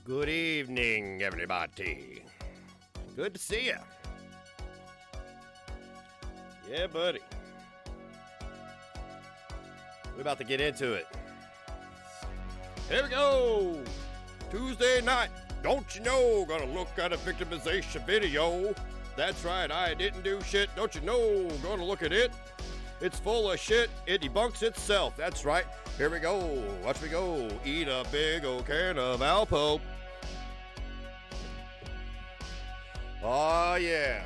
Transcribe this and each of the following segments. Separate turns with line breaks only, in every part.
Good evening, everybody. Good to see ya. Yeah, buddy. We're about to get into it. Here we go. Tuesday night. Don't you know? Gonna look at a victimization video. That's right, I didn't do shit. Don't you know? Gonna look at it. It's full of shit. It debunks itself. That's right. Here we go. Watch me go. Eat a big old can of Alpo. Oh, yeah.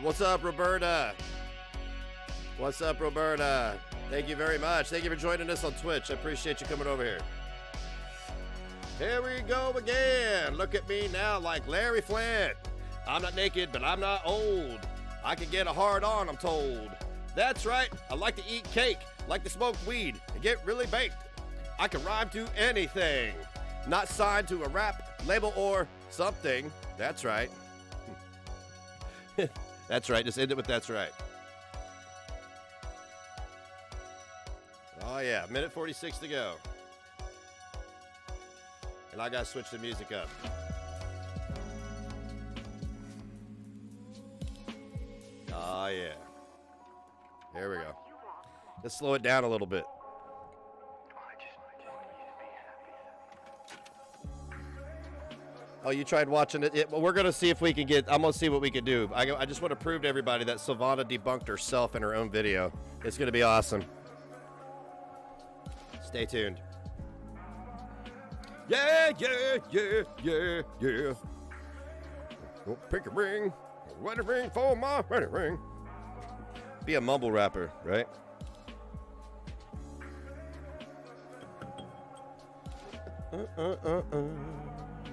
What's up, Roberta? What's up, Roberta? Thank you very much. Thank you for joining us on Twitch. I appreciate you coming over here. Here we go again. Look at me now like Larry Flint. I'm not naked, but I'm not old. I can get a hard on, I'm told. That's right. I like to eat cake, like to smoke weed, and get really baked. I can rhyme to anything. Not signed to a rap label or something. That's right. That's right. Just end it with that's right. Oh, yeah. Minute 46 to go. And I got to switch the music up. Oh, yeah. Here we go. Let's slow it down a little bit. Oh, you tried watching it? Well, we're going to see if we can get... I'm going to see what we can do. I just want to prove to everybody that Silvana debunked herself in her own video. It's going to be awesome. Stay tuned. Yeah, yeah, yeah, yeah, yeah. Oh, pick a ring. Wedding ring for my wedding ring. Be a mumble rapper, right?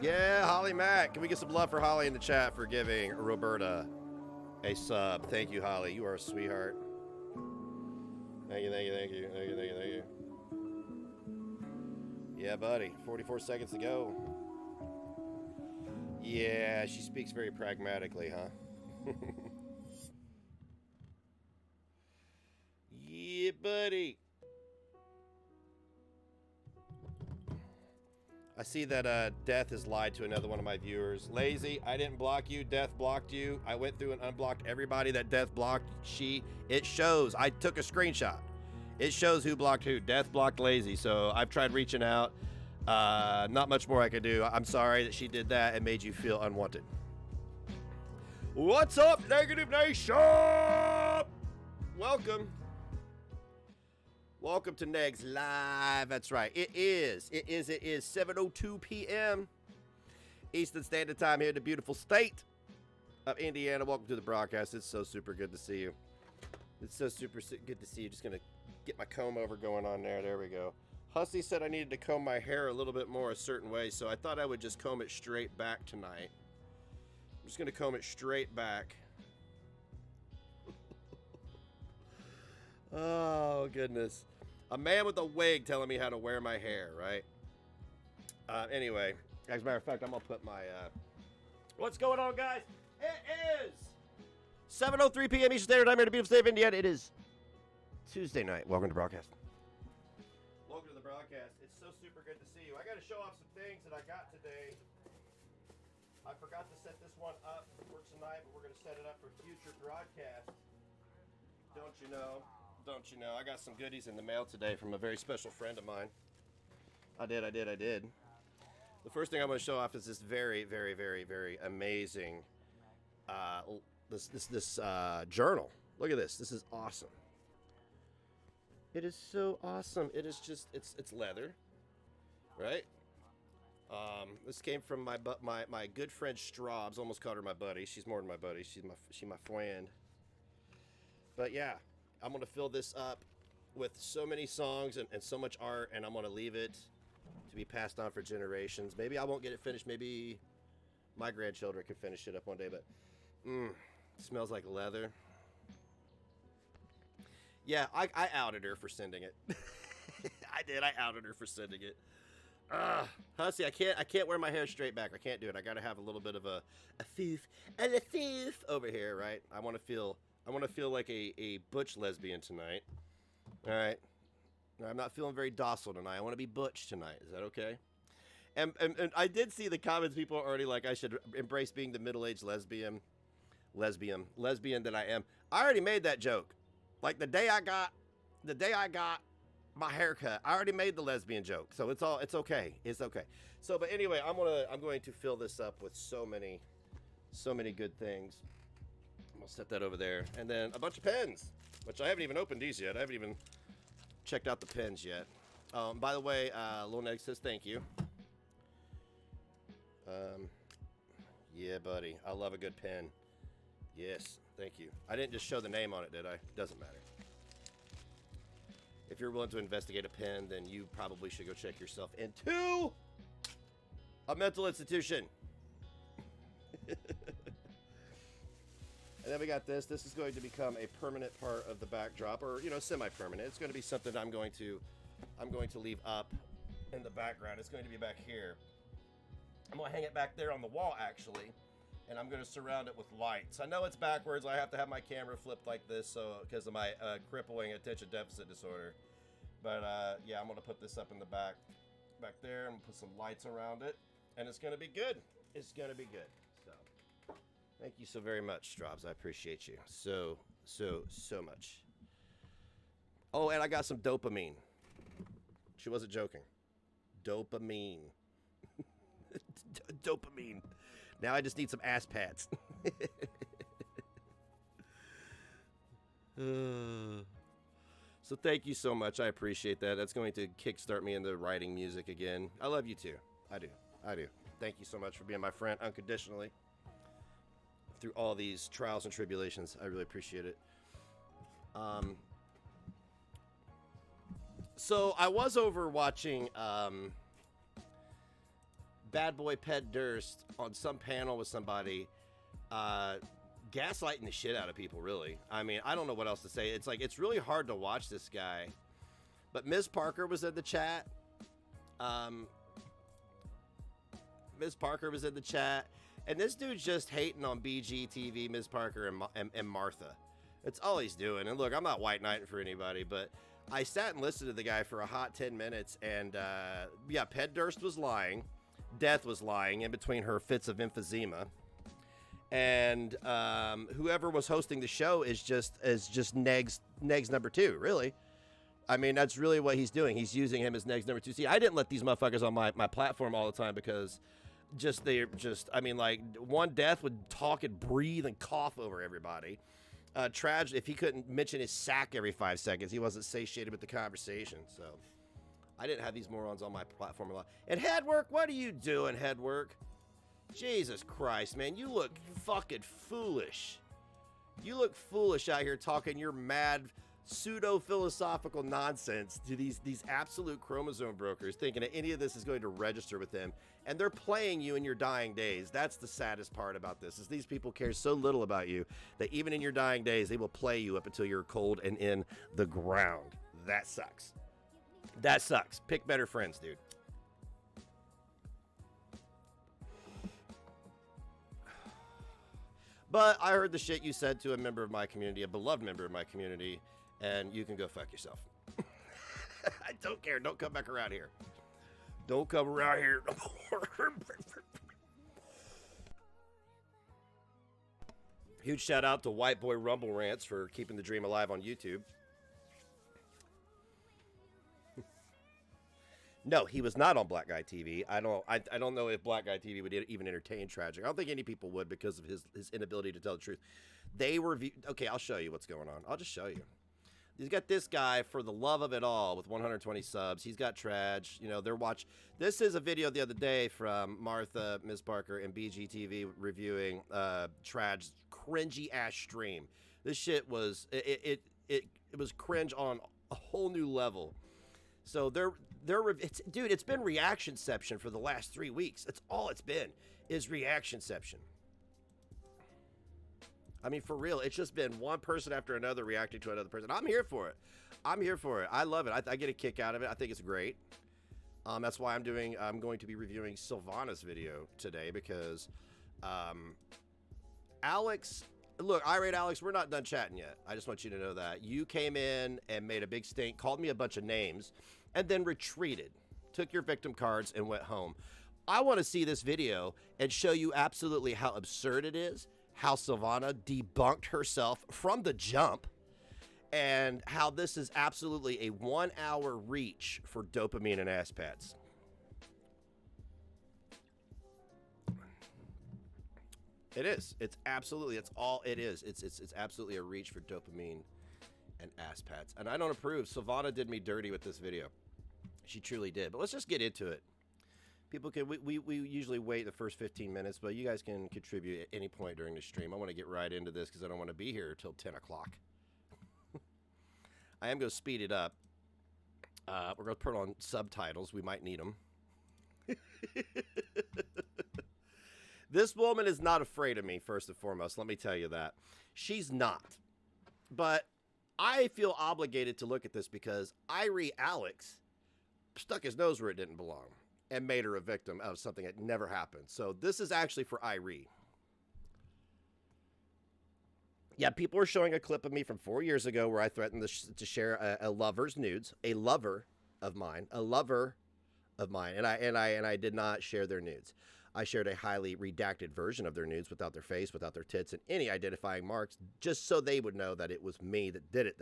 Yeah, Holly Mack. Can we get some love for Holly in the chat for giving Roberta a sub? Thank you, Holly. You are a sweetheart. Thank you, thank you, thank you, thank you, thank you, thank you. Yeah, buddy. 44 seconds to go. Yeah, she speaks very pragmatically, huh? Yeah, buddy. I see that Death has lied to another one of my viewers. Lazy, I didn't block you. Death blocked you. I went through and unblocked everybody that Death blocked. It shows. I took a screenshot. It shows who blocked who. Death blocked Lazy. So I've tried reaching out. Not much more I could do. I'm sorry that she did that and made you feel unwanted. What's up, Negative Nation? Welcome. Welcome to Negs Live. That's right. It is 7:02 p.m. Eastern Standard Time here in the beautiful state of Indiana. Welcome to the broadcast. It's so super good to see you. It's so super good to see you. Just going to get my comb over going on there. There we go. Hussey said I needed to comb my hair a little bit more a certain way, so I thought I would just comb it straight back tonight. I'm just going to comb it straight back. Oh, goodness. A man with a wig telling me how to wear my hair, right? Anyway, as a matter of fact, I'm going to put my... What's going on, guys? It is 7:03 p.m. Eastern Standard Time here in the beautiful state of Indiana. It is Tuesday night. Welcome to the broadcast. Welcome to the broadcast. It's so super good to see you. I got to show off some things that I got today. I forgot to set this one up for tonight, but we're going to set it up for future broadcasts. Don't you know? Don't you know? I got some goodies in the mail today from a very special friend of mine. I did. The first thing I'm going to show off is this very, very, very, very amazing this journal. Look at this. This is awesome. It is so awesome. It is just it's leather, right? This came from my good friend Straubs. Almost called her my buddy. She's more than my buddy. She's my friend. But yeah, I'm gonna fill this up with so many songs and so much art, and I'm gonna leave it to be passed on for generations. Maybe I won't get it finished. Maybe my grandchildren can finish it up one day. But it smells like leather. Yeah, I outed her for sending it. I did. I outed her for sending it. Hussy, I can't wear my hair straight back. I can't do it. I gotta have a little bit of a foof over here, right? I want to feel like a butch lesbian tonight. All right. I'm not feeling very docile tonight. I want to be butch tonight. Is that okay? And I did see the comments. People are already like, I should embrace being the middle-aged lesbian that I am. I already made that joke. Like the day I got my haircut, I already made the lesbian joke. So it's okay. It's okay. So, but anyway, I'm going to fill this up with so many good things. I'm gonna set that over there, and then a bunch of pens, which I haven't even opened these yet. I haven't even checked out the pens yet. By the way, Lil Neg says thank you. Yeah, buddy, I love a good pen. Yes, thank you. I didn't just show the name on it, did I? Doesn't matter. If you're willing to investigate a pen, then you probably should go check yourself into a mental institution. And then we got this. This is going to become a permanent part of the backdrop, or semi-permanent. It's going to be something I'm going to leave up in the background. It's going to be back here. I'm going to hang it back there on the wall, actually, and I'm going to surround it with lights. I know it's backwards. I have to have my camera flipped like this, so because of my crippling attention deficit disorder. But yeah, I'm going to put this up in the back there, and put some lights around it, and it's going to be good. It's going to be good. So, thank you so very much, Strobs. I appreciate you so much. Oh, and I got some dopamine. She wasn't joking. Dopamine. Dopamine. Now I just need some ass pads. So thank you so much. I appreciate that. That's going to kickstart me into writing music again. I love you too. I do. Thank you so much for being my friend unconditionally through all these trials and tribulations. I really appreciate it. So I was over watching Bad Boy Ped Durst on some panel with somebody, gaslighting the shit out of people, really. I mean, I don't know what else to say. It's like, it's really hard to watch this guy. But Ms. Parker was in the chat. Ms. Parker was in the chat. And this dude's just hating on BGTV, Ms. Parker, and Martha. That's all he's doing. And look, I'm not white knighting for anybody, but I sat and listened to the guy for a hot 10 minutes. And yeah, Ped Durst was lying. Death was lying in between her fits of emphysema. And whoever was hosting the show is just Neg's number 2, really. I mean, that's really what he's doing. He's using him as Neg's number 2. See, I didn't let these motherfuckers on my platform all the time because I mean, like, one Death would talk and breathe and cough over everybody. Tragic, if he couldn't mention his sack every 5 seconds, he wasn't satiated with the conversation. So I didn't have these morons on my platform a lot. And Headwork, what are you doing, Headwork? Jesus Christ, man, you look fucking foolish. You look foolish out here talking your mad pseudo-philosophical nonsense to these absolute chromosome brokers, thinking that any of this is going to register with them, and they're playing you in your dying days. That's the saddest part about this, is these people care so little about you that even in your dying days, they will play you up until you're cold and in the ground. That sucks. That sucks. Pick better friends, dude. But I heard the shit you said to a member of my community, a beloved member of my community, and you can go fuck yourself. I don't care. Don't come back around here. Don't come around here. Huge shout out to White Boy Rumble Rants for keeping the dream alive on YouTube. No, he was not on Black Guy TV. I don't know if Black Guy TV would even entertain Tragic. I don't think any people would because of his inability to tell the truth. They reviewed. Okay, I'll show you what's going on. I'll just show you. He's got this guy for the love of it all with 120 subs. He's got Trag. You know, they're watch. This is a video the other day from Martha, Ms. Parker, and BGTV reviewing Trag's cringy ass stream. This shit was it was cringe on a whole new level. So it's been reactionception for the last 3 weeks. That's all it's been, is reactionception. I mean, for real, it's just been one person after another reacting to another person. I'm here for it. I'm here for it. I love it. I get a kick out of it. I think it's great. That's why I'm going to be reviewing SILVANAS video today because Alex, look, irate Alex, we're not done chatting yet. I just want you to know that. You came in and made a big stink, called me a bunch of names, and then retreated. Took your victim cards and went home. I want to see this video and show you absolutely how absurd it is, how SILVANA debunked herself from the jump, and how this is absolutely a 1 hour reach for dopamine and ass pats. It is. It's absolutely, it's all it is. It's absolutely a reach for dopamine and ass pats. And I don't approve. SILVANA did me dirty with this video. She truly did. But let's just get into it. People can, we usually wait the first 15 minutes, but you guys can contribute at any point during the stream. I want to get right into this because I don't want to be here until 10 o'clock. I am going to speed it up. We're going to put on subtitles. We might need them. This woman is not afraid of me, first and foremost. Let me tell you that. She's not. But I feel obligated to look at this because Irie Alex stuck his nose where it didn't belong and made her a victim of something that never happened. So this is actually for Irie. Yeah, people are showing a clip of me from 4 years ago where I threatened to share a lover's nudes, a lover of mine, and I did not share their nudes. I shared a highly redacted version of their nudes without their face, without their tits, and any identifying marks, just so they would know that it was me that did it,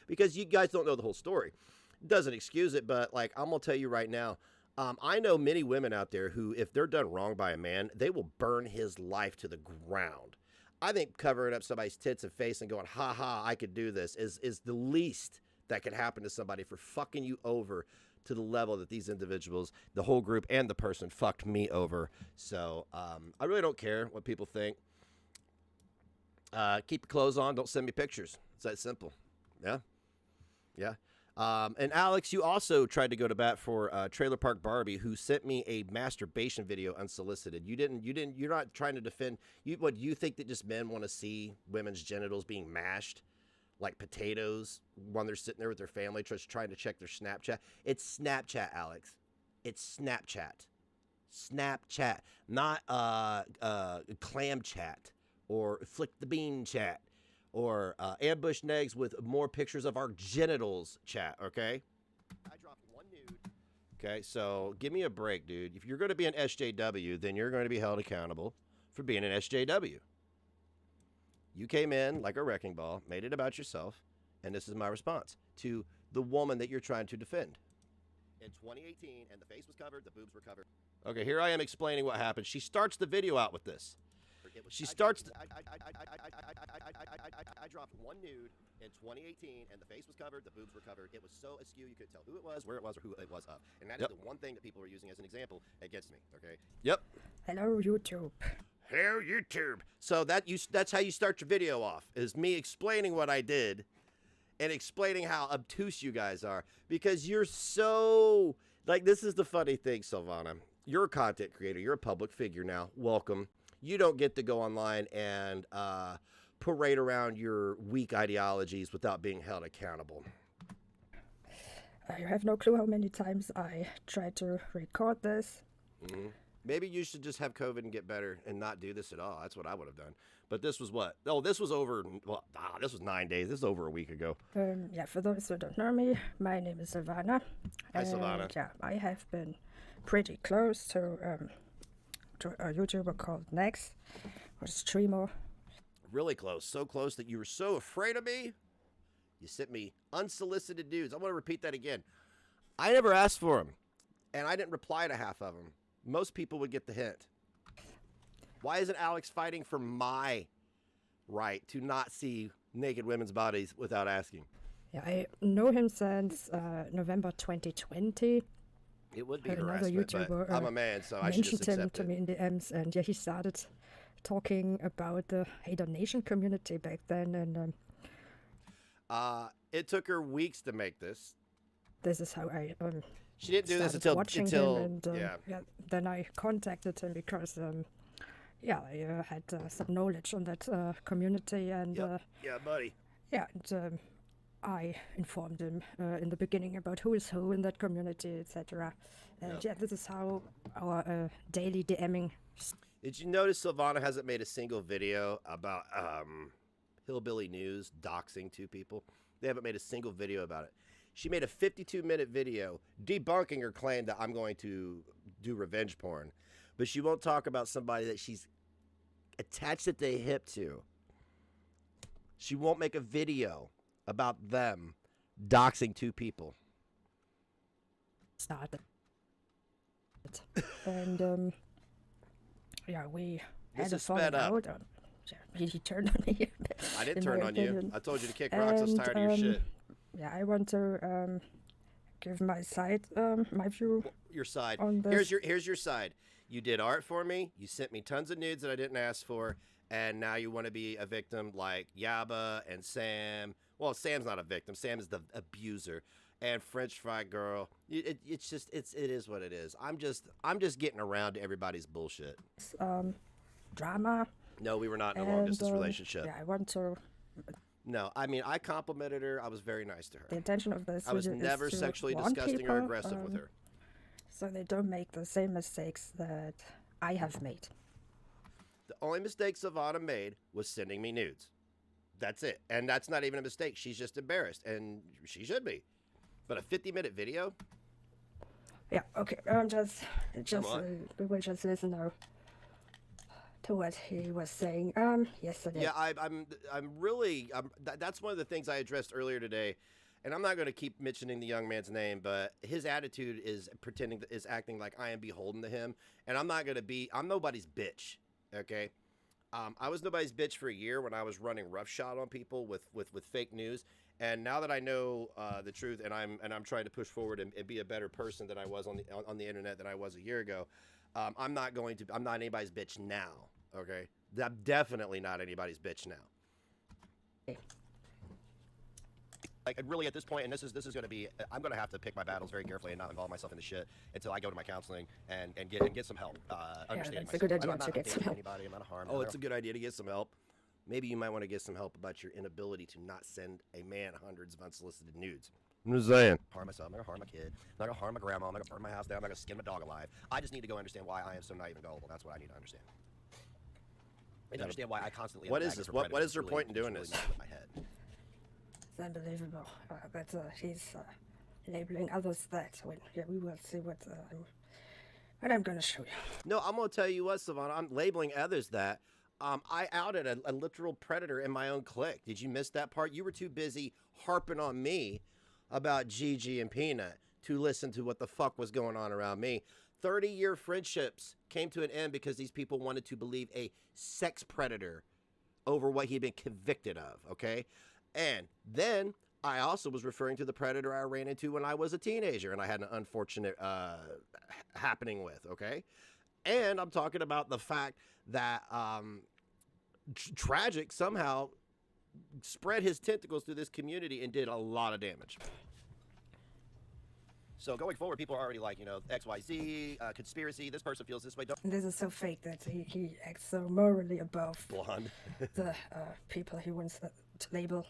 because you guys don't know the whole story. It doesn't excuse it, but like I'm gonna tell you right now, I know many women out there who, if they're done wrong by a man, they will burn his life to the ground. I think covering up somebody's tits and face and going, ha ha, I could do this is the least that could happen to somebody for fucking you over to the level that these individuals, the whole group and the person, fucked me over. So I really don't care what people think. Keep your clothes on. Don't send me pictures. It's that simple. Yeah. Yeah. And Alex, you also tried to go to bat for Trailer Park Barbie, who sent me a masturbation video unsolicited. You're not trying to defend. What, you think that just men want to see women's genitals being mashed like potatoes when they're sitting there with their family just trying to check their Snapchat? It's Snapchat, Alex. It's Snapchat. Snapchat, not clam chat or flick the bean chat or ambush negs with more pictures of our genitals chat, okay? I dropped one nude. Okay, so give me a break, dude. If you're going to be an SJW, then you're going to be held accountable for being an SJW. You came in like a wrecking ball, made it about yourself, and this is my response to the woman that you're trying to defend. In 2018, and the face was covered, the boobs were covered. Okay, here I am explaining what happened. She starts the video out with this. She starts. I dropped one nude in 2018, and the face was covered, the boobs were covered. It was so askew you couldn't tell who it was, where it was, or who it was of. And that is the one thing that people are using as an example against me. Okay. Yep.
Hello, YouTube.
Hello, YouTube. So that's how you start your video off, is me explaining what I did and explaining how obtuse you guys are, because you're so, like, this is the funny thing, SILVANA. You're a content creator. You're a public figure now. Welcome. You don't get to go online and parade around your weak ideologies without being held accountable.
You have no clue how many times I tried to record this.
Mm-hmm. Maybe you should just have COVID and get better and not do this at all. That's what I would have done. But this was what? Oh, this was over, well, this was 9 days. This is over a week ago.
Yeah, for those who don't know me, my name is SILVANA.
Hi, SILVANA.
Yeah, I have been pretty close to a YouTuber called Nex, or a streamer.
Really close. So close that you were so afraid of me, you sent me unsolicited nudes. I want to repeat that again. I never asked for them, and I didn't reply to half of them. Most people would get the hint. Why isn't Alex fighting for my right to not see naked women's bodies without asking?
Yeah, I know him since November 2020.
It would be
another
harassment,
YouTuber,
but I'm a man, so I should just accept
mentioned him to me in the DMs, and yeah, he started talking about the Hater Nation community back then, and
it took her weeks to make this.
This is how I
she didn't do this
watching
until
him, and
yeah.
Then I contacted him because yeah, I had some knowledge on that community, and
Yeah, buddy.
yeah, and I informed him in the beginning about who is who in that community, etc. And
Yep.
yeah, this is how our daily DMing.
Did you notice Silvana hasn't made a single video about Hillbilly News doxing 2 people? They haven't made a single video about it. She made a 52-minute video debunking her claim that I'm going to do revenge porn, but she won't talk about somebody that she's attached at the hip to. She won't make a video about them doxing 2 people.
Started. And yeah, we
This
had a
is sped
falling
up.
out. Yeah, he turned on me.
I didn't
in
turn
my
on you.
opinion.
I told you to kick rocks. I was
And,
tired of your shit.
Yeah, I want to give my side, my view.
Your side.
On this.
Here's your side. You did art for me. You sent me tons of nudes that I didn't ask for, and now you want to be a victim like Yaba and Sam. Well, Sam's not a victim. Sam is the abuser. And French Fry Girl. It is what it is. I'm just getting around to everybody's bullshit.
Drama.
No, we were not in a long distance relationship.
Yeah, I want to.
No, I mean I complimented her. I was very nice to her.
The intention of this
I was
video
never
is to
sexually
warn
disgusting
people,
or aggressive with her.
so they don't make the same mistakes that I have made.
The only mistake Savannah made was sending me nudes. That's it. And that's not even a mistake. She's just embarrassed, and she should be. But a 50-minute video?
Yeah. Okay. We will just listen now to what he was saying yesterday.
Yeah, I'm really that's one of the things I addressed earlier today, and I'm not going to keep mentioning the young man's name, but his attitude is acting like I am beholden to him, and I'm not going to be. I'm nobody's bitch. Okay, I was nobody's bitch for a year when I was running roughshod on people with fake news, and now that I know the truth, and I'm trying to push forward and be a better person than I was on the internet than I was a year ago. I'm not anybody's bitch now. Okay, I'm definitely not anybody's bitch now.
Okay.
Like really at this point, and this is going to be, I'm going to have to pick my battles very carefully and not involve myself in the shit until I go to my counseling and get some help. Understanding
that's a good idea
I'm not
to get some help.
anybody, I'm not harm. Oh, it's a good idea to get some help. Maybe you might want to get some help about your inability to not send a man hundreds of unsolicited nudes. I'm just saying. Harm myself. I'm not gonna harm my kid. I'm not gonna harm my grandma. I'm not gonna burn my house down. I'm not gonna skin my dog alive. I just need to go understand why I am so naive and gullible. That's what I need to understand. And understand why I constantly. What is this? What is their point in doing this? My head.
It's unbelievable that he's labeling others that. Well, yeah, we will see what I'm going to show you.
No, I'm going to tell you what, Savannah. I'm labeling others that. I outed a literal predator in my own clique. Did you miss that part? You were too busy harping on me about Gigi and Peanut to listen to what the fuck was going on around me. 30-year friendships came to an end because these people wanted to believe a sex predator over what he'd been convicted of, okay? And then I also was referring to the predator I ran into when I was a teenager and I had an unfortunate happening with, okay? And I'm talking about the fact that Tragic somehow spread his tentacles through this community and did a lot of damage. So going forward, people are already like, XYZ, conspiracy, this person feels this way.
This is so fake that he acts so morally above
Blonde.
the people he wants to label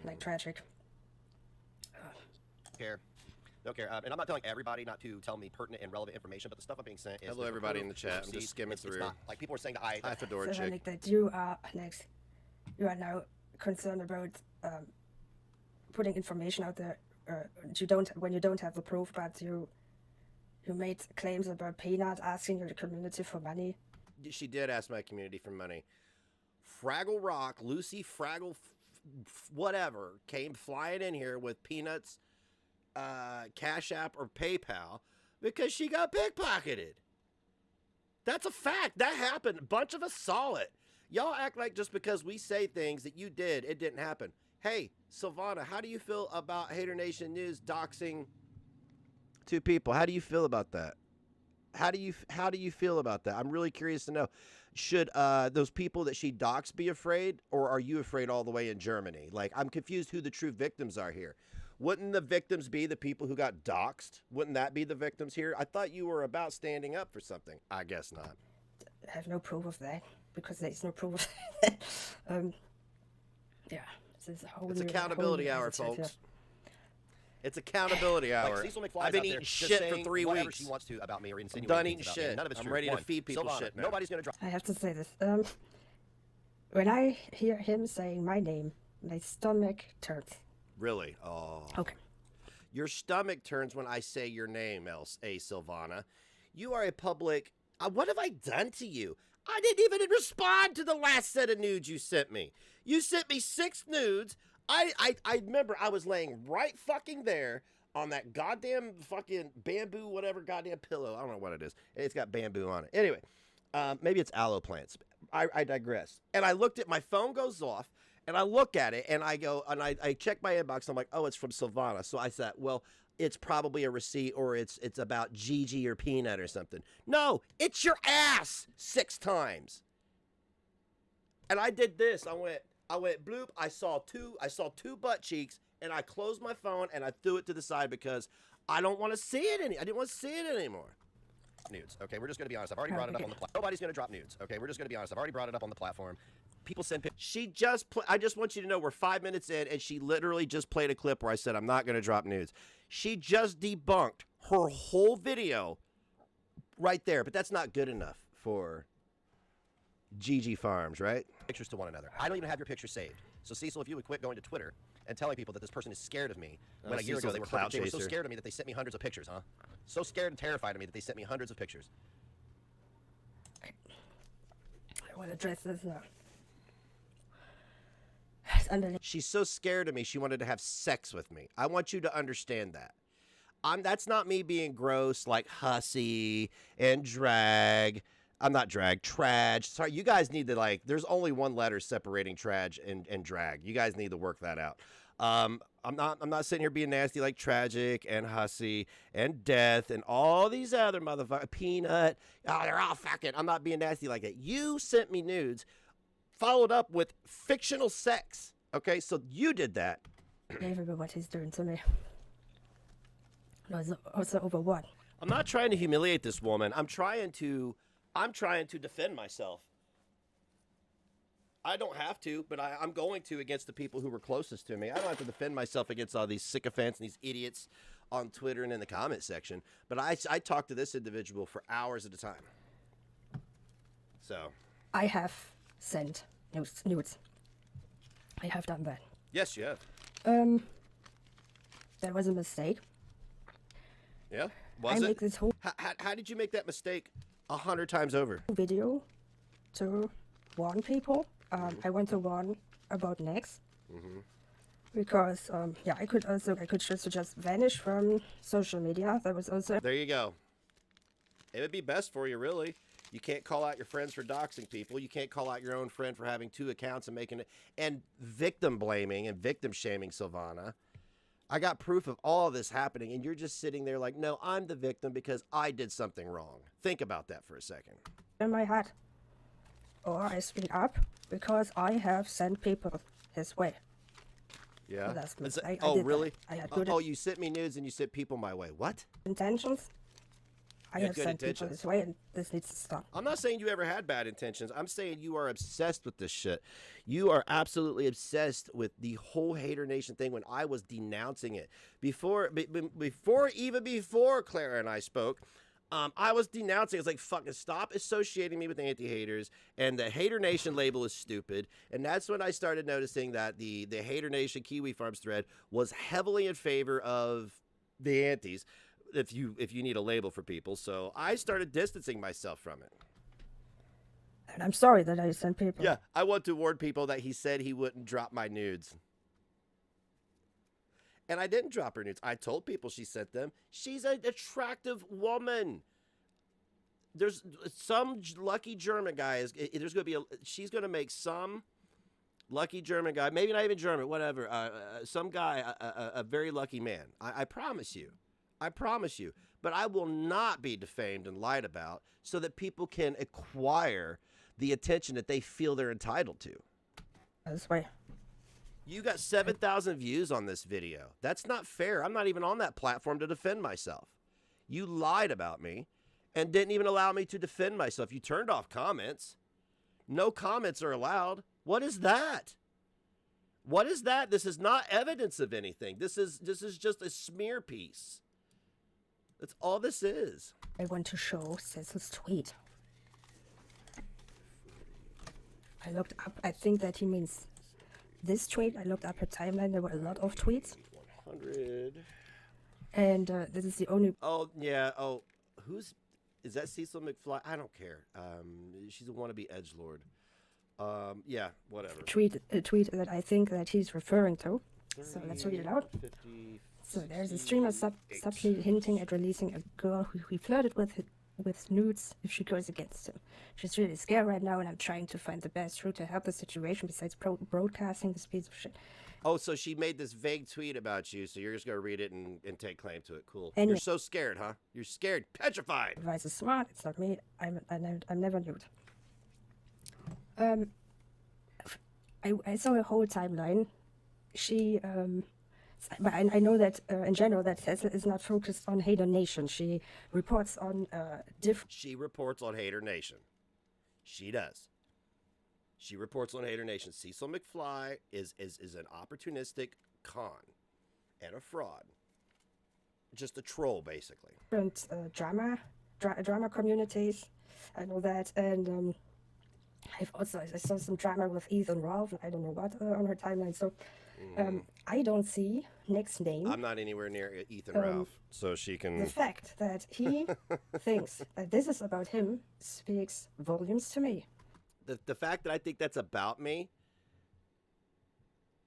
like Tragic.
Care. Don't care. And I'm not telling everybody not to tell me pertinent and relevant information, but the stuff I'm being sent is... Hello, everybody in the chat. I'm just skimming through. It's not, like, people are saying that I Fedora
so
chick.
Like that you are now concerned about putting information out there. When you don't have the proof, but you made claims about Peanut asking your community for money.
She did ask my community for money. Fraggle Rock, Lucy Fraggle, whatever, came flying in here with Peanut's Cash App or PayPal because she got pickpocketed. That's a fact. That happened. A bunch of us saw it. Y'all act like just because we say things that you did, it didn't happen. Hey, Silvana, how do you feel about Hater Nation News doxing 2 people? How do you feel about that? How do you feel about that? I'm really curious to know. Should those people that she doxed be afraid, or are you afraid all the way in Germany? Like, I'm confused who the true victims are here. Wouldn't the victims be the people who got doxed? Wouldn't that be the victims here? I thought you were about standing up for something. I guess not.
have no proof of that because there's no proof of that. Yeah, this is a whole
It's
new,
accountability
whole new
hour,
attitude here.
folks. It's accountability hour.
Cecil McFly's
I've been
out there
eating
just
shit for
saying
3
whatever
weeks.
she wants to about me or
I'm
insinuating
done
things
eating
about me, and
shit.
none of it's
I'm
true.
ready to
One,
feed people
Sylvana,
shit now.
nobody's gonna drop.
I have to say this. When I hear him saying my name, my stomach turns.
Really? Oh.
Okay.
Your stomach turns when I say your name, Sylvana. You are a public... what have I done to you? I didn't even respond to the last set of nudes you sent me. You sent me 6 nudes. I remember I was laying right fucking there on that goddamn fucking bamboo, whatever goddamn pillow. I don't know what it is. It's got bamboo on it. Anyway, maybe it's aloe plants. I digress. And I looked at, my phone goes off, and I look at it, and I go, and I check my inbox, and I'm like, oh, it's from Sylvana. So I said, well, it's probably a receipt, or it's about Gigi or Peanut or something. No, it's your ass 6 times. And I did this. I went bloop. I saw two butt cheeks, and I closed my phone and I threw it to the side because I don't want to see it I didn't want to see it anymore.
Nudes. Okay, we're just gonna be honest. I've already brought it up on the platform. Nobody's gonna drop nudes. Okay, we're just gonna be honest. I've already brought it up on the platform. People send pictures.
She just I just want you to know we're 5 minutes in, and she literally just played a clip where I said I'm not going to drop nudes. She just debunked her whole video right there, but that's not good enough for Gigi Farms, right?
Pictures to one another. I don't even have your picture saved. So Cecil, if you would quit going to Twitter and telling people that this person is scared of me, when a year ago
Cecil's
they were so
chaser.
scared of me that they sent me hundreds of pictures, huh? So scared and terrified of me that they sent me hundreds of pictures.
I want to address this now. Underneath.
She's so scared of me, she wanted to have sex with me. I want you to understand that. That's not me being gross like hussy and drag. I'm not drag, trage. Sorry, you guys need to there's only one letter separating trage and drag. You guys need to work that out. I'm not sitting here being nasty like tragic and hussy and death and all these other motherfuckers, peanut. Oh, they're all fucking. I'm not being nasty like that. You sent me nudes, followed up with fictional sex. Okay, so you did that.
Never what he's doing to me. Also over what?
I'm not trying to humiliate this woman. I'm trying to defend myself. I don't have to, but I'm going to against the people who were closest to me. I don't have to defend myself against all these sycophants and these idiots on Twitter and in the comment section. But I talk to this individual for hours at a time. So.
I have sent nudes. I have done that.
Yes, you have.
That was a mistake.
Yeah?
I
Was
make
it?
this whole
How did you make that mistake 100 times over?
video to warn people. I want to warn about next. Because I could just vanish from social media. That was also
There you go. It would be best for you, really. You can't call out your friends for doxing people. You can't call out your own friend for having 2 accounts and making it and victim blaming and victim shaming Sylvana. I got proof of all of this happening, and you're just sitting there like, no, I'm the victim because I did something wrong. Think about that for a second.
in my head. Or I speak up because I have sent people his way.
Yeah.
That's
Is
mistake.
it-
I
oh,
did that.
really?
I had good
Oh, you sent me nudes and you sent people my way. What?
intentions. I
You had
have
good
sent people
intentions.
his way, and this needs to stop.
I'm not saying you ever had bad intentions. I'm saying you are obsessed with this shit. You are absolutely obsessed with the whole Hater Nation thing when I was denouncing it. Before Clara and I spoke, I was denouncing. It's like, fucking stop associating me with anti-haters, and the Hater Nation label is stupid. And that's when I started noticing that the Hater Nation Kiwi Farms thread was heavily in favor of the antis. If you need a label for people, so I started distancing myself from it.
And I'm sorry that I sent people.
Yeah, I want to warn people that he said he wouldn't drop my nudes. And I didn't drop her nudes. I told people she sent them. She's an attractive woman. There's some lucky German guy she's going to make some lucky German guy, maybe not even German, whatever, some guy, a very lucky man. I promise you. I promise you. But I will not be defamed and lied about so that people can acquire the attention that they feel they're entitled to.
This way.
You got 7,000 views on this video. That's not fair. I'm not even on that platform to defend myself. You lied about me, and didn't even allow me to defend myself. You turned off comments. No comments are allowed. What is that? What is that? This is not evidence of anything. This is just a smear piece. That's all this is.
I want to show Cecil's tweet. I looked up, I think that he means this tweet. I looked up her timeline. There were a lot of tweets.
100.
And this is the only...
Oh, yeah. Oh, is that Cecil McFly? I don't care. She's a wannabe edgelord. Yeah, whatever.
tweet that I think that he's referring to. So let's read it out.
50,
So there's a streamer subtly hinting at releasing a girl who he flirted with nudes if she goes against him. She's really scared right now, and I'm trying to find the best route to help the situation besides broadcasting this piece of shit.
Oh, so she made this vague tweet about you, so you're just going to read it and take claim to it. Cool.
Anyway.
You're so scared, huh? You're scared. Petrified.
Advice is smart. It's not me. I'm never nude. I saw her whole timeline. She but I know that in general that Cecil is not focused on Hater Nation. She reports on different.
She reports on Hater Nation. She does. She reports on Hater Nation. Cecil McFly is an opportunistic con and a fraud. Just a troll, basically.
Drama communities. I know that, and I saw some drama with Ethan Ralph. I don't know what on her timeline. So I don't see Nick's name.
I'm not anywhere near Ethan Ralph, so she can.
The fact that he thinks that this is about him speaks volumes to me.
The fact that I think that's about me.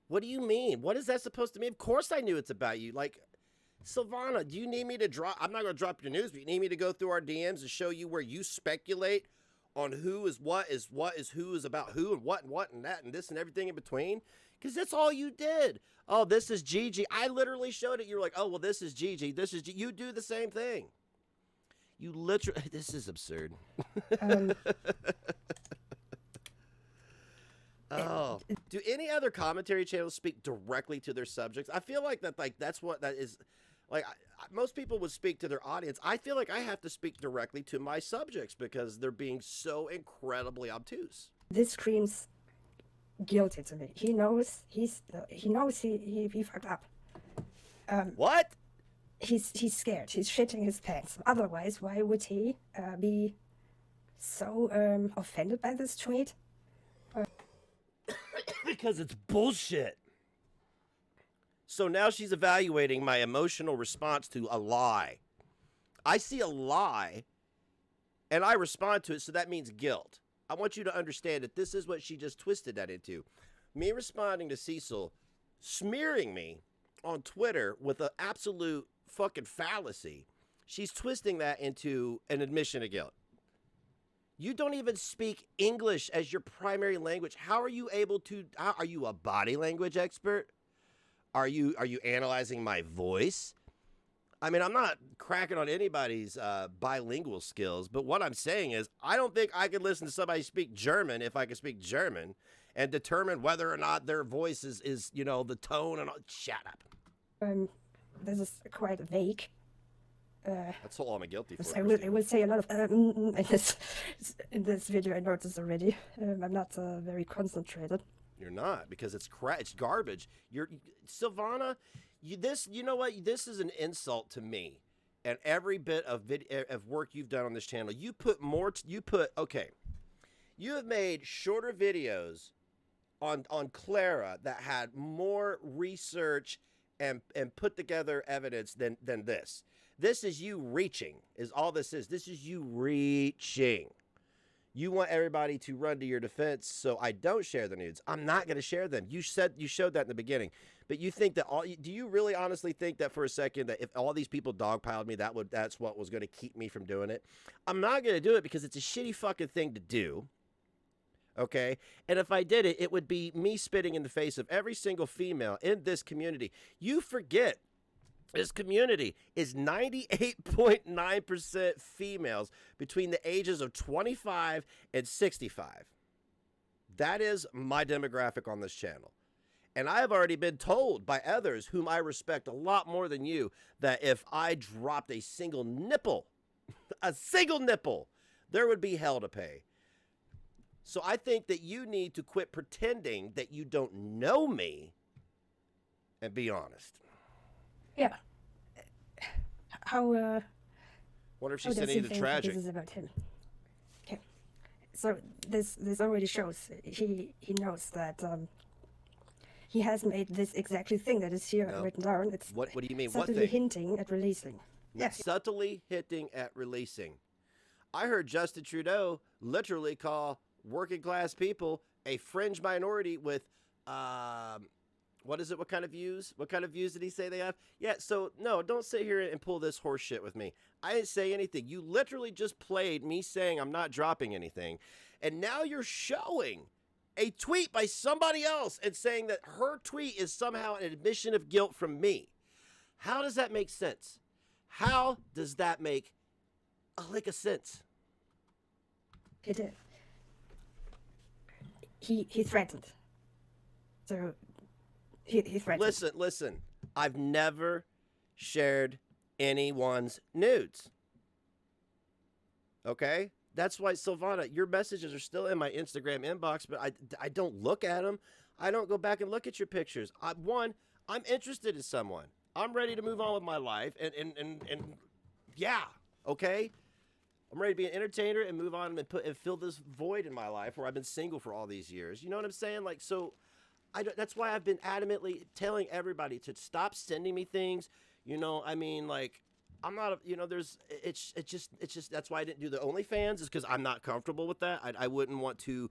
What do you mean? What is that supposed to mean? Of course I knew it's about you. Like, Silvana, do you need me to drop? I'm not going to drop your news, but you need me to go through our DMs and show you where you speculate on who is what is who is about who and what and that and this and everything in between? Because that's all you did. Oh, this is Gigi. I literally showed it. You're like, oh, well, this is Gigi. This is You do the same thing. You literally, this is absurd. Oh, do any other commentary channels speak directly to their subjects? I feel like that's what that is. Like, most people would speak to their audience. I feel like I have to speak directly to my subjects because they're being so incredibly obtuse.
This screams guilty to me. He knows he fucked up.
What?
He's scared. He's shitting his pants. Otherwise, why would he be so offended by this tweet?
Because it's bullshit. So now she's evaluating my emotional response to a lie. I see a lie, and I respond to it, so that means guilt. I want you to understand that this is what she just twisted that into. Me responding to Cecil, smearing me on Twitter with an absolute fucking fallacy. She's twisting that into an admission of guilt. You don't even speak English as your primary language. How are you able to, are you a body language expert? Are you analyzing my voice? I mean, I'm not cracking on anybody's bilingual skills, but what I'm saying is I don't think I could listen to somebody speak German if I could speak German and determine whether or not their voice is you know, the tone and all. Shut up.
This is quite vague.
That's all I'm guilty for.
I will say a lot of in this video. I noticed already. I'm not very concentrated.
You're not, because it's garbage. Silvana. You know what? This is an insult to me, and every bit of work you've done on this channel. You have made shorter videos on Clara that had more research and put together evidence than this. This is you reaching, is all this is. This is you reaching. You want everybody to run to your defense, so I don't share the nudes. I'm not going to share them. You showed that in the beginning. But you think that do you really honestly think that for a second that if all these people dogpiled me, that's what was going to keep me from doing it? I'm not going to do it because it's a shitty fucking thing to do. Okay? And if I did it, it would be me spitting in the face of every single female in this community. You forget. This community is 98.9% females between the ages of 25 and 65. That is my demographic on this channel. And I have already been told by others whom I respect a lot more than you that if I dropped a single nipple a single nipple, there would be hell to pay. So I think that you need to quit pretending that you don't know me and be honest.
Yeah. How
Wonder if
how
she's
does
sending
he
you the
think
tragic.
this is about him? Okay. So this already shows he knows that he has made this exactly thing that is here
No.
written down. It's
What do you mean? What
subtly
thing?
hinting at releasing. Yes.
Subtly hinting at releasing. I heard Justin Trudeau literally call working class people a fringe minority with, what is it? What kind of views? What kind of views did he say they have? Yeah, so no, don't sit here and pull this horse shit with me. I didn't say anything. You literally just played me saying I'm not dropping anything. And now you're showing a tweet by somebody else and saying that her tweet is somehow an admission of guilt from me. How does that make sense? How does that make a lick of sense?
He did. He threatened. So he threatened.
Listen. I've never shared anyone's nudes. Okay? That's why, Silvana, your messages are still in my Instagram inbox, but I don't look at them. I don't go back and look at your pictures. I'm interested in someone. I'm ready to move on with my life, and yeah, okay? I'm ready to be an entertainer and move on and fill this void in my life where I've been single for all these years. You know what I'm saying? Like, so that's why I've been adamantly telling everybody to stop sending me things. You know, I mean, like, I'm not, it's just, that's why I didn't do the OnlyFans, is because I'm not comfortable with that. I wouldn't want to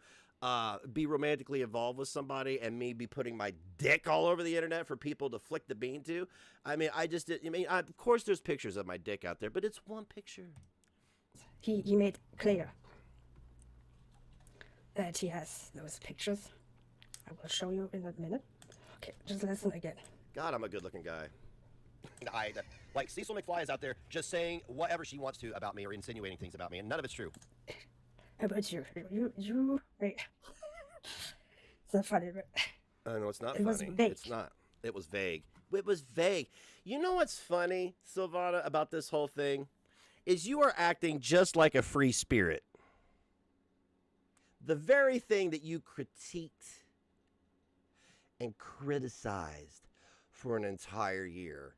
be romantically involved with somebody and me be putting my dick all over the internet for people to flick the bean to. I mean, of course there's pictures of my dick out there, but it's one picture.
He made clear that he has those pictures. I will show you in a minute. Okay, just listen again.
God, I'm a good-looking guy.
Like Cecil McFly is out there just saying whatever she wants to about me or insinuating things about me, and none of it's true.
How about you? Wait. It's not funny, but
No, it's not
It was
funny.
vague.
It's not. It was vague. It was vague. You know what's funny, Silvana, about this whole thing? Is you are acting just like a free spirit. The very thing that you critiqued and criticized for an entire year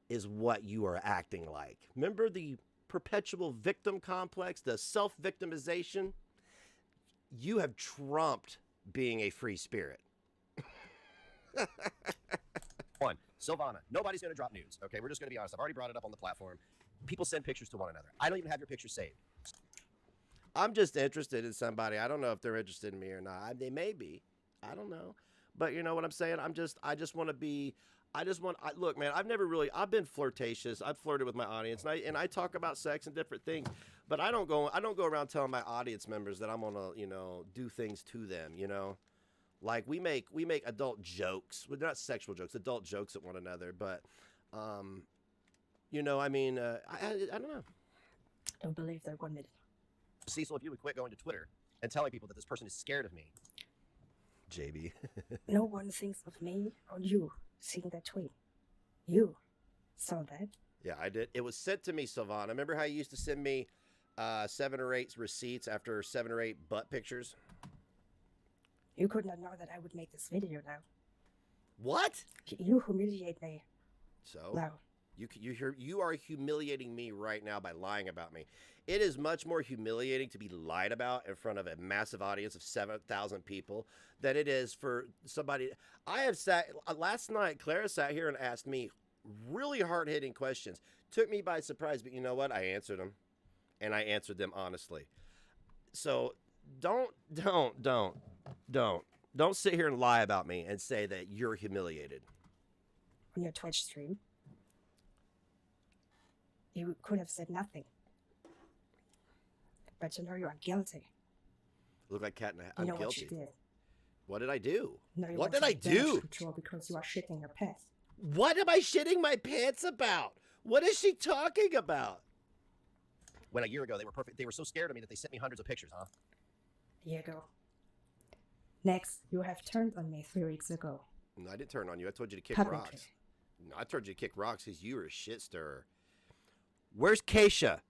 is what you are acting like. Remember the perpetual victim complex, the self-victimization? You have trumped being a free spirit.
One, Silvana, nobody's going to drop nudes, okay? We're just going to be honest. I've already brought it up on the platform. People send pictures to one another. I don't even have your picture saved.
I'm just interested in somebody. I don't know if they're interested in me or not. They may be. I don't know. But you know what I'm saying? I just want to be, look, man, I've been flirtatious. I've flirted with my audience, and I talk about sex and different things, but I don't go around telling my audience members that I'm going to, do things to them, Like we make adult jokes. Well, they're not sexual jokes, adult jokes at one another, but I don't know.
don't believe that 1 minute.
Cecil, if you would quit going to Twitter and telling people that this person is scared of me.
JB.
No one thinks of me or you seeing that tweet. You saw that.
Yeah, I did. It was sent to me, Silvana. Remember how you used to send me 7 or 8 receipts after 7 or 8 butt pictures?
You could not know that I would make this video now.
What?
You humiliate me.
So
Now.
you are humiliating me right now by lying about me. It is much more humiliating to be lied about in front of a massive audience of 7,000 people than it is for somebody. I have sat last night. Clara sat here and asked me really hard-hitting questions. Took me by surprise, but you know what? I answered them, and I answered them honestly. So don't sit here and lie about me and say that you're humiliated.
On your Twitch stream, you could have said nothing. But you know you are guilty.
Look like cat and
You
I'm
know
guilty.
what you did.
What did I do?
No, you
What
want
did I
to be damage
do?
control because you are shitting your pants.
What am I shitting my pants about? What is she talking about?
When a year ago they were perfect, they were so scared of me that they sent me hundreds of pictures, huh?
Here you go. Next, you have turned on me 3 weeks ago.
No, I didn't turn on you. I told you to kick
Publicly.
rocks. No, I told you to kick rocks because you were a shit stirrer. Where's Keisha?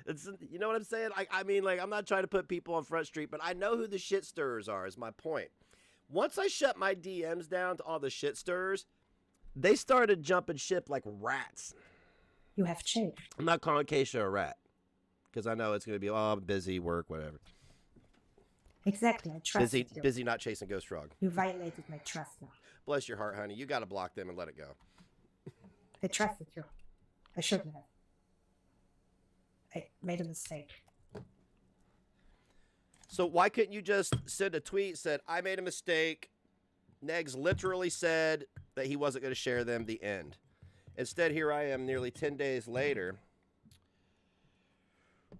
It's, you know what I'm saying? I mean, like, I'm not trying to put people on Front Street, but I know who the shit stirrers are, is my point. Once I shut my DMs down to all the shit stirrers, they started jumping ship like rats.
You have changed.
I'm not calling Keisha a rat, because I know it's going to be, oh, I'm busy, work, whatever.
Exactly, I trusted you.
Busy not chasing Ghost Frog.
You violated my trust now.
Bless your heart, honey. You got to block them and let it go.
I trusted you. I shouldn't have. I made a mistake.
So why couldn't you just send a tweet, said, I made a mistake. Negs literally said that he wasn't going to share them, the end. Instead, here I am nearly 10 days later,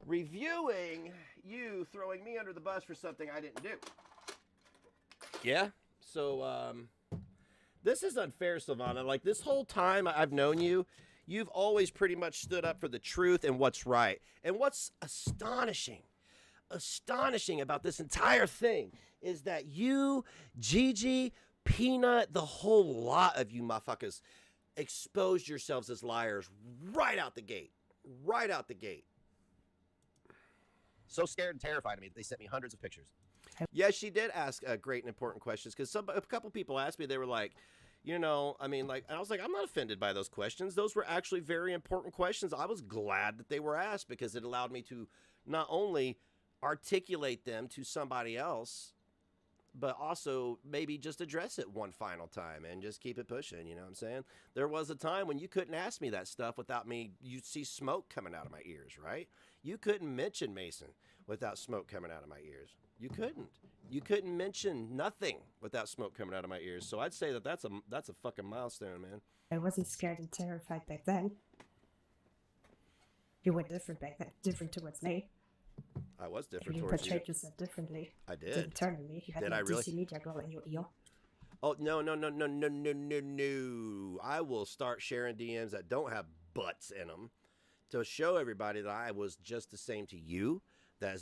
reviewing you throwing me under the bus for something I didn't do. Yeah? So, this is unfair, Silvana. Like, this whole time I've known you, you've always pretty much stood up for the truth and what's right. And what's astonishing about this entire thing is that you, Gigi, Peanut, the whole lot of you motherfuckers exposed yourselves as liars right out the gate. Right out the gate.
So scared and terrified of me that they sent me hundreds of pictures.
Yeah, she did ask great and important questions, because a couple people asked me, they were like, you know, I mean, like, and I was like, I'm not offended by those questions. Those were actually very important questions. I was glad that they were asked, because it allowed me to not only articulate them to somebody else, but also maybe just address it one final time and just keep it pushing. You know what I'm saying? There was a time when you couldn't ask me that stuff without me, you'd see smoke coming out of my ears, right? You couldn't mention Mason without smoke coming out of my ears. You couldn't. You couldn't mention nothing without smoke coming out of my ears. So I'd say that that's a fucking milestone, man.
I wasn't scared and terrified back then. You were different back then, different towards me.
I was different
You
towards you.
portrayed yourself differently.
I did.
Didn't turn on me. You had
Did
my
I really?
DC Media girl in your ear.
Oh, no. I will start sharing DMs that don't have butts in them to show everybody that I was just the same to you.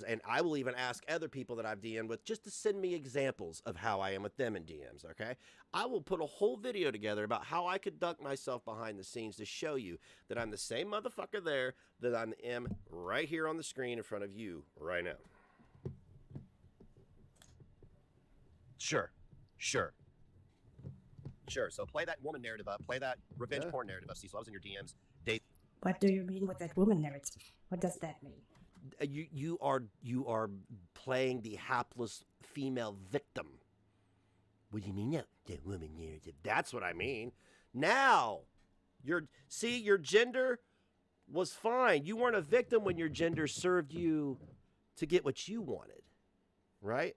And I will even ask other people that I've DM'd with just to send me examples of how I am with them in DMs, okay? I will put a whole video together about how I conduct myself behind the scenes to show you that I'm the same motherfucker there that I am right here on the screen in front of you right now.
Sure. So play that woman narrative up. Play that revenge porn narrative up. See, so I was in your DMs.
What do you mean with that woman narrative? What does that mean?
You are playing the hapless female victim. What do you mean? The woman narrative. That's what I mean. Now, your gender was fine. You weren't a victim when your gender served you to get what you wanted, right?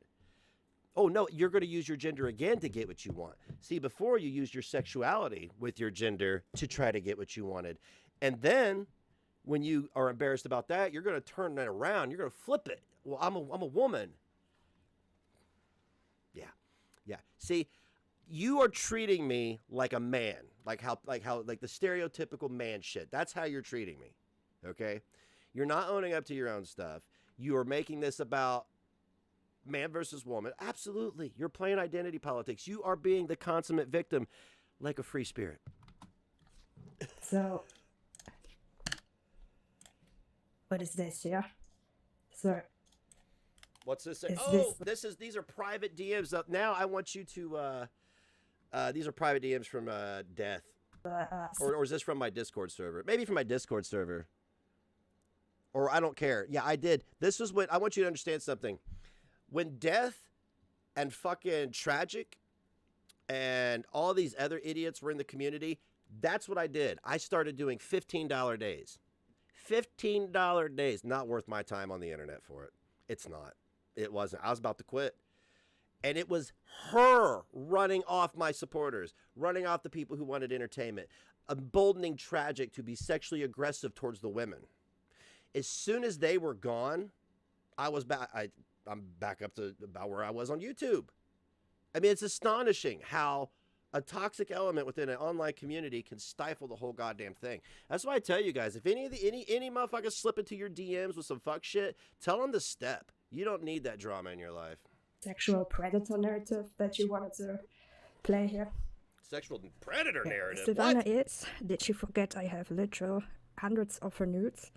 Oh, no, you're going to use your gender again to get what you want. See, before you used your sexuality with your gender to try to get what you wanted. And then when you are embarrassed about that, you're going to turn that around. You're going to flip it. Well, I'm a woman. Yeah. See, you are treating me like a man, like the stereotypical man shit. That's how you're treating me. Okay? You're not owning up to your own stuff. You are making this about man versus woman. Absolutely. You're playing identity politics. You are being the consummate victim like a free spirit.
So, what is this here? So,
What's this?
Is
These are private DMs. Now I want you to, these are private DMs from Death. Or is this from my Discord server? Maybe from my Discord server. Or I don't care. Yeah, I did. This is what, I want you to understand something. When Death and fucking Tragic and all these other idiots were in the community, that's what I did. I started doing $15 days. $15 days. Not worth my time on the internet for it. It's not. It wasn't. I was about to quit. And it was her running off my supporters, running off the people who wanted entertainment, emboldening Tragic to be sexually aggressive towards the women. As soon as they were gone, I was back. I'm back up to about where I was on YouTube. I mean, it's astonishing how a toxic element within an online community can stifle the whole goddamn thing. That's why I tell you guys, if any motherfuckers slip into your DMs with some fuck shit, tell them to step. You don't need that drama in your life.
sexual predator narrative that you wanted to play here?
Sexual predator narrative?
Silvana
What?
is. Did you forget I have literal hundreds of her nudes.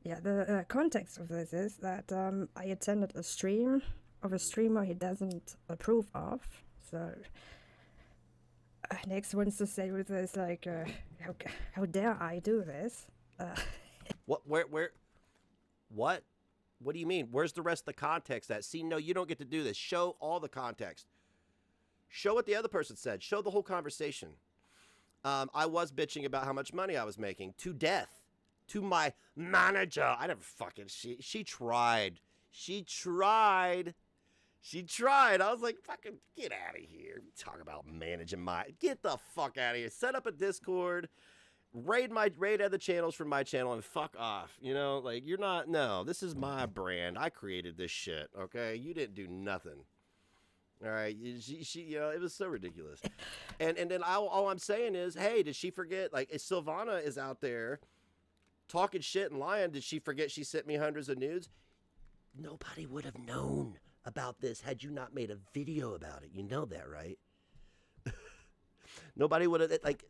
Yeah, the context of this is that I attended a stream of a streamer he doesn't approve of. So next wants to say with this like, how dare I do this?
What? Where? What? What do you mean? Where's the rest of the context at? See, no, you don't get to do this. Show all the context. Show what the other person said. Show the whole conversation. I was bitching about how much money I was making to death to my manager. I never fucking, she tried. She tried. I was like, fucking get out of here. Talk about managing get the fuck out of here. Set up a Discord. Raid other channels from my channel and fuck off. You know, like you're not, no, this is my brand. I created this shit, okay? You didn't do nothing. All right, she you know, it was so ridiculous. And then all I'm saying is, hey, did she forget, like, if Silvana is out there talking shit and lying, did she forget she sent me hundreds of nudes? Nobody would have known about this had you not made a video about it. You know that, right? Nobody would have, like,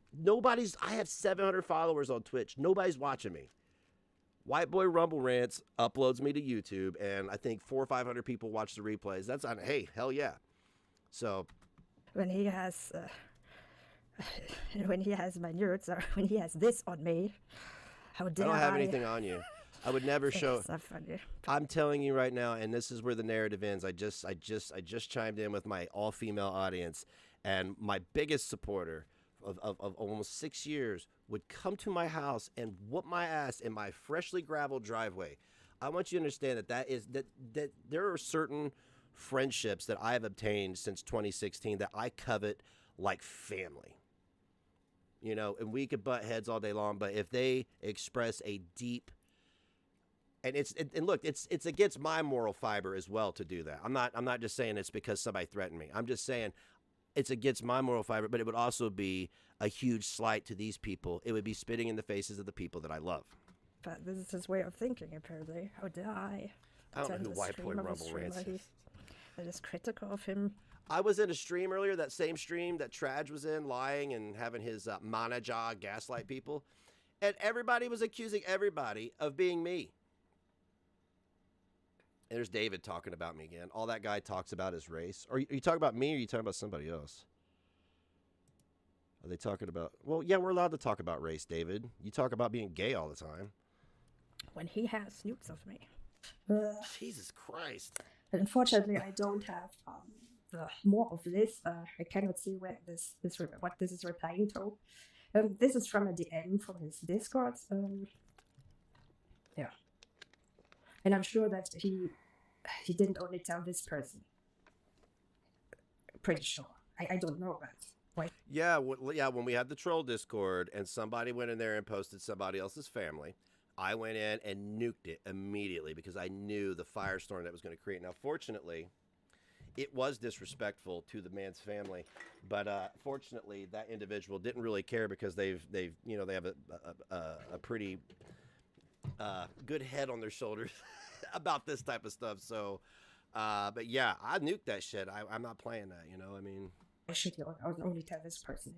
I have 700 followers on Twitch. Nobody's watching me. White Boy Rumble Rants uploads me to YouTube, and I think 400 or 500 people watch the replays. That's on, hey, hell yeah. So.
When he has my nudes, or when he has this on me, how dare I?
Don't have anything on you. I would never show.
It's not funny.
I'm telling you right now, and this is where the narrative ends. I just chimed in with my all-female audience. And my biggest supporter of almost 6 years would come to my house and whoop my ass in my freshly graveled driveway. I want you to understand that there are certain friendships that I have obtained since 2016 that I covet like family. You know, and we could butt heads all day long, but if they express a deep, and look, it's against my moral fiber as well to do that. I'm not just saying it's because somebody threatened me. I'm just saying it's against my moral fiber, but it would also be a huge slight to these people. It would be spitting in the faces of the people that I love.
But this is his way of thinking, apparently. How dare I?
I don't know who White Boy Rumble Rants is.
That is critical of him.
I was in a stream earlier, that same stream that Traj was in, lying and having his manager gaslight people. And everybody was accusing everybody of being me. And there's David talking about me again. All that guy talks about is race. Are you talking about me, or are you talking about somebody else? Are they talking about... Well, yeah, we're allowed to talk about race, David. You talk about being gay all the time.
When he has snoops of me.
Jesus Christ.
But unfortunately, I don't have more of this. I cannot see where what this is replying to. This is from a DM from his Discord. Yeah. And I'm sure that he didn't only tell this person. Pretty sure. I don't know that. Why?
Yeah, when we had the troll Discord and somebody went in there and posted somebody else's family, I went in and nuked it immediately because I knew the firestorm that was going to create. Now, fortunately, it was disrespectful to the man's family, but fortunately, that individual didn't really care because they have a pretty good head on their shoulders about this type of stuff. So, but yeah, I nuked that shit. I'm not playing that, you know. I mean,
I should only tell this person.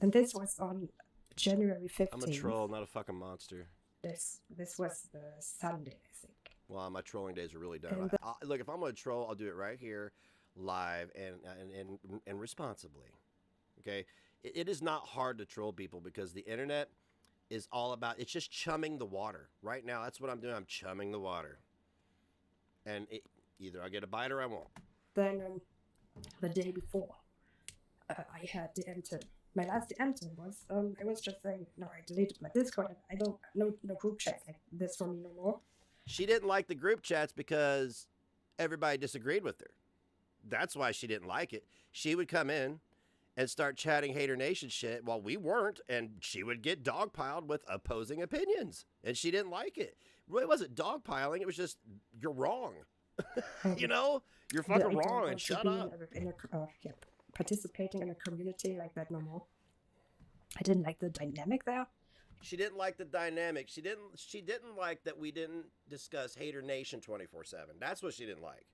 And this was on January 15th.
I'm a troll, not a fucking monster.
This was the Sunday, I think.
Well, my trolling days are really done. Look, if I'm going to troll, I'll do it right here, live, and responsibly. Okay? It is not hard to troll people because the internet is all about, it's just chumming the water. Right now, that's what I'm doing. I'm chumming the water. And either I get a bite or I won't.
Then the day before, I had the enter. My last enter was, I was just saying, no, I deleted my Discord. I don't, no group chat like this for me no more.
She didn't like the group chats because everybody disagreed with her. That's why she didn't like it. She would come in and start chatting Hater Nation shit while we weren't, and she would get dogpiled with opposing opinions, and she didn't like it. It really wasn't dogpiling. It was just, you're wrong. You know? You're fucking wrong, and shut up.
Participating in a community like that no more. I didn't like the dynamic there.
She didn't like the dynamic. She didn't like that we didn't discuss Hater Nation 24/7. That's what she didn't like.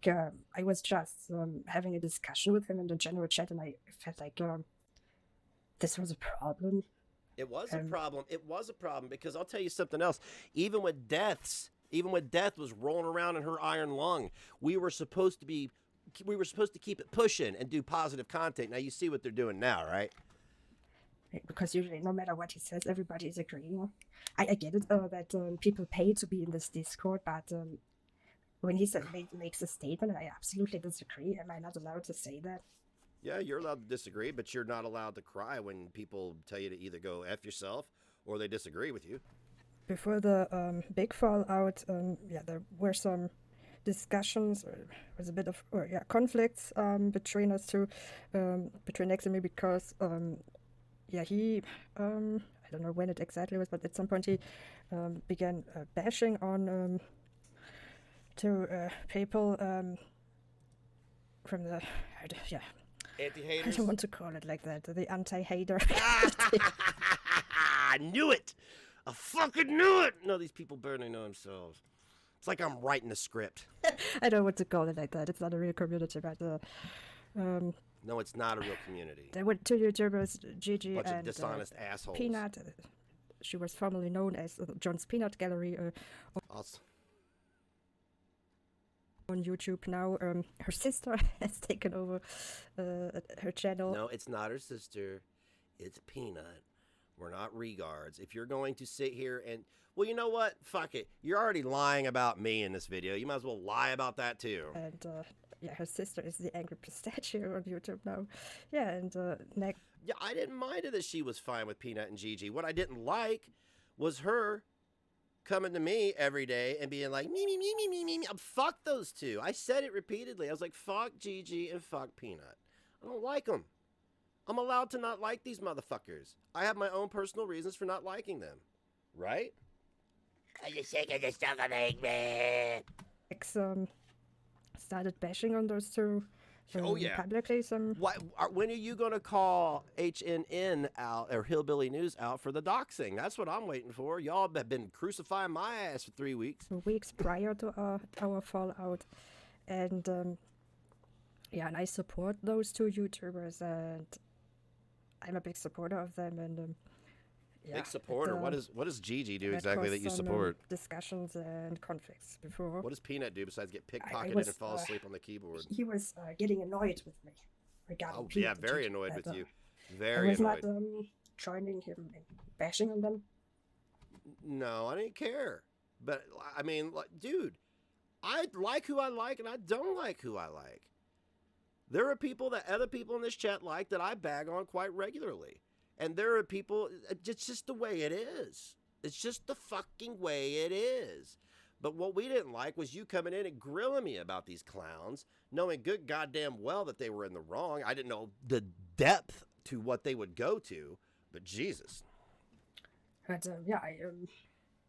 I was just having a discussion with him in the general chat, and I felt like this was a problem.
It was a problem. It was a problem because I'll tell you something else. Even when death was rolling around in her iron lung, we were supposed to keep it pushing and do positive content. Now you see what they're doing now, right?
Because usually, no matter what he says, everybody is agreeing. I get it that people pay to be in this Discord, but when he makes a statement, I absolutely disagree. Am I not allowed to say that?
Yeah, you're allowed to disagree, but you're not allowed to cry when people tell you to either go F yourself or they disagree with you.
Before the big fallout, there were some discussions, or was a bit of conflicts between us two, between Nex and me, because he I don't know when it exactly was, but at some point he began bashing on two people from the
Anti-haters?
I don't want to call it like that. The anti-hater.
I knew it. I fucking knew it. No, these people barely know themselves. It's like I'm writing a script.
I don't want to call it like that. It's not a real community, but
no, it's not a real community.
There were two YouTubers, Gigi
bunch
and
of dishonest assholes.
Peanut. She was formerly known as John's Peanut Gallery. On YouTube now. Her sister has taken over her channel.
No, it's not her sister. It's Peanut. We're not regards. If you're going to sit here and... Well, you know what? Fuck it. You're already lying about me in this video. You might as well lie about that too.
And, her sister is the Angry Pistachio on YouTube now. Yeah, and,
Yeah, I didn't mind it that she was fine with Peanut and Gigi. What I didn't like was her coming to me every day and being like, me. Fuck those two. I said it repeatedly. I was like, fuck Gigi and fuck Peanut. I don't like them. I'm allowed to not like these motherfuckers. I have my own personal reasons for not liking them. Right? Are you sick of this stuff, man?
Started bashing on those two.
Oh, yeah.
Publicly,
when are you going to call HNN out, or Hillbilly News out, for the doxing? That's what I'm waiting for. Y'all have been crucifying my ass for 3 weeks.
Weeks prior to our fallout. And, and I support those two YouTubers, and I'm a big supporter of them. And
big supporter? What does Gigi do exactly that you support?
Discussions and conflicts before.
What does Peanut do besides get pickpocketed and fall asleep on the keyboard?
He was getting annoyed with me regarding Peanut.
Yeah, very annoyed with you. Very
annoyed. I was
annoyed.
not joining him and bashing on them.
No, I didn't care. But, I mean, dude, I like who I like and I don't like who I like. There are people that other people in this chat like that I bag on quite regularly. And there are people, it's just the way it is. It's just the fucking way it is. But what we didn't like was you coming in and grilling me about these clowns, knowing good goddamn well that they were in the wrong. I didn't know the depth to what they would go to, but Jesus.
But,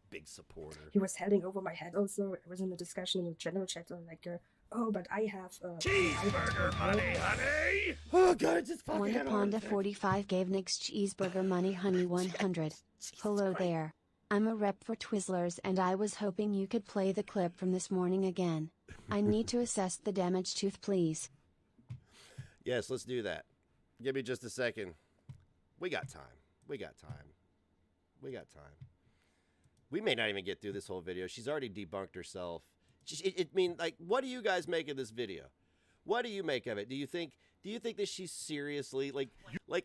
big supporter.
He was heading over my head also. I was in a discussion in the general chat, like, oh, but I have...
cheeseburger money, honey! Oh, God, it's just fucking...
Wanda45 gave Nick's cheeseburger money, honey 100. Hello there. I'm a rep for Twizzlers and I was hoping you could play the clip from this morning again. I need to assess the damaged tooth, please.
Yes, let's do that. Give me just a second. We got time. We got time. We got time. We may not even get through this whole video. She's already debunked herself. What do you guys make of this video? What do you make of it? Do you think that she's seriously like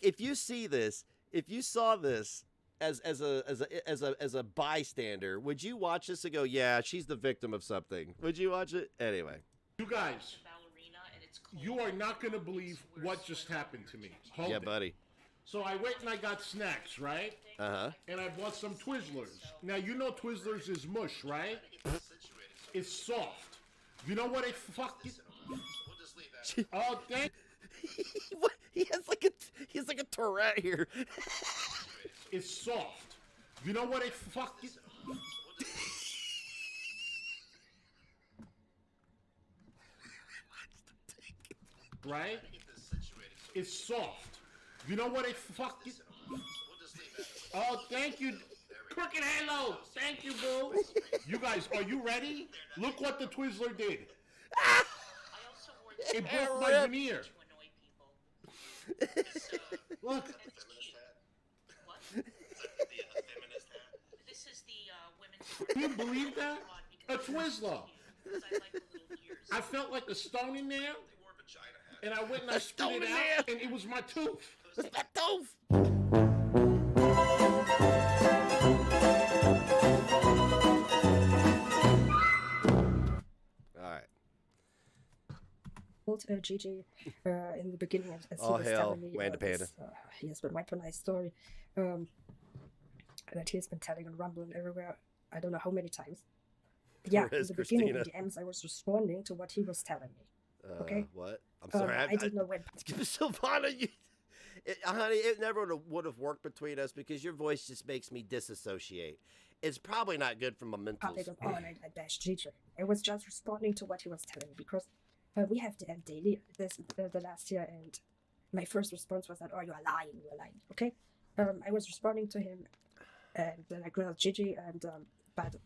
if you see this, if you saw this as a bystander, would you watch this and go, yeah, she's the victim of something? Would you watch it? Anyway.
You guys, you are not going to believe what just happened to me. Hold it.
Buddy.
So I went and I got snacks, right?
Uh-huh.
And I bought some Twizzlers. Now, you know Twizzlers is mush, right? It's soft. You know what it fucking... Oh, thank...
What? He has like a Tourette here.
It's soft. You know what it fucking... Right? It's soft. You know what it fucking... Oh, thank you... Crooked Halo! Thank you, boo! You guys, are you ready? Look what the Twizzler did. It broke my veneer. Look. Can you believe that? A Twizzler. I felt like a stone in there, and I went and I spit it out, and it was my tooth.
It's my tooth. All right.
Told Gigi in the beginning, as
Oh,
he was
hell,
telling me
Wanda Panda.
he has been weaponized story that he's been telling on Rumble and everywhere. I don't know how many times. But yeah, in the beginning in DMs, I was responding to what he was telling me. Okay.
What? I'm sorry.
I didn't know when.
Silvana, honey, it never would have worked between us because your voice just makes me disassociate. It's probably not good for my mentals.
And I bashed Gigi. I was just responding to what he was telling me because we have the end daily the last year, and my first response was that, "Oh, you are lying, okay?" I was responding to him, and then I grilled Gigi, and but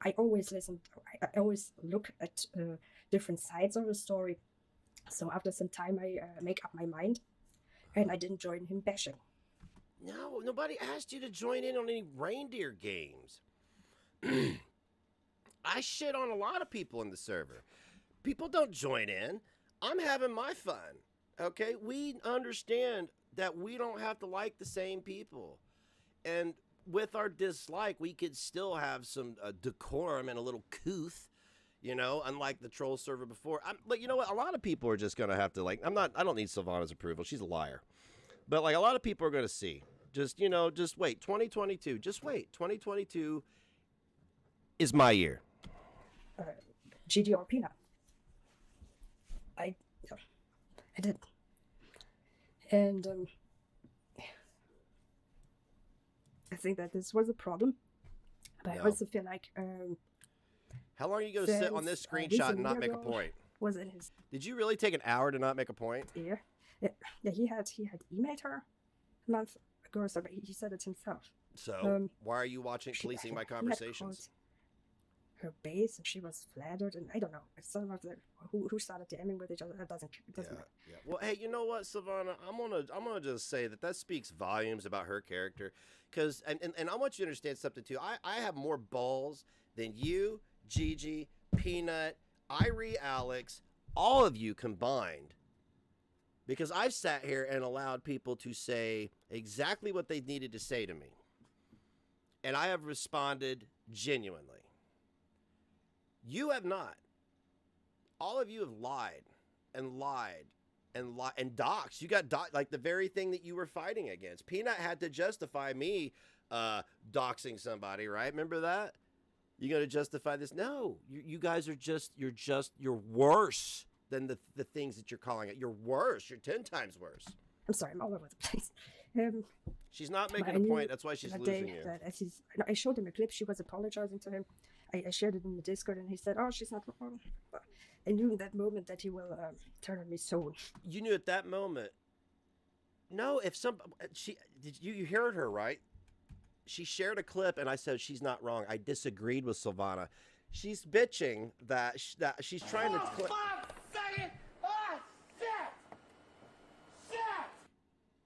I always listen. I always look at different sides of the story. So after some time, I make up my mind, and I didn't join him bashing.
No, nobody asked you to join in on any reindeer games. I shit on a lot of people in the server. People don't join in. I'm having my fun. Okay? We understand that we don't have to like the same people. And with our dislike, we could still have some decorum and a little couth, you know, unlike the troll server before. But you know what? A lot of people are just going to have to, like, I don't need Silvana's approval. She's a liar. But, like, a lot of people are going to see. Just, you know, just wait. 2022. Just wait. 2022 is my year.
Gigi or Peanut. I did. And I think that this was a problem. But I also feel like
how long are you going to sit on this screenshot and not make a point?
Was in his.
Did you really take an hour to not make a point?
Yeah. He had emailed her a month ago or so, but he said it himself.
So why are you policing my conversations?
Her base, and she was flattered, and I don't know. Some of the who started DMing with each other. It doesn't matter.
Yeah. Well, hey, you know what, Silvana? I'm gonna just say that speaks volumes about her character, because and I want you to understand something too. I have more balls than you, Gigi, Peanut, Irie, Alex, all of you combined, because I've sat here and allowed people to say exactly what they needed to say to me, and I have responded genuinely. You have not. All of you have lied and lied and lied and doxed. You got like the very thing that you were fighting against. Peanut had to justify me doxing somebody, right? Remember that? You got to justify this? No, you guys are you're worse than the things that you're calling it. You're worse. You're 10 times worse.
I'm sorry, I'm all over the place.
She's not making a point. That's why she's losing you.
I showed him a clip. She was apologizing to him. I shared it in the Discord, and he said, "Oh, she's not wrong." But I knew in that moment that he will turn on me soon.
You knew at that moment. No, if you heard her right? She shared a clip, and I said she's not wrong. I disagreed with Silvana. She's bitching that she's trying to.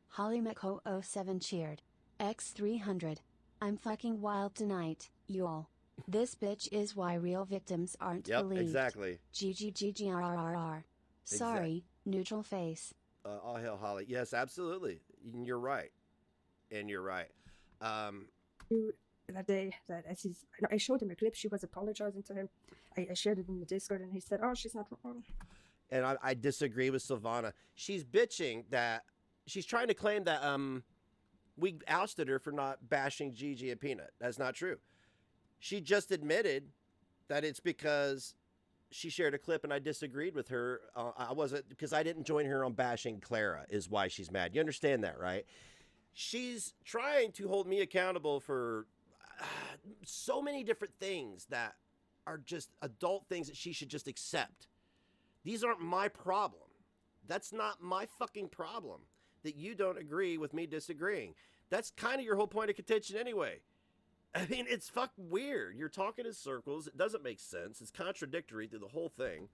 Holly Mc07 cheered. X300. I'm fucking wild tonight, y'all. This bitch is why real victims aren't believed.
Exactly.
GGGGRRR. Sorry, neutral face.
All hail Holly. Yes, absolutely. You're right. And you're right.
That day, I showed him a clip. She was apologizing to him. I shared it in the Discord, and he said, "Oh, she's not wrong."
And I disagree with Silvana. She's bitching that she's trying to claim that we ousted her for not bashing Gigi and Peanut. That's not true. She just admitted that it's because she shared a clip and I disagreed with her. I wasn't, because I didn't join her on bashing Clara is why she's mad. You understand that, right? She's trying to hold me accountable for so many different things that are just adult things that she should just accept. These aren't my problem. That's not my fucking problem that you don't agree with me disagreeing. That's kind of your whole point of contention anyway. I mean, it's fucking weird. You're talking in circles. It doesn't make sense. It's contradictory through the whole thing.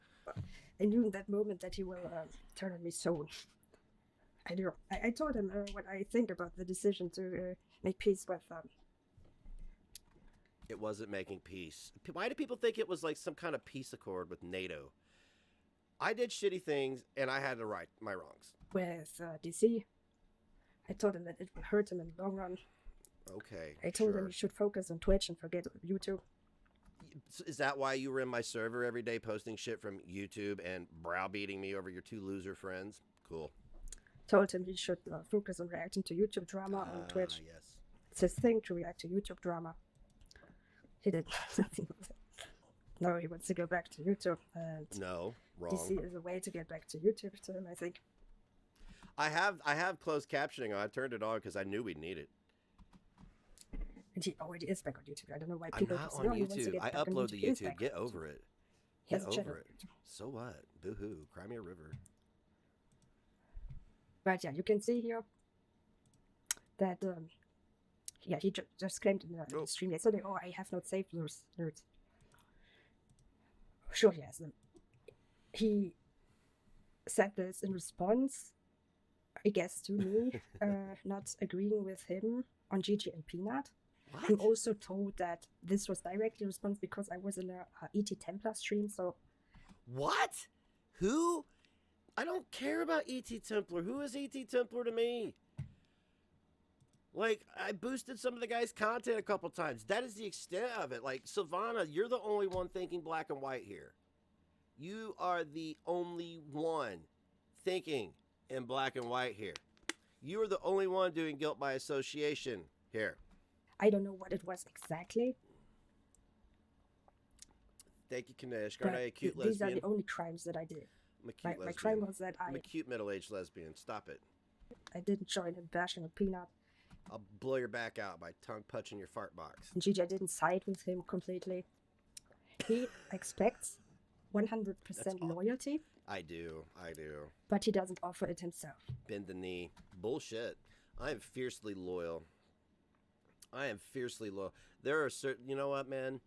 I knew in that moment that he will turn on me soon. I do. I told him what I think about the decision to make peace with
It wasn't making peace. Why do people think it was like some kind of peace accord with NATO? I did shitty things, and I had to right my wrongs.
With DC, I told him that it would hurt him in the long run.
Okay,
I told him
sure.
he should focus on Twitch and forget YouTube.
Is that why you were in my server every day posting shit from YouTube and browbeating me over your 2 loser friends? Cool.
Told him he should focus on reacting to YouTube drama on Twitch.
Yes.
It's his thing to react to YouTube drama. He did nothing with it. No, he wants to go back to YouTube. And
No, wrong.
DC is a way to get back to YouTube to him, I think.
I have closed captioning on. I turned it on because I knew we'd need it.
And he already is back on YouTube. I don't know why
I'm
people
not
say,
on
he wants to
YouTube.
get
I
back on
upload to
He is
YouTube.
back
Get
on
over it.
He
Get
has a
over it.
channel.
So what? Boo-hoo. Cry me a river.
But yeah, you can see here that he just claimed in the stream yesterday, oh, I have not saved those nerds. Sure, he has them. He said this in response, I guess, to me not agreeing with him on Gigi and Peanut.
What?
I'm also told that this was directly response because I was in a ET Templar stream, so
What? Who? I don't care about E.T. Templar. Who is E.T. Templar to me? Like, I boosted some of the guy's content a couple times. That is the extent of it. Like, Silvana, you're the only one thinking black and white here. You are the only one thinking in black and white here. You are the only one doing guilt by association here.
I don't know what it was exactly.
Thank you, Kanesh.
But
Aren't I a cute
these are
lesbian?
the only crimes that I did.
I'm a cute
My
lesbian.
crime was that
I'm a cute middle-aged lesbian. Stop it.
I didn't join him bashing a Peanut.
I'll blow your back out by tongue punching your fart box.
And Gigi, I didn't side with him completely. He expects 100% loyalty,
I do.
but he doesn't offer it himself.
Bend the knee. Bullshit. I am fiercely loyal. There are certain, you know what, man?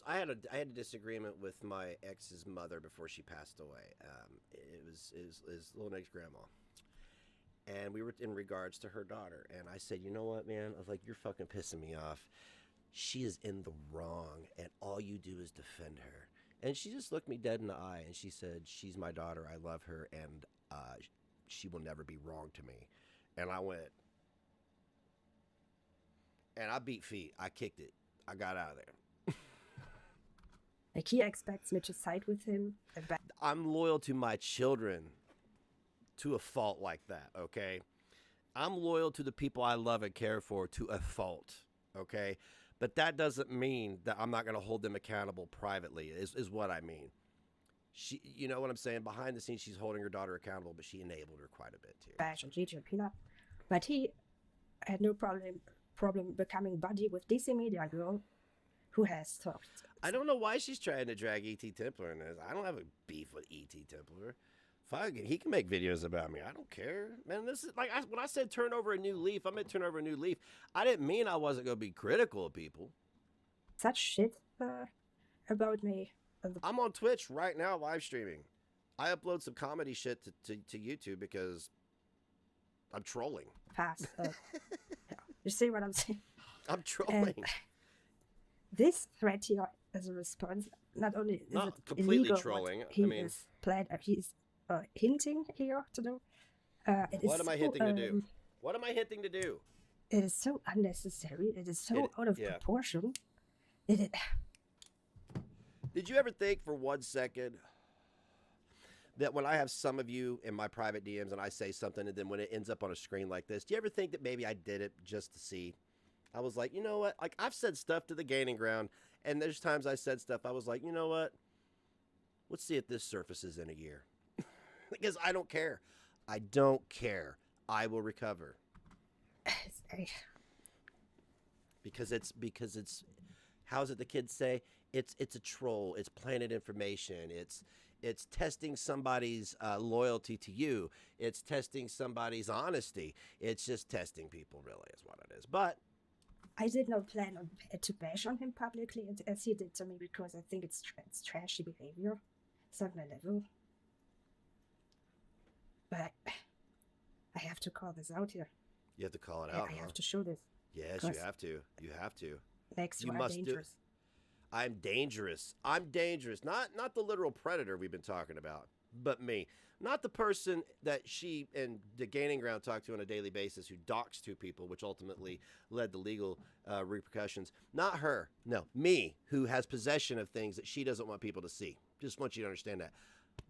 I had a disagreement with my ex's mother before she passed away. It was his little next grandma. And we were in regards to her daughter. And I said, you know what, man? I was like, you're fucking pissing me off. She is in the wrong, and all you do is defend her. And she just looked me dead in the eye, and she said, she's my daughter. I love her, and she will never be wrong to me. And I went, and I beat feet. I kicked it. I got out of there.
Like, he expects me to side with him.
I'm loyal to my children to a fault like that, okay? I'm loyal to the people I love and care for to a fault, okay? But that doesn't mean that I'm not going to hold them accountable privately, is what I mean. She, you know what I'm saying? Behind the scenes, she's holding her daughter accountable, but she enabled her quite a bit, too.
Bash on Gigi and Peanut. But he had no problem becoming buddy with DC Media Girl, who has talked.
I don't know why she's trying to drag E.T. Templar in this. I don't have a beef with E.T. Templar. Fuck it, he can make videos about me. I don't care, man. This is like when I said turn over a new leaf. I meant turn over a new leaf. I didn't mean I wasn't gonna be critical of people.
Such shit about me.
I'm on Twitch right now, live streaming. I upload some comedy shit to YouTube because I'm trolling.
Past. Yeah. You see what I'm saying?
I'm trolling.
And this threat here as a response, not only is
Not
it
completely
illegal,
trolling.
What he
I mean,
is he's hinting here to do.
what am I hinting to do? What am I hinting to do?
It is so unnecessary. It is so out of proportion.
Did you ever think for 1 second that when I have some of you in my private DMs and I say something and then when it ends up on a screen like this, do you ever think that maybe I did it just to see? I was like, you know what? Like, I've said stuff to the gaining ground, and there's times I said stuff, I was like, you know what? Let's see if this surfaces in a year. Because I don't care. I don't care. I will recover. Because it's how's it the kids say? It's a troll. It's planted information. It's testing somebody's loyalty to you. It's testing somebody's honesty. It's just testing people, really, is what it is. But
I did not plan on to bash on him publicly as he did to me because I think it's trashy behavior. It's not my level. But I have to call this out here.
you have to call it out.
I have to show this.
Yes, you have to. You have to.
Next,
You
you are
must do.
dangerous.
I'm dangerous. I'm dangerous. Not the literal predator we've been talking about, but me. Not the person that she and the Gaining Ground talk to on a daily basis who doxed two people, which ultimately led to legal repercussions. Not her. No, me, who has possession of things that she doesn't want people to see. Just want you to understand that.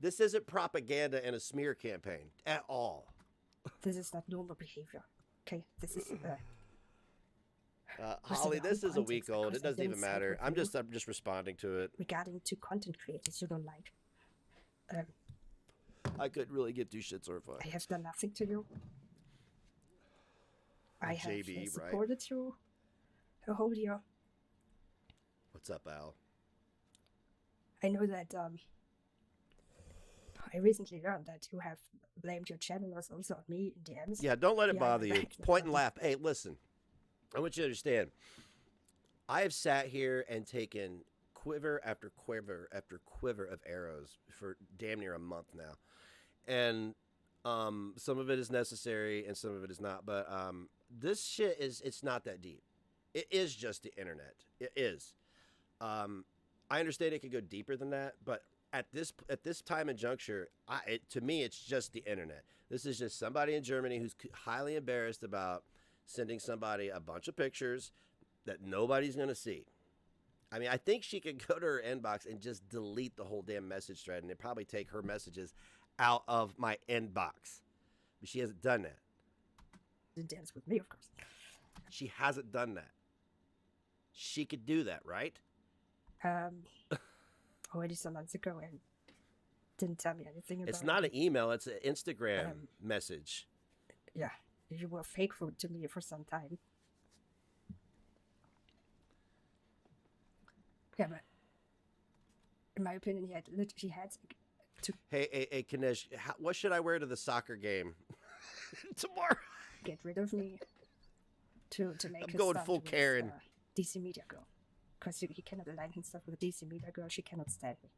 This isn't propaganda and a smear campaign at all.
This is not normal behavior. Okay, this is.
Holly,
the
this
whole
is a
context,
week old.
because
It
I
doesn't even
didn't side
matter.
with
I'm just responding to it.
regarding to content creators you don't like.
I couldn't really get two shits or a fuck.
I have done nothing to you. I have
JB, right?
supported you a whole year.
What's up, Al?
I know that I recently learned that you have blamed your channelers also on me in DMs.
Yeah, don't let it
behind
bother
my
you.
back.
Point and laugh. Hey, listen. I want you to understand. I have sat here and taken quiver after quiver after quiver of arrows for damn near a month now. And some of it is necessary and some of it is not. But this shit it's not that deep. It is just the internet. It is. I understand it could go deeper than that, but at this time and juncture, to me, it's just the internet. This is just somebody in Germany who's highly embarrassed about sending somebody a bunch of pictures that nobody's going to see. I mean, I think she could go to her inbox and just delete the whole damn message thread, and it'd probably take her messages out of my inbox. But she hasn't done that.
Didn't dance with me, of course.
She hasn't done that. She could do that, right?
Already some months ago, and didn't tell me anything about it.
It's not an email. It's an Instagram message.
Yeah, you were faithful to me for some time. Yeah, but in my opinion, she had to
Hey, Kanesh, what should I wear to the soccer game tomorrow?
get rid of me to make
I'm
his
going
stuff
full
with,
Karen.
DC Media Girl. Because he cannot align himself with a DC Media Girl. She cannot stand me.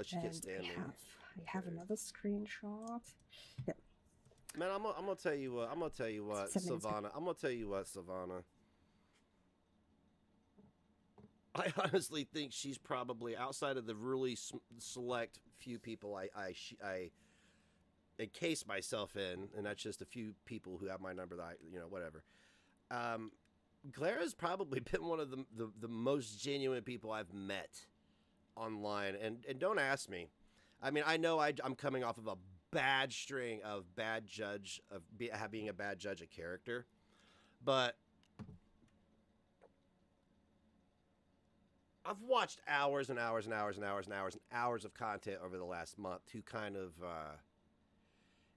She can't stand me.
I have another screenshot. Yeah.
Man, I'm gonna tell you what. I'm gonna tell you what,
7 minutes ago.
Savannah. I'm gonna tell you what, Savannah. I honestly think she's probably outside of the really select few people I encase myself in, and that's just a few people who have my number that whatever. Clara's probably been one of the most genuine people I've met online, and don't ask me. I mean, I know I'm coming off of a bad string of being a bad judge of character, but I've watched hours and hours and hours and hours and hours and hours of content over the last month to kind of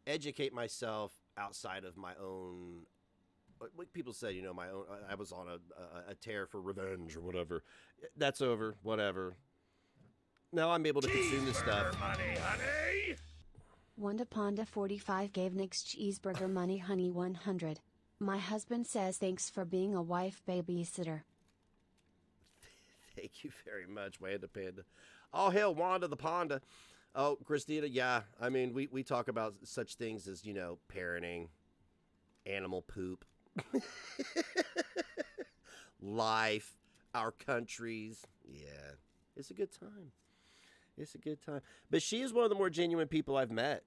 educate myself outside of my own. Like people say, my own. I was on a tear for revenge or whatever. That's over. Whatever. Now I'm able to consume this stuff.
Money, honey.
Wanda Ponda 45 gave Nick's cheeseburger money honey 100. My husband says thanks for being a wife babysitter.
Thank you very much, Wanda Panda. Oh, hell, Wanda the Ponda. Oh, Christina, yeah. I mean, we talk about such things as, parenting, animal poop, life, our countries. Yeah, it's a good time. It's a good time. But she is one of the more genuine people I've met.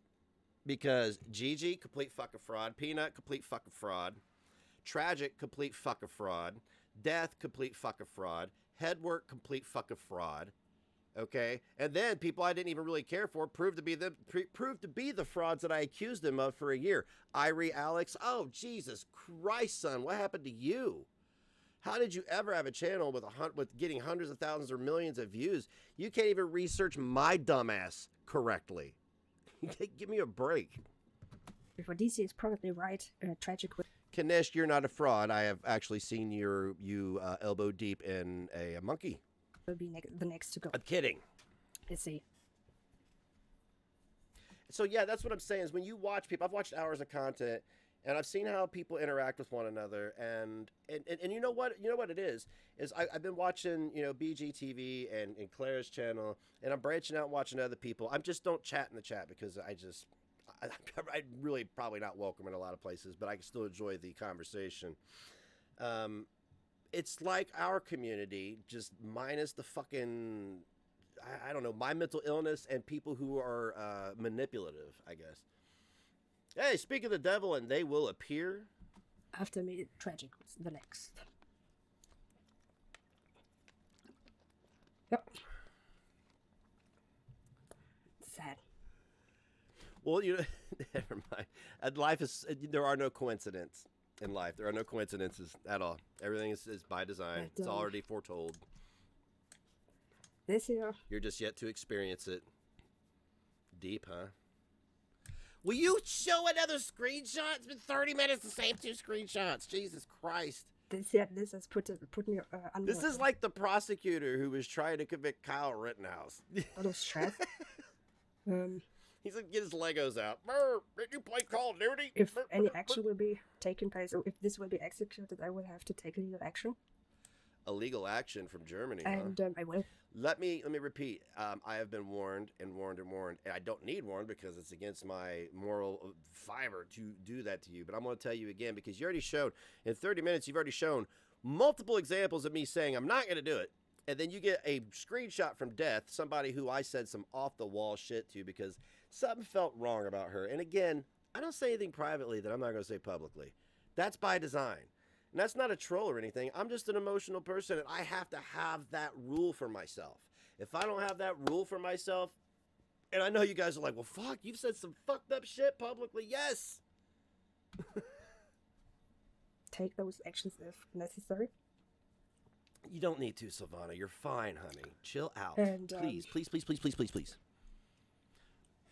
Because Gigi, complete fucking fraud. Peanut, complete fucking fraud. Tragic, complete fucking fraud. Death, complete fucking fraud. Headwork, complete fucking fraud. Okay? And then people I didn't even really care for proved to be the frauds that I accused them of for a year. Irie, Alex, oh, Jesus Christ, son, what happened to you? How did you ever have a channel with getting hundreds of thousands or millions of views? You can't even research my dumbass correctly. Give me a break.
Before DC is probably right. Tragic.
Kanesh, you're not a fraud. I have actually seen you elbow deep in a monkey.
Will be the next to go.
I'm kidding.
Let's see.
So yeah, that's what I'm saying is when you watch people, I've watched hours of content and I've seen how people interact with one another, and you know what it is I've been watching BGTV and Claire's channel, and I'm branching out and watching other people. I just don't chat in the chat because I'm really probably not welcome in a lot of places, but I can still enjoy the conversation. it's like our community, just minus the fucking, I don't know, my mental illness and people who are manipulative, I guess. Hey, speak of the devil, and they will appear.
After me, tragic was the next. Yep. Sad.
Well, never mind. Life is, there are no coincidences in life. There are no coincidences at all. Everything is by design.
But,
It's already foretold.
This year,
You're just yet to experience it. Deep, huh? Will you show another screenshot? It's been 30 minutes, the same 2 screenshots. Jesus Christ.
this has put me under
This is like the prosecutor who was trying to convict Kyle Rittenhouse.
a lot of stress.
He's like, get his Legos out. Brr, did you play Call of Duty?
If
Brr,
any
brr,
action will be taken place, or if this will be executed, I will have to take legal action,
Illegal action from Germany, huh?
and I will.
Let me repeat. I have been warned and warned and warned, and I don't need warned because it's against my moral fiber to do that to you. But I'm going to tell you again because you already showed in 30 minutes. You've already shown multiple examples of me saying I'm not going to do it, and then you get a screenshot from Death, somebody who I said some off the wall shit to because something felt wrong about her. And again, I don't say anything privately that I'm not going to say publicly. That's by design. And that's not a troll or anything. I'm just an emotional person, and I have to have that rule for myself. If I don't have that rule for myself, and I know you guys are like, well, fuck, you've said some fucked up shit publicly. Yes.
Take those actions if necessary.
You don't need to, Silvana. You're fine, honey. Chill out.
And,
please, please, please, please, please, please, please.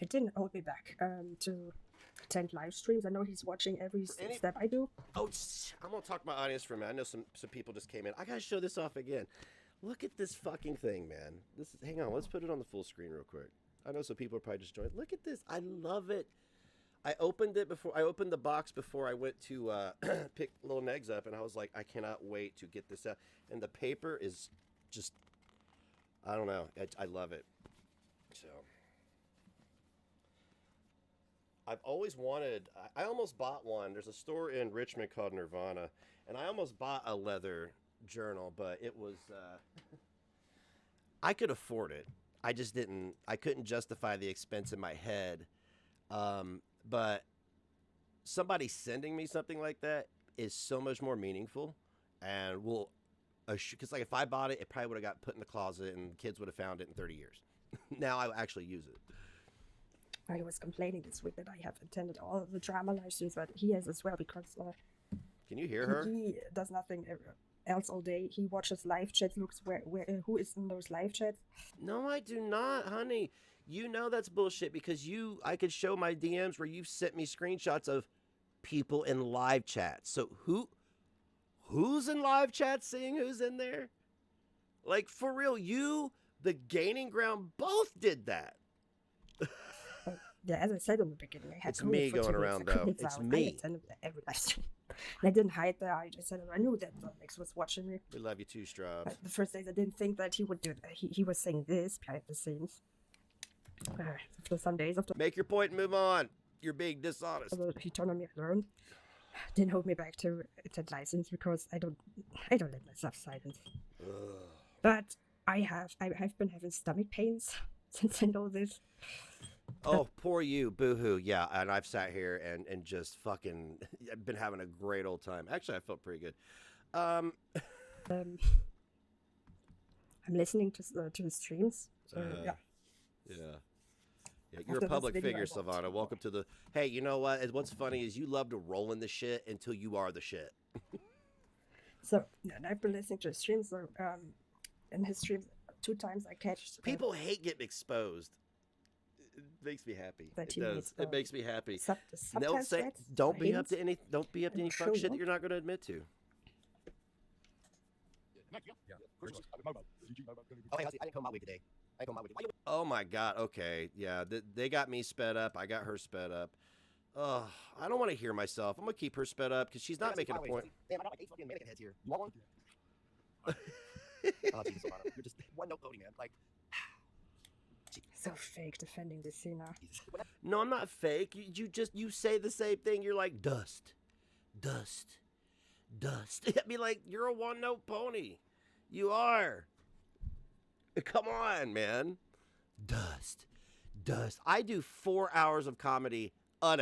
It didn't hold me back to attend live streams. I know he's watching every step I do.
Oh, I'm going to talk to my audience for a minute. I know some people just came in. I got to show this off again. Look at this fucking thing, man. Hang on. Let's put it on the full screen real quick. I know some people are probably just joined. Look at this. I love it. I opened the box before I went to pick little Negs up, and I was like, I cannot wait to get this out. And the paper is just, I don't know. I love it. So, I've always wanted, I almost bought one. There's a store in Richmond called Nirvana, and I almost bought a leather journal, but it was, I could afford it. I couldn't justify the expense in my head. But somebody sending me something like that is so much more meaningful, and will, because like if I bought it, it probably would have got put in the closet and kids would have found it in 30 years. Now I actually use it.
I was complaining this week that I have attended all of the drama live streams, but he has as well because
Can you hear her?
he does nothing else all day. He watches live chats, looks where who is in those live chats.
No, I do not, honey. You know that's bullshit because I could show my DMs where you've sent me screenshots of people in live chats. So who's in live chat seeing who's in there? Like for real, the Gaining Ground both did that.
Yeah, as I said in the beginning, I had
It's me
for 2
going
weeks.
around,
I couldn't
though. It's
out.
me.
I attended every live stream. And I didn't hide there. I just said I knew that Nex was watching me.
We love you too, Straub.
The first days I didn't think that he would do that. He was saying this behind the scenes. After some days after
Make your point and move on. You're being dishonest.
he turned on me, I learned. Didn't hold me back to attend license because I don't let myself silence. But I've been having stomach pains since I know this.
Oh, poor you. Boo-hoo. Yeah, and I've sat here and just fucking I've been having a great old time. Actually, I felt pretty good.
I'm listening to the streams. Yeah.
Yeah, you're
After
a
this
public
video,
figure,
I won't.
Silvana. Welcome to the... Hey, you know what? What's funny is you love to roll in the shit until you are the shit.
So and I've been listening to his streams. So in his streams, 2 times I catch
People hate getting exposed. It makes me happy.
That
It
he
does.
makes,
It makes me happy.
sometimes threats,
Don't be up
hints.
to any. Don't be up to any
Show
fuck shit that
up.
you're not going to admit to.
Oh, hey, Hussie, I didn't comb my wig today. I didn't comb my wig. Why you...
Oh my god. Okay. Yeah. They got me sped up. I got her sped up. Ugh. I don't want to hear myself. I'm gonna keep her sped up because she's not making a point.
Damn, I got like 8 fucking mannequin heads here. You want one? Oh, Jesus, Silvana. You're just one note loading, man. Like,
So fake defending the Cena.
No, I'm not fake. You say the same thing. You're like dust, dust, Dust. I mean, like, you're a one-note pony. You are. Come on, man. Dust. I do 4 hours of comedy a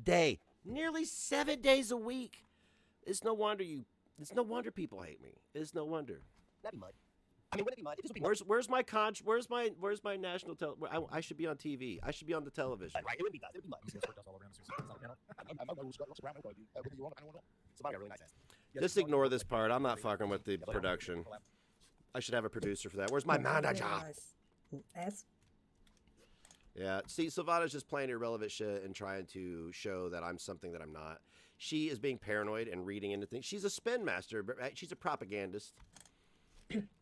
day. Nearly 7 days a week. It's no wonder people hate me. It's no wonder.
That'd be mud. I mean, would it be mud? It would be
Where's my national I should be on TV. I should be on the television.
right. It would be dust. It would be mud. Dust all over
Just ignore this part. I'm not fucking with the production. I should have a producer for that. Where's my manager?
S.
Yeah, see, Silvana's just playing irrelevant shit and trying to show that I'm something that I'm not. She is being paranoid and reading into things. She's a spin master, but she's a propagandist.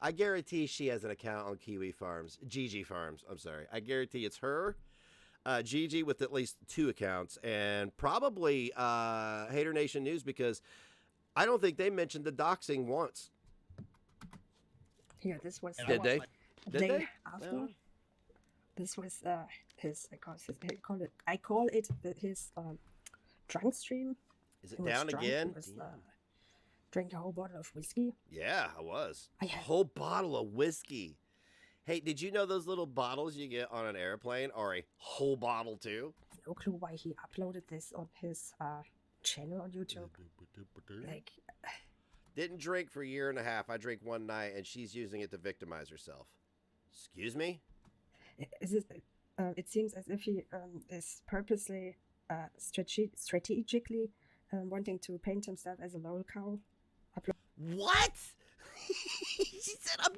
I guarantee she has an account on Gigi Farms. I'm sorry. I guarantee it's her, Gigi with at least 2 accounts, and probably Hater Nation News, because I don't think they mentioned the doxing once.
Yeah, this was
Did they?
the day after.
No.
This was his. I call it his drunk stream.
Is it
He was
down
drunk.
again?
He was, drank a whole bottle of whiskey.
Yeah, I was.
I
A
had-
whole bottle of whiskey. Hey, did you know those little bottles you get on an airplane are a whole bottle too?
No clue why he uploaded this on his channel on YouTube. Like,
Didn't drink for a year and a half. I drank one night, and she's using it to victimize herself. Excuse me?
is it? It seems as if he is purposely, strategically wanting to paint himself as a lol cow.
What? She said I'm...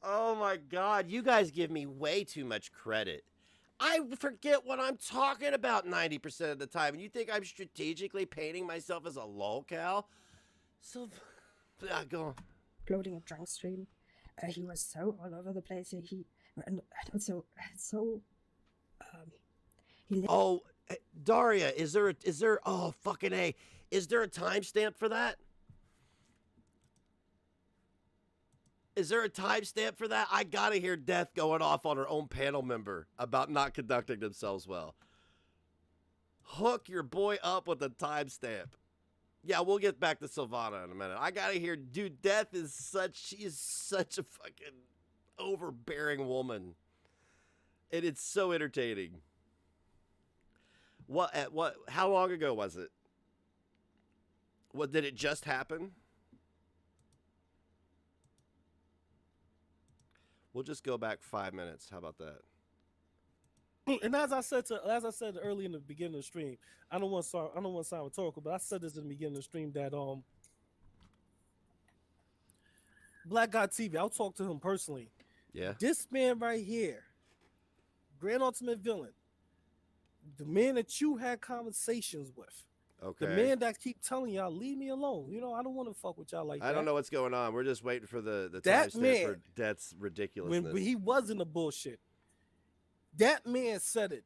Oh my God, you guys give me way too much credit. I forget what I'm talking about 90% of the time, and you think I'm strategically painting myself as a lolcow? So, go on.
Uploading a drunk stream. He was so all over the place. He and also so. He
Oh, Daria, is there? Oh, fucking A. Is there a timestamp for that? Is there a timestamp for that? I gotta hear Death going off on her own panel member about not conducting themselves well. Hook your boy up with a timestamp. Yeah, we'll get back to Silvana in a minute. I gotta hear, dude, Death she is such a fucking overbearing woman. And it's so entertaining. How long ago was it? What, did it just happen? We'll just go back 5 minutes. How about that?
And as I said early in the beginning of the stream, I don't want to sound rhetorical, but I said this in the beginning of the stream that Black God TV, I'll talk to him personally.
Yeah.
This man right here, Grand Ultimate Villain, the man that you had conversations with,
Okay.
the man that keep telling y'all, leave me alone. You know, I don't want to fuck with y'all like that.
I don't know what's going on. We're just waiting for the
That
timestamp
man,
for Death's ridiculousness.
when he was in the bullshit, that man said it.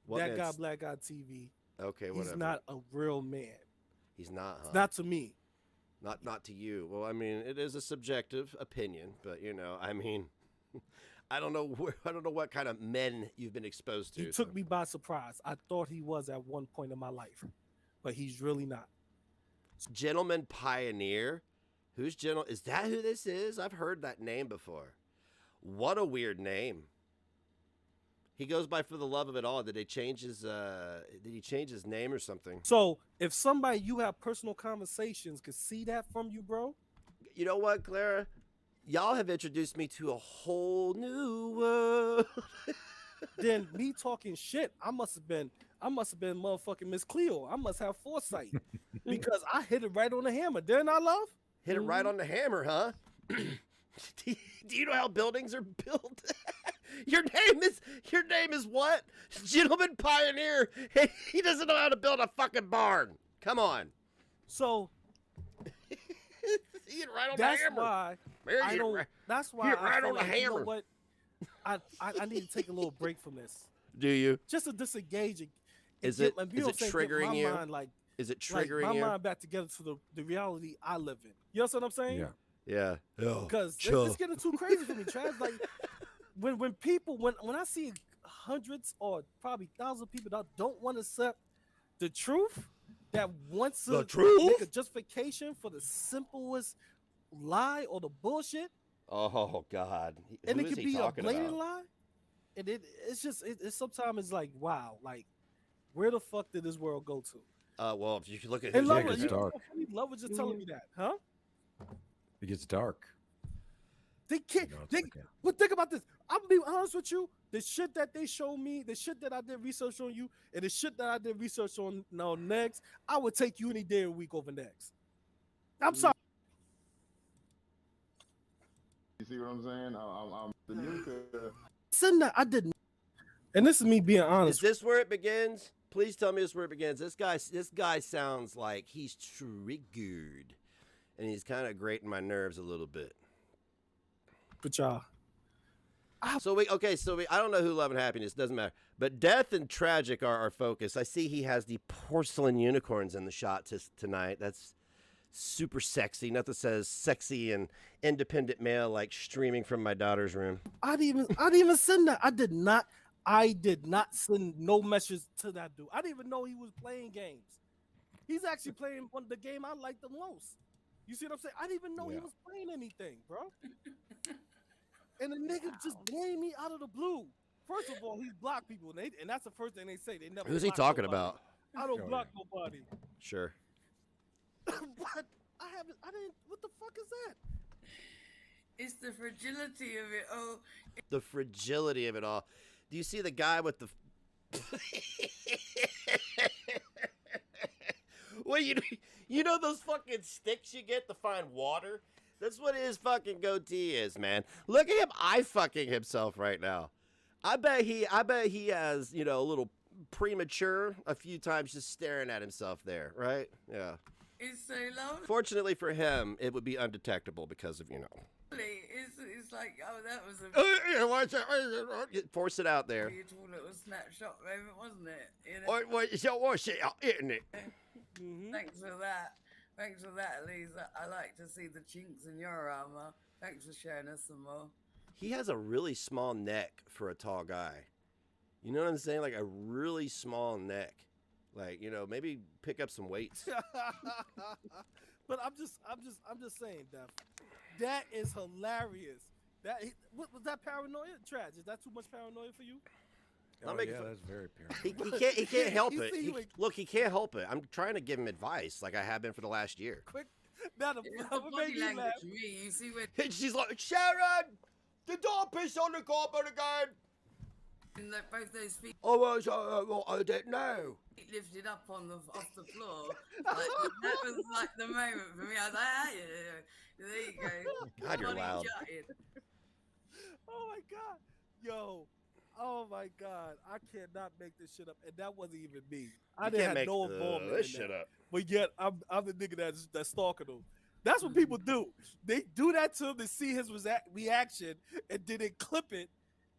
What
that
man's-
guy, Black God TV,
Okay, whatever.
he's not a real man.
He's not, huh?
It's not to me.
Not to you. Well, I mean, it is a subjective opinion, but you know, I mean, I don't know what kind of men you've been exposed to.
He took me by surprise. I thought he was at one point in my life, but he's really not.
Gentleman Pioneer. Is that who this is? I've heard that name before. What a weird name. He goes by For the Love of It All. Did he change his name or something?
So if somebody you have personal conversations could see that from you, bro,
You know what, Clara? Y'all have introduced me to a whole new world.
then me talking shit, I must have been motherfucking Miss Cleo. I must have foresight because I hit it right on the hammer. Didn't I, love?
Hit it right on the hammer, huh? Do you know how buildings are built? Your name is what? Gentleman Pioneer. He doesn't know how to build a fucking barn. Come on.
So
Hit right on
that's
the hammer.
why
Man,
I
hit
don't.
right-
That's why
hit
I
right
feel
on the
like, you know
hammer.
what? I need to take a little break from this,
Do you?
just to disengage.
Is it
Get
triggering
my
you?
Mind, like,
Is it
like
triggering
my
you?
mind back together to the reality I live in. You know what I'm saying?
Yeah.
Because it's getting too crazy for me, Trav. Like when I see hundreds or probably thousands of people that don't want to accept the truth, that wants to
The truth?
make a justification for the simplest lie or the bullshit,
Oh God.
and
Who
it
is
could
he
be a
talking
blatant
about?
lie, and it's just sometimes it's like, wow, like where the fuck did this world go to?
Well, if you look at
And
who's
Love,
in
gets
you know,
dark.
Love was just telling me that, huh?
It gets dark.
They can't.
You know, it's
They.
like that.
But think about this. I'm gonna be honest with you. The shit that they show me, the shit that I did research on you, and the shit that I did research on now next, I would take you any day of the week over next. I'm sorry.
You see what I'm saying? I'm the new to
Send that I didn't. And this is me being
Is
honest.
this where it begins? Please tell me this is where it begins. This guy sounds like he's triggered, and he's kind of grating my nerves a little bit.
But y'all,
So I don't know who Love and Happiness, doesn't matter. But Death and Tragic are our focus. I see he has the porcelain unicorns in the shot tonight. That's super sexy. Nothing says sexy and independent male like streaming from my daughter's room.
I didn't even send that. I did not send no message to that dude. I didn't even know he was playing games. He's actually playing one of the game I like the most. You see what I'm saying? I didn't even know he
Yeah.
was playing anything, bro. And the nigga just blamed me out of the blue. First of all, he's blocked people, and that's the first thing they say. They never.
Who's he
block
talking
nobody.
about?
I don't
Oh,
block nobody.
Sure.
But I haven't. I didn't. What the fuck is that?
It's the fragility of it all.
The fragility of it all. Do you see the guy with the? Well, you know those fucking sticks you get to find water? That's what his fucking goatee is, man. Look at him eye fucking himself right now. I bet he has, a little premature a few times just staring at himself there, right? Yeah.
It's so lovely.
Fortunately for him, it would be undetectable because of,
It's like, oh, that was a
Force it out there.
beautiful little snapshot moment, wasn't it?
What's it, isn't it?
Mm-hmm.
Thanks for that. Thanks for that, Lisa. I like to see the chinks in your armor. Thanks for showing us some more.
He has a really small neck for a tall guy. You know what I'm saying? Like a really small neck. Like, maybe pick up some weights.
But I'm just saying, Def. That is hilarious. What was that paranoia? Trash. Is that too much paranoia for you?
I'll
Oh,
make
yeah,
fun-
that's very paranoid.
He can't help
You
it.
see, like-
Look, he can't help it. I'm trying to give him advice like I have been for the last year.
Quick. Now the
It's the
what made
body
me
language
laugh.
for me. You see when
And she's like, Sharon, did I piss on the carpet again?
both those feet
I didn't know.
lifted up off the floor. Like, that was like the moment for me. I was like, ah, yeah. There you go.
God, you're
Body
loud.
jutted.
Oh my god. Yo. Oh my god. I cannot make this shit up. And that wasn't even me. I
You
didn't
can't
have
make
no involvement
this
in
shit
that.
up.
But yet I'm the nigga that's stalking them. That's what people do. They do that to him to see his reaction, and then they clip it,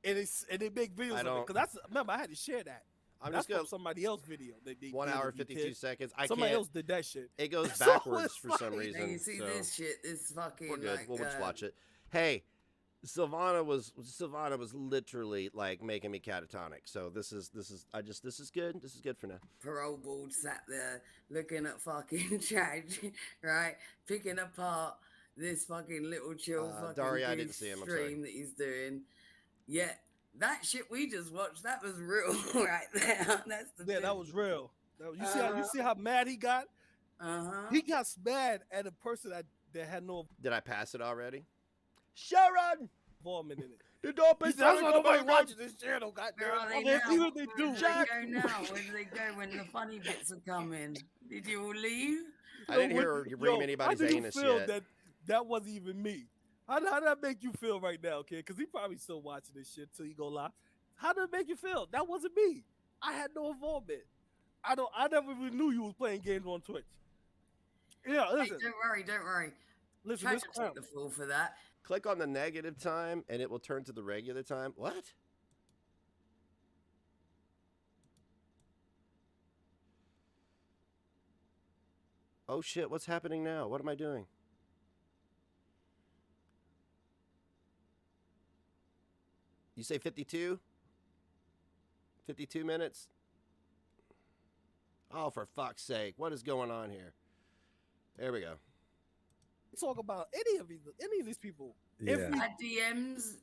and they make videos
I
of it.
don't-
Because remember, I had to share that.
I'm
That's
just going
from somebody else's video. They
1
did
hour,
with you,
52
kid.
seconds.
Somebody
can't.
else did that shit.
It goes
So
backwards
it's
for some
funny.
reason.
And you see
so
this shit, this fucking
we're good.
like,
We'll just watch it. Hey, Silvana was literally like making me catatonic. So this is good. This is good for now.
parole board sat there looking at fucking Chad, right? Picking apart this fucking little chill fucking
Daria, I didn't
goof
see him, I'm sorry.
stream that he's doing. Yeah, that shit we just watched, that was real right there. That's the
Yeah, that was real. You see how mad he got?
Uh-huh.
He got mad at a person that had no
Did I pass it already? Sharon,
involvement in it.
did I
He
piss
said, That's
on
why
the
nobody
carpet
watches this channel, goddamn.
Where are they
Okay,
now?
see what they do.
Where do they go now? Where do they go when the funny bits are coming? Did you all leave?
I didn't hear you ream anybody's
how do you
anus
feel
yet.
that wasn't even me? How did that make you feel right now, kid? Because he probably still watching this shit till he go live. How did it make you feel? That wasn't me. I had no involvement. I never even knew you was playing games on Twitch. Yeah,
Hey,
listen,
don't worry.
listen,
Try
this
to
clown.
take the fall for that.
Click on the negative time and it will turn to the regular time. What? Oh shit, what's happening now? What am I doing? You say 52? 52 minutes? Oh, for fuck's sake. What is going on here? There we go.
Talk about any of these people.
Yeah.
At DMs,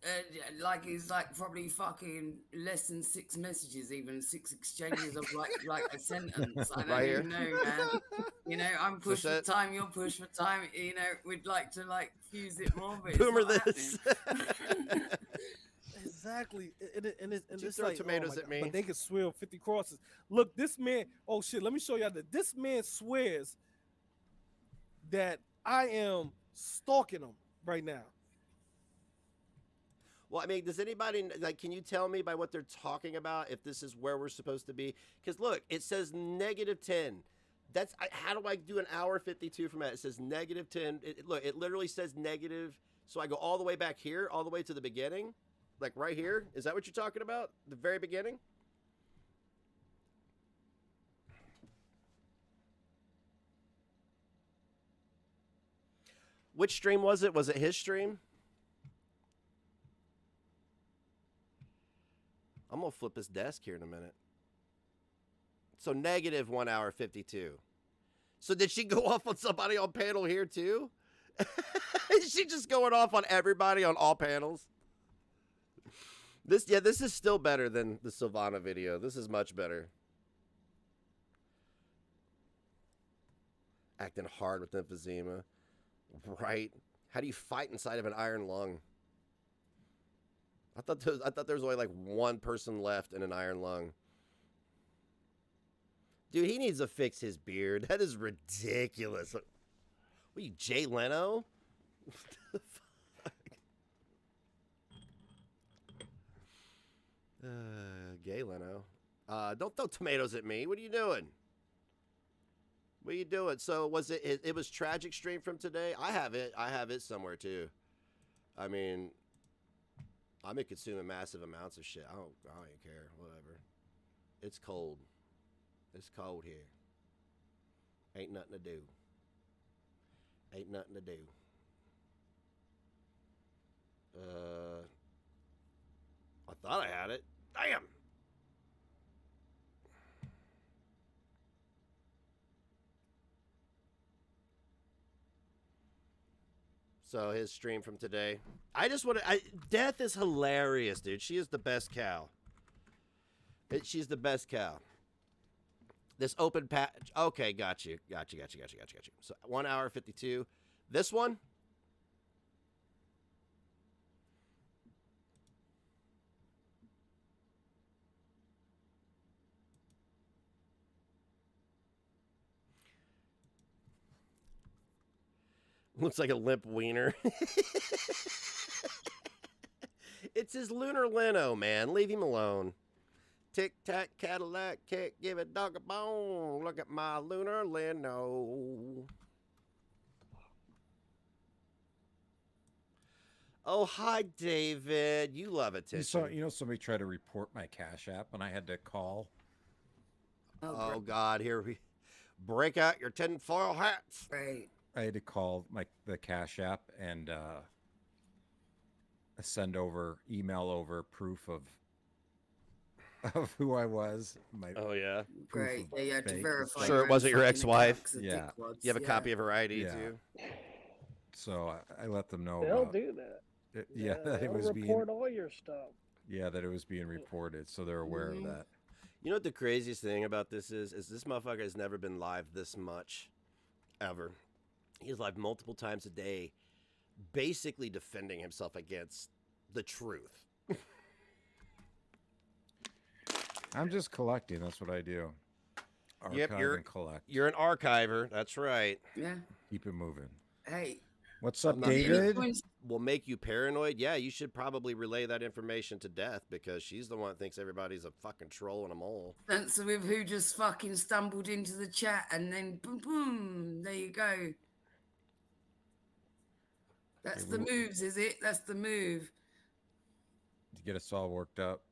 like it's like probably fucking less than 6 messages, even 6 exchanges of like a sentence. I don't
Right here.
even know, man. You know, I'm pushed for
it?
time, you're pushed for time. You know, we'd like to like fuse it more, but it's
Boomer
not
this.
happening.
Exactly, and
Did you
it's
throw
like
tomatoes
oh my
at
God,
me?
but they can swear 50 crosses. Look, this man. Oh shit, let me show y'all that this man swears that I am stalking him right now.
Well, I mean, does anybody, like, can you tell me by what they're talking about if this is where we're supposed to be? Because look, it says -10. That's, how do I do an hour 52 from that? It says -10. Look, it literally says negative. So I go all the way back here, all the way to the beginning, like right here. Is that what you're talking about? The very beginning? Which stream was it? Was it his stream? I'm going to flip his desk here in a minute. So -1 hour 52. So did she go off on somebody on panel here too? Is she just going off on everybody on all panels? This is still better than the Sylvana video. This is much better. Acting hard with emphysema. Right? How do you fight inside of an iron lung? I thought there was only like one person left in an iron lung. Dude, he needs to fix his beard. That is ridiculous. What are you, Jay Leno? What the fuck? Gay Leno. Don't throw tomatoes at me. What are you doing? What are you doing? So was it was Tragic stream from today? I have it somewhere too. I mean, I've been consuming massive amounts of shit. I don't even care. Whatever. It's cold. It's cold here. Ain't nothing to do. Ain't nothing to do. I thought I had it. Damn. So his stream from today. I just want to. Death is hilarious, dude. She is the best cow. She's the best cow. This open patch. Okay, got you. So 1 hour 52. This one. Looks like a limp wiener. It's his lunar lino, man. Leave him alone. Tic-tac Cadillac, can't give a dog a bone. Look at my lunar lino. Oh, hi, David. You love attention.
You know, somebody tried to report my Cash App, and I had to call.
Oh, God. Here we break out your tinfoil hats.
Right.
I had to call the Cash App and email over proof of who I was.
Oh, yeah.
Great. Yeah, you had to verify.
Sure, it wasn't your ex-wife.
Yeah.
You have a copy of her ID, too?
So I let them know.
They'll do that.
That it was being
report all your stuff.
Yeah, that it was being reported, so they're aware of that.
You know what the craziest thing about this is this motherfucker has never been live this much, ever. He's live multiple times a day, basically defending himself against the truth.
I'm just collecting. That's what I do.
Yep,
Archive and collect.
You're an archiver. That's right.
Yeah.
Keep it moving.
Hey.
What's up, David?
Will make you paranoid. Yeah, you should probably relay that information to Death because she's the one that thinks everybody's a fucking troll and a mole.
That's with who just fucking stumbled into the chat and then boom, boom. There you go. That's the moves, is it? That's the move.
To get us all worked up.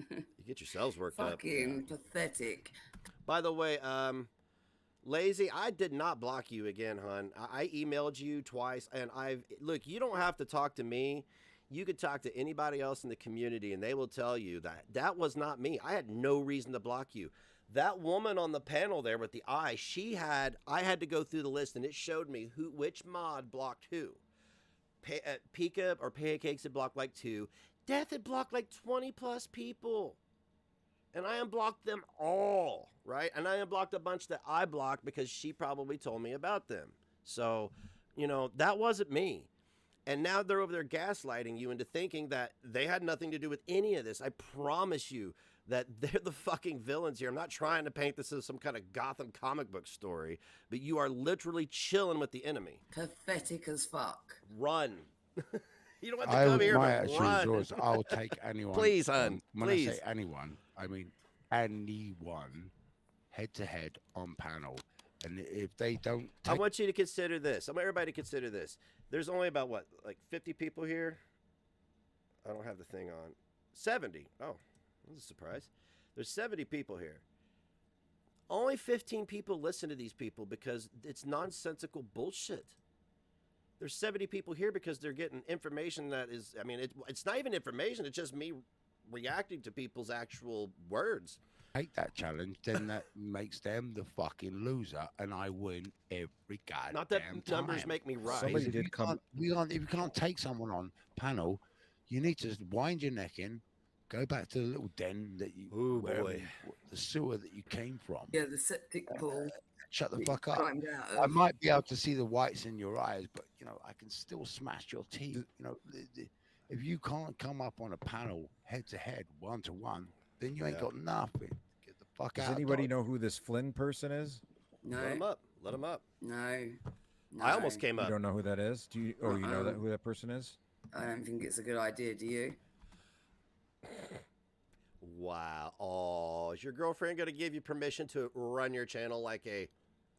You get yourselves worked up.
Fucking pathetic.
By the way, Lazy, I did not block you again, hon. I emailed you twice, and look, you don't have to talk to me. you could talk to anybody else in the community and they will tell you that that was not me. I had no reason to block you. That woman on the panel there with the eye, I had to go through the list and it showed me which mod blocked who. Pika or Pancakes had blocked like 2. Death had blocked like 20 plus people. And I unblocked them all, right? And I unblocked a bunch that I blocked because she probably told me about them. So, that wasn't me. And now they're over there gaslighting you into thinking that they had nothing to do with any of this. I promise you that they're the fucking villains here. I'm not trying to paint this as some kind of Gotham comic book story, but you are literally chilling with the enemy.
Pathetic as fuck.
Run. You don't have to come here,
my
but
attitude
run.
is always, I'll take anyone.
Please, hun.
When
Please.
I say anyone, I mean anyone head-to-head on panel. And if they don't
I want you to consider this. I want everybody to consider this. There's only about, 50 people here? I don't have the thing on. 70. Oh, that's a surprise. There's 70 people here. Only 15 people listen to these people because it's nonsensical bullshit. There's 70 people here because they're getting information that is, it's not even information. It's just me reacting to people's actual words.
take that challenge, then that makes them the fucking loser, and I win every goddamn
Not that
time.
numbers make me right.
Somebody
If
did
you
come.
can't, if you can't take someone on panel, you need to wind your neck in, go back to the little den that you, the sewer that you came from.
Yeah, the septic pool.
Shut the
you
fuck up.
climbed out
I
of.
might be able to see the whites in your eyes, but I can still smash your teeth. If you can't come up on a panel head to head, 1-to-1, then you ain't got nothing. Get the fuck out.
Does anybody know who this Flynn person is?
No.
Let him up. Let him up.
No.
I almost came
You
up.
don't know who that is? Do you? Oh, you know who that person is?
I don't think it's a good idea, do you?
Wow. Oh, is your girlfriend going to give you permission to run your channel like a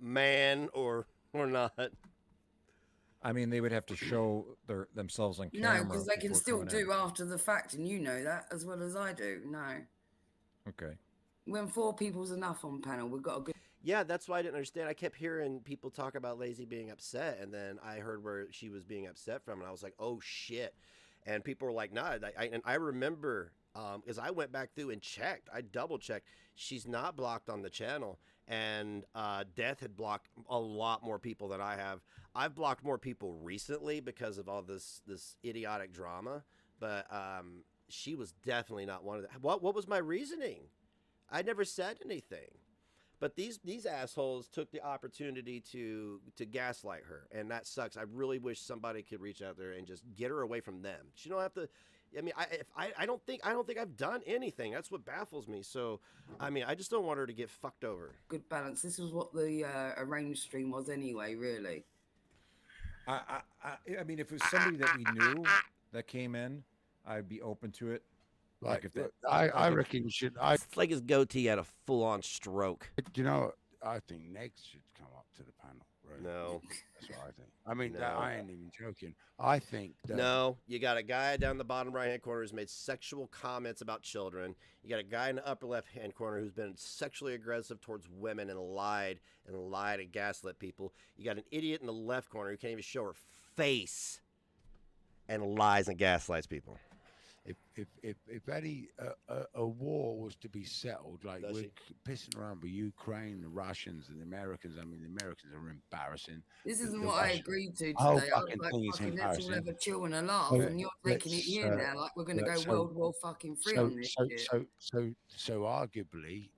man or not?
I mean, they would have to show themselves on camera.
No, because they can
before
still
coming
do
in.
after the fact, and you know that as well as I do. No.
Okay.
When 4 people's enough on panel, we've got a good.
Yeah, that's why I didn't understand. I kept hearing people talk about Lazy being upset, and then I heard where she was being upset from, and I was like, oh, shit. And people were like, nah. And I remember, because I went back through and checked. I double-checked. She's not blocked on the channel, and Death had blocked a lot more people than I have. I've blocked more people recently because of all this idiotic drama, but she was definitely not one of them. What was my reasoning? I never said anything. But these assholes took the opportunity to gaslight her, and that sucks. I really wish somebody could reach out there and just get her away from them. She don't have to. I mean, I don't think I've done anything. That's what baffles me. So, I mean, I just don't want her to get fucked over.
Good balance. This was what the arranged stream was anyway, really.
I mean, if it was somebody that we knew that came in, I'd be open to it.
Like,
if they,
I reckon you should.
It's like his goatee had a full-on stroke.
I think Negs should come up to the panel. Right?
No.
That's what I think. I mean,
No.
I ain't even joking. I think that.
No, you got a guy down the bottom right-hand corner who's made sexual comments about children. You got a guy in the upper left-hand corner who's been sexually aggressive towards women and lied and gaslit people. You got an idiot in the left corner who can't even show her face and lies and gaslights people.
If any a war was to be settled, like
Does
we're pissing around with Ukraine, the Russians, and the Americans. I mean, the Americans are embarrassing.
This isn't
The
what I
Russians-
agreed to today.
whole
I was
fucking
like,
thing is
fucking, let's all
embarrassing.
have a chill and a laugh,
So
and you're taking it
let's,
here now, like we're going to go
so-
World War fucking 3 on this shit.
So arguably,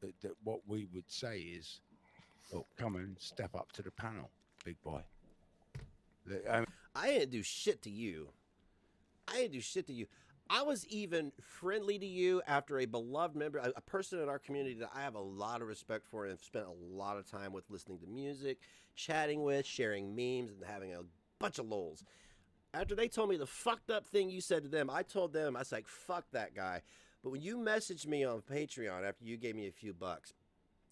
that what we would say is, well, come and step up to the panel, big boy.
I didn't do shit to you. I was even friendly to you after a beloved member, a person in our community that I have a lot of respect for and have spent a lot of time with listening to music, chatting with, sharing memes, and having a bunch of lols. After they told me the fucked up thing you said to them, I told them, I was like, fuck that guy. But when you messaged me on Patreon after you gave me a few bucks,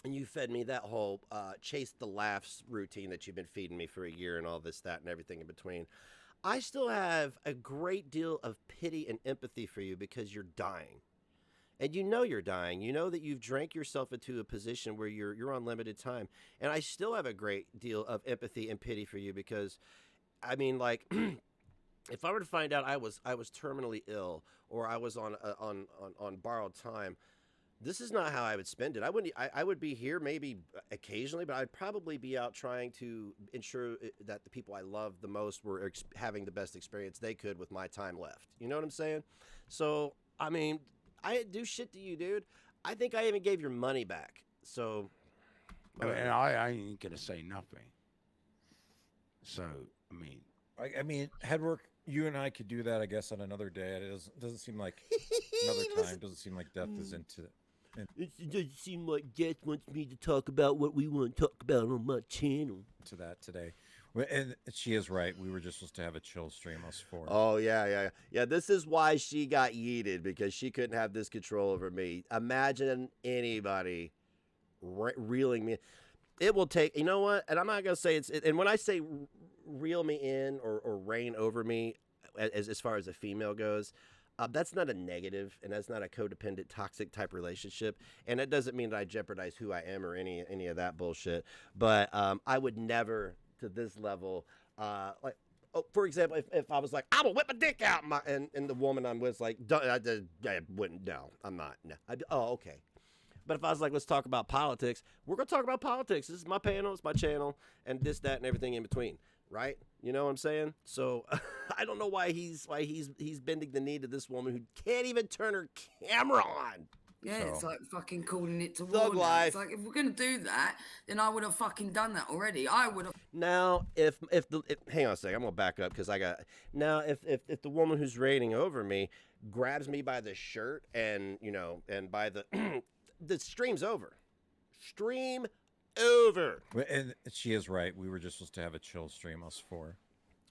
and you fed me that whole chase the laughs routine that you've been feeding me for a year and all this, that, and everything in between, I still have a great deal of pity and empathy for you because you're dying. And you know you're dying. You know that you've drank yourself into a position where you're on limited time. And I still have a great deal of empathy and pity for you because, I mean, like, if I were to find out I was terminally ill or I was on borrowed time, this is not how I would spend it. I would be here maybe occasionally, but I'd probably be out trying to ensure that the people I love the most were having the best experience they could with my time left. You know what I'm saying? So, I mean, I didn't do shit to you, dude. I think I even gave your money back. So,
And I ain't gonna say nothing. So,
I mean, Headwork, you and I could do that, I guess, on another day. It doesn't seem like another time. Doesn't seem like Death is into it.
It doesn't seem like Death wants me to talk about what we want to talk about on my channel.
To that today. And she is right. We were just supposed to have a chill stream, us four.
Oh, yeah. This is why she got yeeted, because she couldn't have this control over me. Imagine anybody reeling me. It will take, you know what? And I'm not going to say and when I say reel me in or reign over me, as far as a female goes, that's not a negative, and that's not a codependent, toxic type relationship. And it doesn't mean that I jeopardize who I am or any of that bullshit. But I would never, to this level, like, for example, if I was like, I will whip a dick out, and the woman I'm with is like, I wouldn't. No, I'm not. No. Okay. But if I was like, let's talk about politics, we're gonna talk about politics. This is my panel, it's my channel, and this, that, and everything in between, right? You know what I'm saying? So I don't know why he's bending the knee to this woman who can't even turn her camera on.
Yeah,
So.
it's like fucking calling it to
Thug
war.
life.
It's like, if we're gonna do that, then I would have fucking done that already. I would have.
Now, if hang on a second, I'm gonna back up because if the woman who's reigning over me grabs me by the shirt and by the the stream's over. Stream over.
And she is right. We were just supposed to have a chill stream, us four.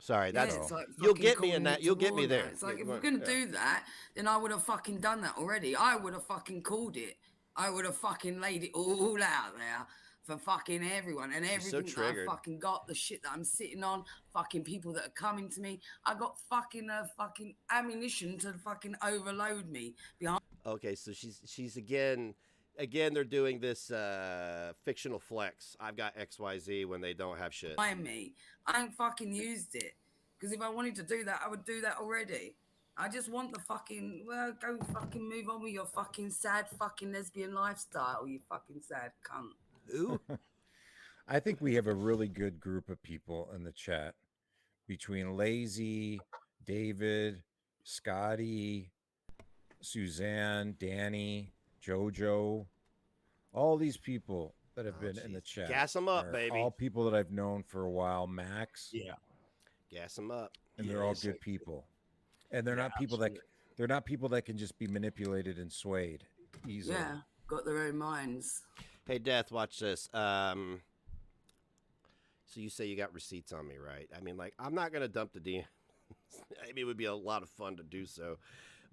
Sorry, that's
it's like
you'll
fucking
get me in
calling
that.
it
You'll
to
get me
war
there.
now. It's like, if we're gonna do that, then I would have fucking done that already. I would have fucking called it. I would have fucking laid it all out there for fucking everyone and everything that I fucking got, the shit that I'm sitting on, fucking people that are coming to me. I got fucking ammunition to fucking overload me behind.
Okay, so she's again they're doing this fictional flex. I've got XYZ when they don't have shit.
Me. I ain't fucking used it. Because if I wanted to do that, I would do that already. I just want the fucking, go fucking move on with your fucking sad fucking lesbian lifestyle, you fucking sad cunt.
Ooh.
I think we have a really good group of people in the chat between Lazy, David, Scotty, Suzanne, Danny, Jojo, all these people that have been in the chat.
Gas them up, baby.
All people that I've known for a while. Max.
Yeah. Gas them up.
And they're all good people. And they're not people that can just be manipulated and swayed easily.
Yeah, got their own minds.
Hey, Death, watch this. So you say you got receipts on me, right? I mean, like, I'm not gonna dump the DM. I mean, it would be a lot of fun to do so,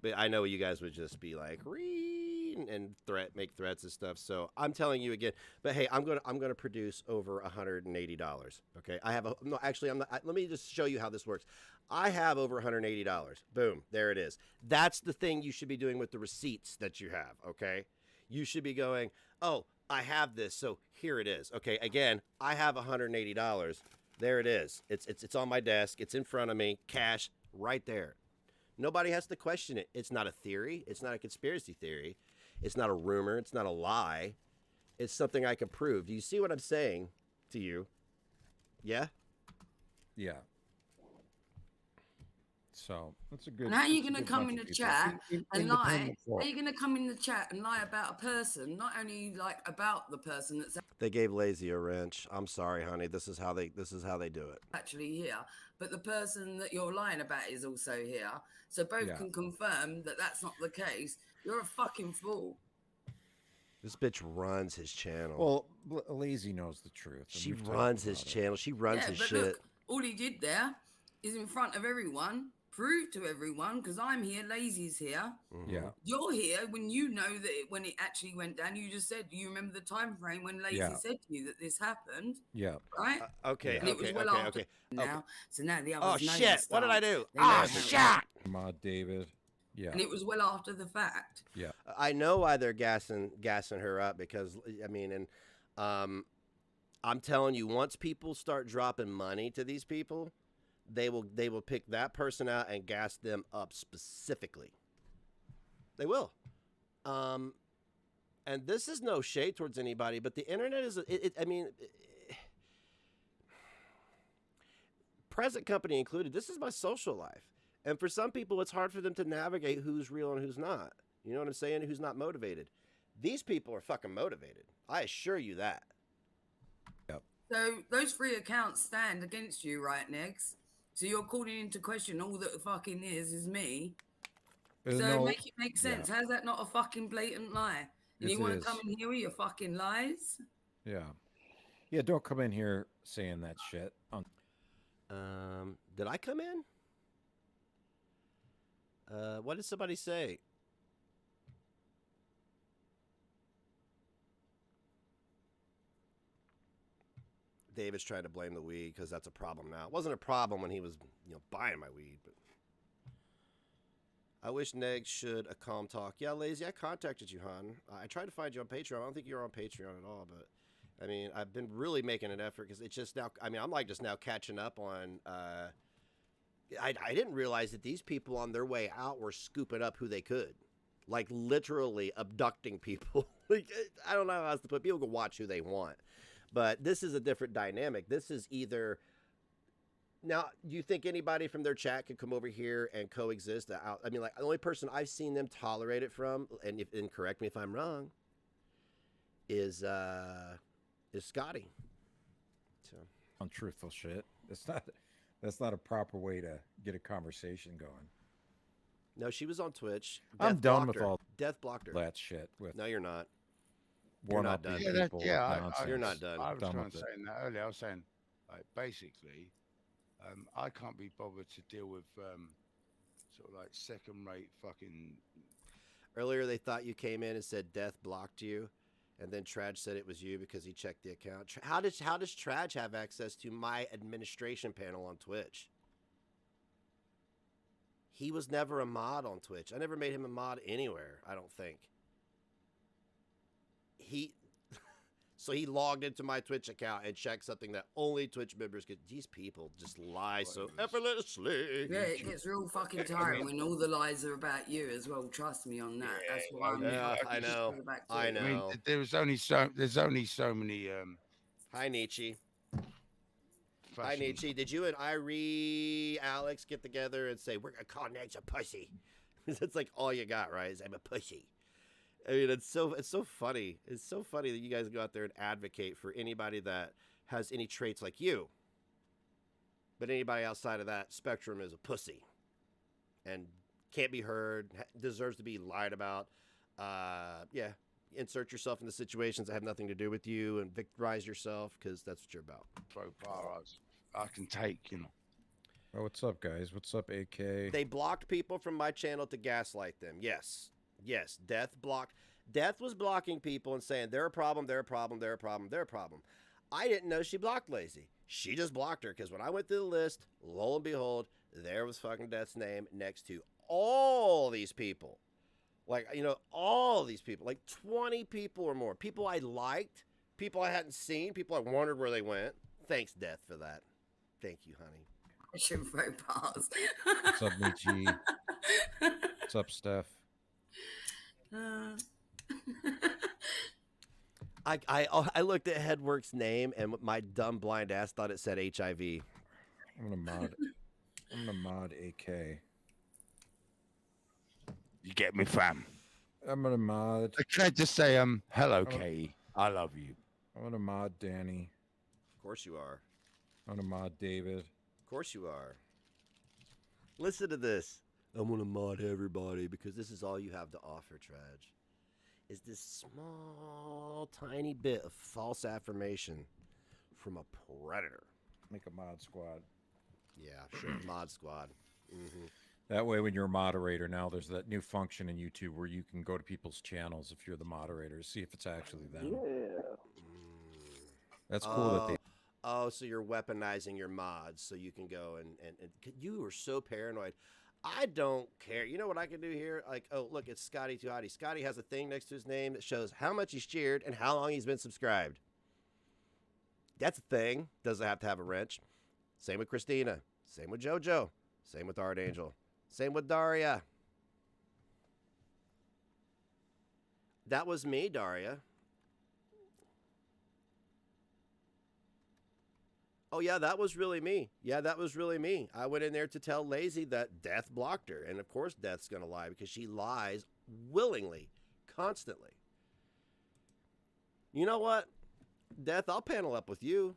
but I know you guys would just be like, and make threats and stuff. So I'm telling you again. But hey, I'm gonna produce over $180. Okay, I'm not. Let me just show you how this works. I have over $180. Boom, there it is. That's the thing you should be doing with the receipts that you have. Okay, you should be going, oh, I have this, so here it is. Okay, again, I have $180. There it is. It's on my desk. It's in front of me. Cash right there. Nobody has to question it. It's not a theory. It's not a conspiracy theory. It's not a rumor. It's not a lie. It's something I can prove. Do you see what I'm saying to you? Yeah?
Yeah. So that's a good.
And how are you going to come in the chat and lie? How are you going to come in the chat and lie about a person? Not only like about the person that's
They gave Lazy a wrench. I'm sorry, honey. This is how they do it.
actually here, but the person that you're lying about is also here. So both can confirm that that's not the case. You're a fucking fool.
This bitch runs his channel.
Well, Lazy knows the truth.
She runs his channel. She runs his shit.
Look, all he did there is in front of everyone. Prove to everyone, because I'm here, Lazy's here.
Mm-hmm.
Yeah.
You're here when you know that when it actually went down. You just said, do you remember the time frame when Lazy said to you that this happened?
Yeah.
Right?
Okay.
And it was well after now. So now the others know
shit.
the
What did I
start.
do?
They know
Oh,
how
shit.
Ma David. Yeah.
And it was well after the fact.
Yeah.
I know why they're gassing her up, because I mean, and I'm telling you, once people start dropping money to these people, they will pick that person out and gas them up specifically. They will. And this is no shade towards anybody, but the internet is, present company included, this is my social life. And for some people, it's hard for them to navigate who's real and who's not. You know what I'm saying? Who's not motivated. These people are fucking motivated. I assure you that.
Yep.
So those 3 accounts stand against you, right, Negs? So you're calling into question all that fucking is me. So make it make sense. Yeah. How's that not a fucking blatant lie? And you want to come in here with your fucking lies?
Yeah. Yeah, don't come in here saying that shit.
Did I come in? What did somebody say? David's trying to blame the weed because that's a problem now. It wasn't a problem when he was, buying my weed, but I wish Neg should a calm talk. Yeah, Lazy, I contacted you, hon. I tried to find you on Patreon. I don't think you're on Patreon at all, but I mean, I've been really making an effort because it's just now, I'm like just now catching up on, I didn't realize that these people on their way out were scooping up who they could. Like literally abducting people. Like, I don't know how else to put. People can watch who they want. But this is a different dynamic. This is either... Now, do you think anybody from their chat could come over here and coexist? I mean, like, the only person I've seen them tolerate it from, and correct me if I'm wrong, is Scotty. So,
untruthful shit. That's not a proper way to get a conversation going.
No, she was on Twitch.
I'm done with all
Death blocked her.
That shit.
No, you're not.
You're not done.
You're
not done.
I was trying to say that earlier. I was saying, like, basically, I can't be bothered to deal with sort of like second-rate fucking.
Earlier, they thought you came in and said Death blocked you, and then Traj said it was you because he checked the account. How does Traj have access to my administration panel on Twitch? He was never a mod on Twitch. I never made him a mod anywhere, I don't think. So he logged into my Twitch account and checked something that only Twitch members get. These people just lie so effortlessly.
Yeah, it gets real fucking tiring when all the lies are about you as well. Trust me on that. That's what I'm.
Yeah, I know. I know.
I mean, there's only so many.
Hi, Nietzsche. Hi, Nietzsche. Did you and Alex get together and say we're gonna call Ned's a pussy? That's like all you got, right? Is I'm a pussy. I mean, it's so funny. It's so funny that you guys go out there and advocate for anybody that has any traits like you. But anybody outside of that spectrum is a pussy and can't be heard, deserves to be lied about. Yeah, insert yourself into situations that have nothing to do with you and victimize yourself because that's what you're about.
So far, I can take,
Oh, what's up, guys? What's up, AK?
They blocked people from my channel to gaslight them. Yes. Yes, Death blocked. Death was blocking people and saying they're a problem, they're a problem, they're a problem, they're a problem. I didn't know she blocked Lazy. She just blocked her because when I went through the list, lo and behold, there was fucking Death's name next to all these people. Like, all these people, like 20 people or more. People I liked, people I hadn't seen, people I wondered where they went. Thanks, Death, for that. Thank you, honey.
I should vote pass.
What's up, Michi? What's up, Steph?
I looked at Headwork's name and my dumb blind ass thought it said HIV.
I'm gonna mod AK.
You get me, fam?
I'm gonna mod.
Can I just say hello, Katie? I love you.
I'm gonna mod Danny.
Of course you are.
I'm gonna mod David.
Of course you are. Listen to this. I'm going to mod everybody because this is all you have to offer, Traj. Is this small, tiny bit of false affirmation from a predator.
Make a mod squad.
Yeah, sure. Mod squad. Mm-hmm.
That way, when you're a moderator, now there's that new function in YouTube where you can go to people's channels if you're the moderator, see if it's actually them.
Yeah.
That's cool that they...
Oh, so you're weaponizing your mods so you can go and you are so paranoid. I don't care. You know what I can do here? Like, oh, look, it's Scotty Too Hottie. Scotty has a thing next to his name that shows how much he's cheered and how long he's been subscribed. That's a thing. Doesn't have to have a wrench. Same with Christina. Same with JoJo. Same with Archangel. Same with Daria. That was me, Daria. Oh, yeah, that was really me. Yeah, that was really me. I went in there to tell Lazy that Death blocked her. And, of course, Death's going to lie because she lies willingly, constantly. You know what? Death, I'll panel up with you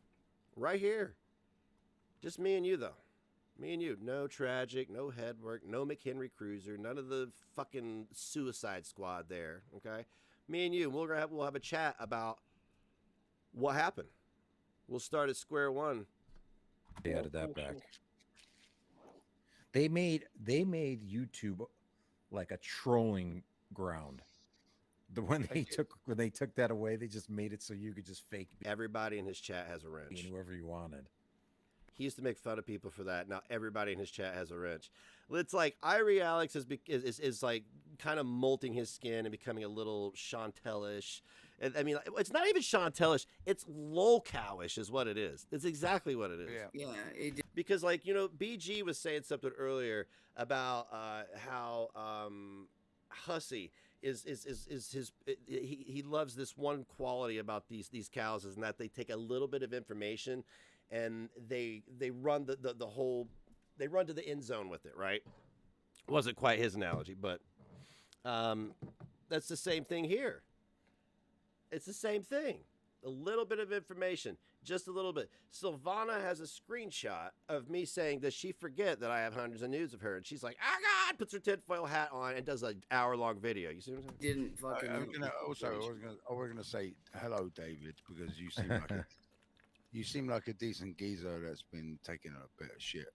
right here. Just me and you, though. Me and you. No Tragic, no Headwork, no McHenry Cruiser, none of the fucking Suicide Squad there, okay? Me and you, we'll have a chat about what happened. We'll start at square one.
They added that back. They made YouTube like a trolling ground. When they took that away, they just made it so you could just fake.
Everybody in his chat has a wrench.
Whoever you wanted.
He used to make fun of people for that. Now everybody in his chat has a wrench. It's like Irie Alex is like kind of molting his skin and becoming a little Chantel-ish. I mean, it's not even Chantel-ish. It's Lolcow-ish is what it is. It's exactly what it is.
Yeah.
Because, like, you know, BG was saying something earlier about how Hussey is his he loves this one quality about these cows, is that they take a little bit of information and they run the whole, they run to the end zone with it, right? Wasn't quite his analogy, but that's the same thing here. It's the same thing. A little bit of information, just a little bit. Silvana has a screenshot of me saying, does she forget that I have hundreds of nudes of her? And she's like, oh God, puts her tinfoil hat on and does an hour-long video. You see what I'm saying?
Didn't fucking.
I was gonna say hello, David, because you seem like a decent geezer that's been taking a bit of shit.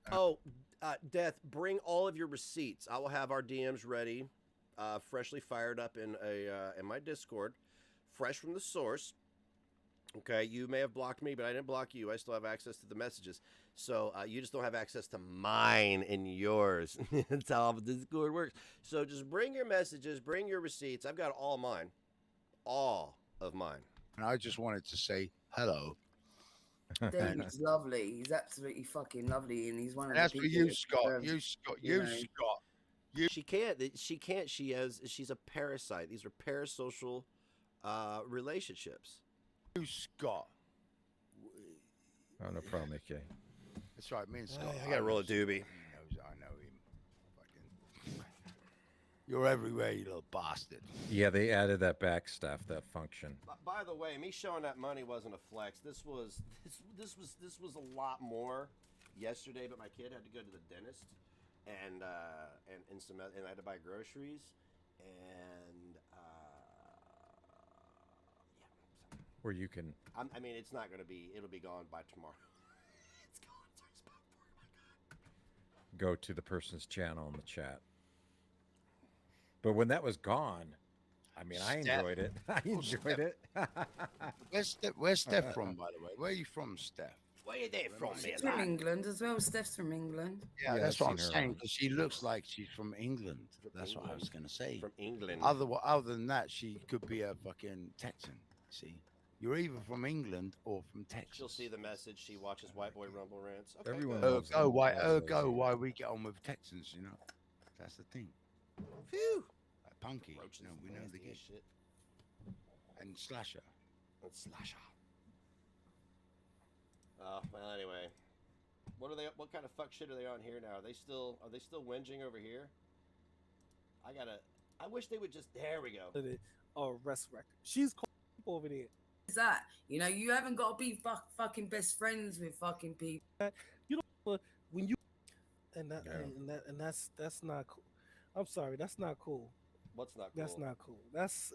Death, bring all of your receipts. I will have our DMs ready, freshly fired up in my Discord, fresh from the source. Okay, you may have blocked me, but I didn't block you. I still have access to the messages. So you just don't have access to mine and yours. That's how the Discord works. So just bring your messages, bring your receipts. I've got all mine. All of mine.
And I just wanted to say hello.
David's lovely. He's absolutely fucking lovely, and he's one of the
that's
people.
For you, Scott. You, Scott.
She can't. She's a parasite. These are parasocial relationships.
You, Scott.
Oh, no problem, AK.
That's right, me and Scott.
I gotta roll a doobie.
I know him. Fucking. You're everywhere, you little bastard.
Yeah, they added that back stuff, that function.
By the way, me showing that money wasn't a flex. This was a lot more yesterday, but my kid had to go to the dentist and I had to buy groceries and yeah.
Where you can.
I mean, it's not gonna be. It'll be gone by tomorrow. It's gone. It's already spot 4. My God.
Go to the person's channel in the chat. But when that was gone, I mean, I enjoyed it. I enjoyed it.
Where's Steph from, by the way? Where are you from, Steph?
Where are they from,
She's from England as well. Steph's from England.
Yeah, that's what I'm saying, because she looks like she's from England. That's what I was going to say.
From England.
Other than that, she could be a fucking Texan. See? You're either from England or from Texas.
She'll see the message. She watches White Boy Rumble Rants. Okay,
Everyone
good.
Why we get on with Texans, you know? That's the thing.
Phew.
Like Punky,
Roaches,
you know, we know the game.
shit.
And Slasher.
And Slasher. Well, anyway, what kind of fuck shit are they on here now? Are they still whinging over here? I wish they would just. There we go.
Oh, resurrect. She's cool over there.
Is that, you know, you haven't got to be fucking best friends with fucking people.
You know, when you and that's not cool. I'm sorry, that's not cool.
What's not cool?
That's not cool. That's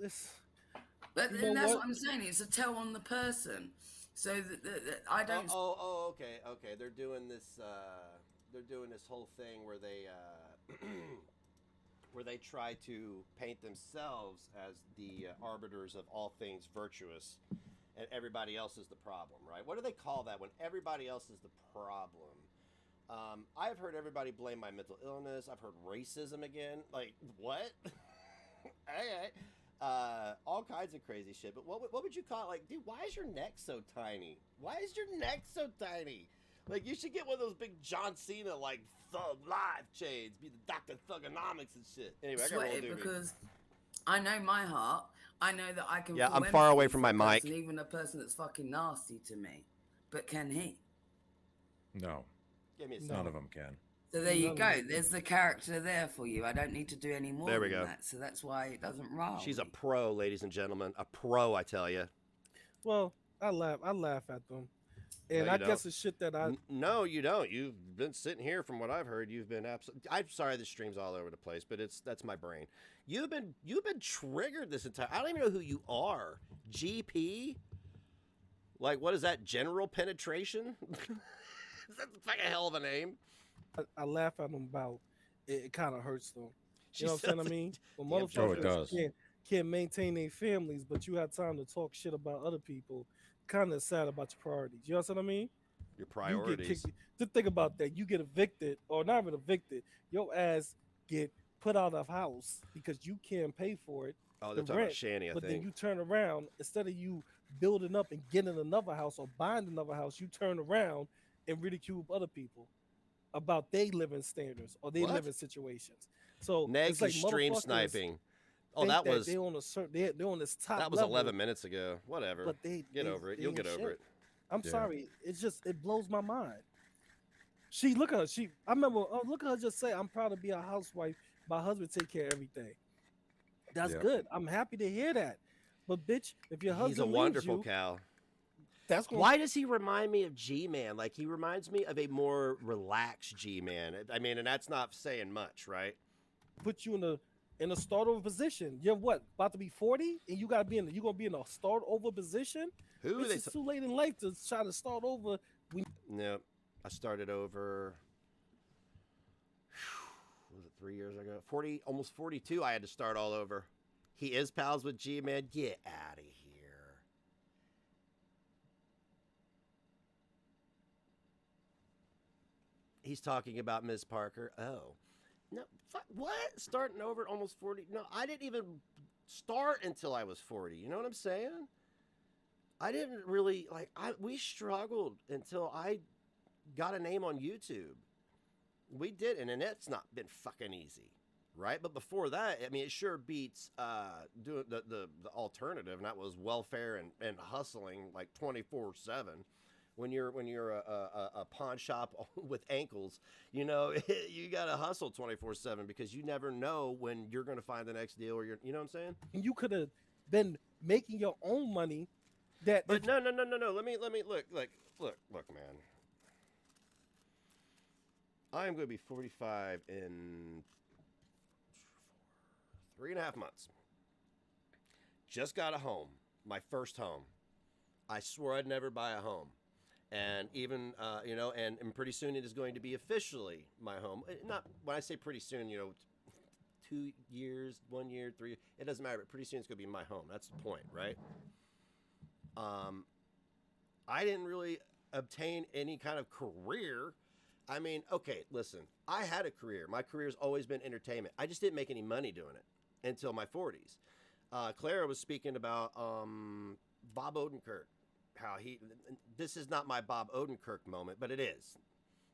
But and that's what I'm saying. It's a tell on the person. So that I don't.
Okay. They're doing this. They're doing this whole thing where they where they try to paint themselves as the arbiters of all things virtuous, and everybody else is the problem, right? What do they call that when everybody else is the problem? I've heard everybody blame my mental illness. I've heard racism again. Like, what? All kinds of crazy shit. But what would you call it? Like, dude, why is your neck so tiny? Why is your neck so tiny? Like, you should get one of those big John Cena, like, Thug Live chains. Be the Dr. Thugonomics and shit. Anyway, I got
Swear
roll
it
doobie.
because I know my heart. I know that I can.
Yeah,
feel
I'm far away
empathy
from
for
my
a
mic.
person, even a person that's fucking nasty to me. But can he?
No.
Give me a
None
second.
of them can.
So there you go. There's the character there for you. I don't need to do any more
There we
than
go.
that. So that's why it doesn't roll.
She's a pro, ladies and gentlemen. A pro, I tell you.
Well, I laugh at them, and
No,
I
you
guess
don't.
the shit that I
No, you don't. You've been sitting here, from what I've heard. You've been absolutely. I'm sorry, the stream's all over the place, but that's my brain. You've been triggered this entire. I don't even know who you are. GP. Like, what is that? General penetration. That's like a hell of a name.
I laugh at them about it. It kind of hurts them.
She
You know what I'm saying?
sounds
I mean, when
damn
motherfuckers
it does.
can't maintain their families, but you have time to talk shit about other people, kind of sad about your priorities. You know what I mean?
Your
You
priorities.
get kicked. To think about that, you get evicted, or not even evicted. Your ass get put out of house because you can't pay for it.
Oh,
the
they're talking about
rent,
Shanny, I
but
think.
then you turn around, instead of you building up and getting another house or buying another house, you turn around and ridicule other people about their living standards or their
What?
living situations. So
Neg,
it's like
you stream
motherfuckers
sniping. Oh,
think
that was
they're on a certain, they're on this top
that was
level,
11 minutes ago. Whatever.
but they
Get over it.
they
You'll
ain't
get over
shit.
it.
I'm
Yeah.
sorry. It's just, it blows my mind. She look at her. I remember. Look at her just say, "I'm proud to be a housewife. My husband take care of everything." That's
Yeah.
good. I'm happy to hear that. But bitch, if your husband
He's a
leaves
wonderful
you,
cow.
that's gonna
Why does he remind me of G-Man? Like, he reminds me of a more relaxed G-Man. I mean, and that's not saying much, right?
put you in a start over position. You're what, about to be 40, and you gotta be you gonna be in a start over position.
Who
Bitch,
they?
it's too late in life to try to start over.
No, I started over. Was it 3 years ago? 40, almost 42. I had to start all over. He is pals with G-Man. Get out of here. He's talking about Ms. Parker. Oh. No, what? Starting over at almost 40? No, I didn't even start until I was 40. You know what I'm saying? I didn't really, like, we struggled until I got a name on YouTube. We did, and it's not been fucking easy, right? But before that, I mean, it sure beats doing the alternative, and that was welfare and hustling like 24/7. When you're a pawn shop with ankles, you know, you gotta hustle 24/7 because you never know when you're gonna find the next deal, or you know what I'm saying?
And you could have been making your own money.
But no. Let me look, man. I am going to be 45 in 3.5 months. Just got a home, my first home. I swore I'd never buy a home. And even, you know, and pretty soon it is going to be officially my home. Not, when I say pretty soon, you know, 2 years, 1 year, 3 years, it doesn't matter, but pretty soon it's going to be my home. That's the point, right? I didn't really obtain any kind of career. I mean, okay, listen, I had a career. My career's always been entertainment. I just didn't make any money doing it until my 40s. Clara was speaking about Bob Odenkirk, how this is not my Bob Odenkirk moment, but it is.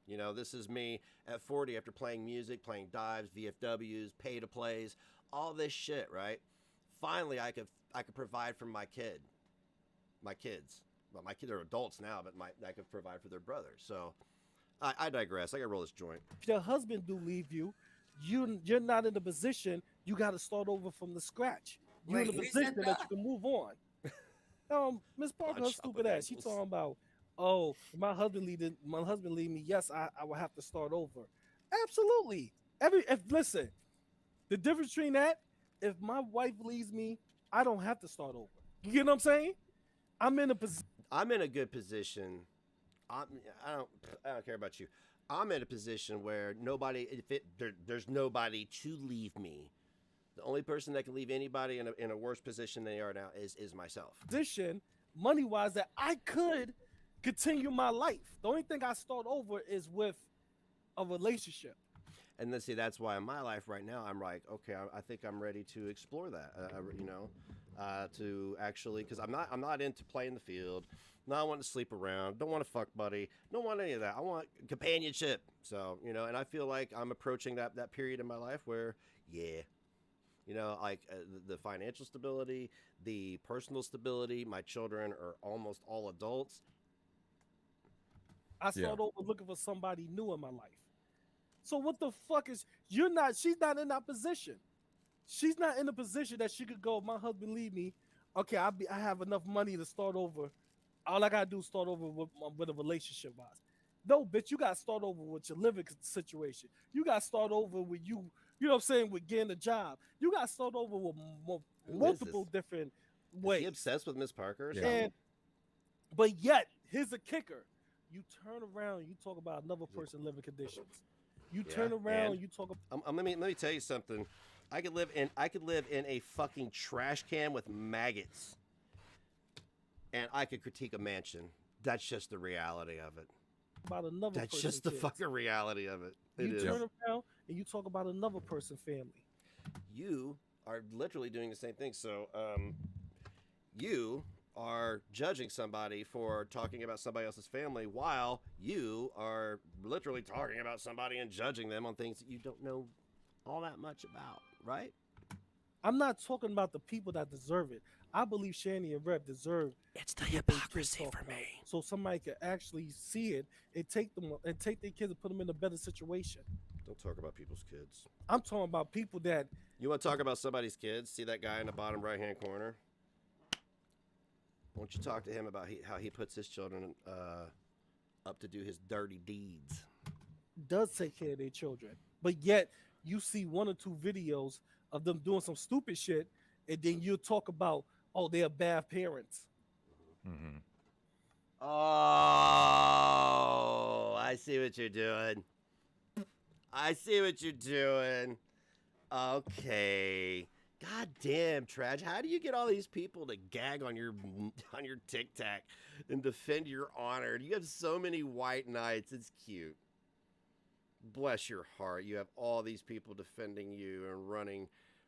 You know, this is me at 40 after playing music, playing dives, VFWs, pay-to-plays, all this shit, right? Finally, I could provide for my kids. Well, my kids are adults now, but I could provide for their brother. So I digress. I gotta roll this joint.
If your husband do leave you, you're not in a position. You got to start over from the scratch. You're in a position that you can move on. Miss Parker, her stupid ass. She talking about, oh, if my husband leave me. Yes, I will have to start over. Absolutely. Listen, the difference between that, if my wife leaves me, I don't have to start over. You get what I'm saying? I'm in a good position.
I don't care about you. I'm in a position where there's nobody to leave me. The only person that can leave anybody in a worse position than they are now is myself.
Position, money wise, that I could continue my life. The only thing I start over is with a relationship.
And then see, that's why in my life right now, I'm like, okay, I think I'm ready to explore that, you know, to actually, because I'm not into playing the field. Not wanting to sleep around. Don't want to fuck buddy. Don't want any of that. I want companionship. So, you know, and I feel like I'm approaching that period in my life where, yeah, you know, like the financial stability, the personal stability. My children are almost all adults.
I started over looking for somebody new in my life. So what the fuck is she's not in that position. She's not in a position that she could go, my husband leave me. Okay, I have enough money to start over. All I gotta do is start over with a relationship wise. No, bitch, you gotta start over with your living situation. You gotta start over with you know what I'm saying, with getting a job. You gotta start over with multiple different ways.
Is he obsessed with Miss Parker or something?
And, but yet, here's a kicker. You turn around and you talk about another person living conditions. You turn around and you talk about
let me tell you something. I could live in a fucking trash can with maggots. And I could critique a mansion. That's just the reality of it.
About another
That's just the fucking reality of it.
You turn around and you talk about another person's family.
You are literally doing the same thing. So, you are judging somebody for talking about somebody else's family while you are literally talking about somebody and judging them on things that you don't know all that much about, right?
I'm not talking about the people that deserve it. I believe Shani and Rep deserve.
It's the hypocrisy for me.
So somebody can actually see it and take their kids and put them in a better situation.
Don't talk about people's kids.
I'm talking about people that.
You want to talk about somebody's kids? See that guy in the bottom right-hand corner? Won't you talk to him about how he puts his children up to do his dirty deeds?
Does take care of their children, but yet you see one or two videos of them doing some stupid shit, and then you talk about, oh, they're bad parents.
Mm-hmm.
Oh, I see what you're doing. I see what you're doing. Okay. God damn, Traj, how do you get all these people to gag on your Tic Tac and defend your honor? You have so many white knights. It's cute. Bless your heart. You have all these people defending you and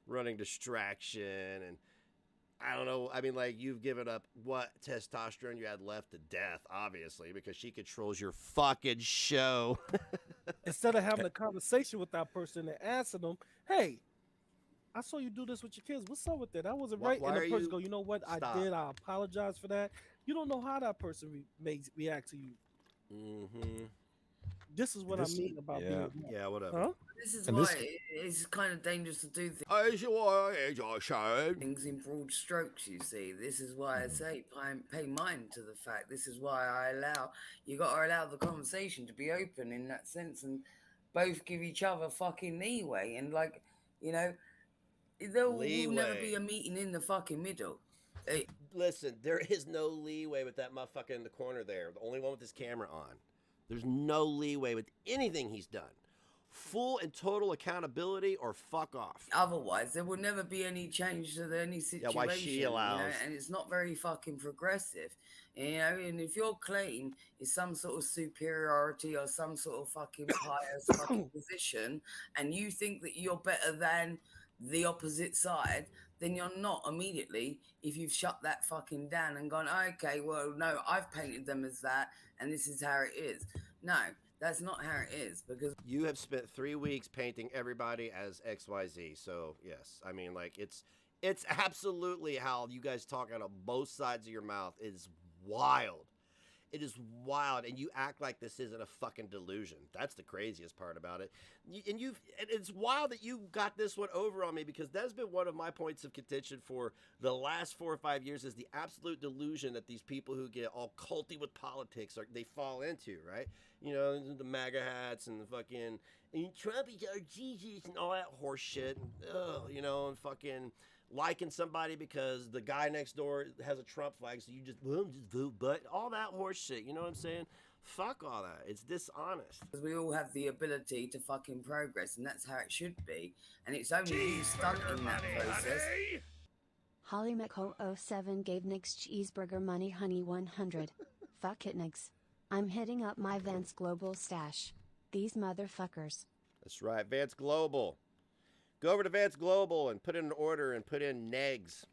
running distraction, and I don't know. I mean, like, you've given up what testosterone you had left to death, obviously, because she controls your fucking show.
Instead of having a conversation with that person and asking them, hey, I saw you do this with your kids. What's up with that? That wasn't right. And the person go, you know what?
Stop.
I did. I apologize for that. You don't know how that person may react to you.
Mm-hmm.
This is what I mean about being.
Yeah, whatever.
Huh?
This is why it's kind of dangerous to do things in broad strokes, you see. This is why I say pay mind to the fact. This is why you got to allow the conversation to be open in that sense and both give each other fucking leeway. And, like, you know, there will never be a meeting in the fucking middle.
Listen, there is no leeway with that motherfucker in the corner there. The only one with his camera on. There's no leeway with anything he's done. Full and total accountability or fuck off.
Otherwise, there will never be any change to any situation.
Yeah, why she allows.
You know? And it's not very fucking progressive. You know, and if your claim is some sort of superiority or some sort of fucking pious fucking position, and you think that you're better than the opposite side, then you're not immediately if you've shut that fucking down and gone, okay, well, no, I've painted them as that, and this is how it is. No, that's not how it is, because
you have spent 3 weeks painting everybody as XYZ. So yes, I mean, like, it's absolutely how you guys talk out of both sides of your mouth is wild. It is wild, and you act like this isn't a fucking delusion. That's the craziest part about it. It's wild that you got this one over on me, because that's been one of my points of contention for the last 4 or 5 years, is the absolute delusion that these people who get all culty with politics they fall into, right? You know, the MAGA hats and the fucking and Trump is our Jesus and all that horse shit. You know, and fucking liking somebody because the guy next door has a Trump flag, so you just vote, but all that horse shit, you know what I'm saying? Fuck all that. It's dishonest.
Because we all have the ability to fucking progress, and that's how it should be. And it's only you stuck in that process.
Holly Mc07 gave Nick's cheeseburger money honey 100. Fuck it, Nick's. I'm hitting up my Vance Global stash. These motherfuckers.
That's right, Vance Global. Go over to Vance Global and put in an order and put in NEGS.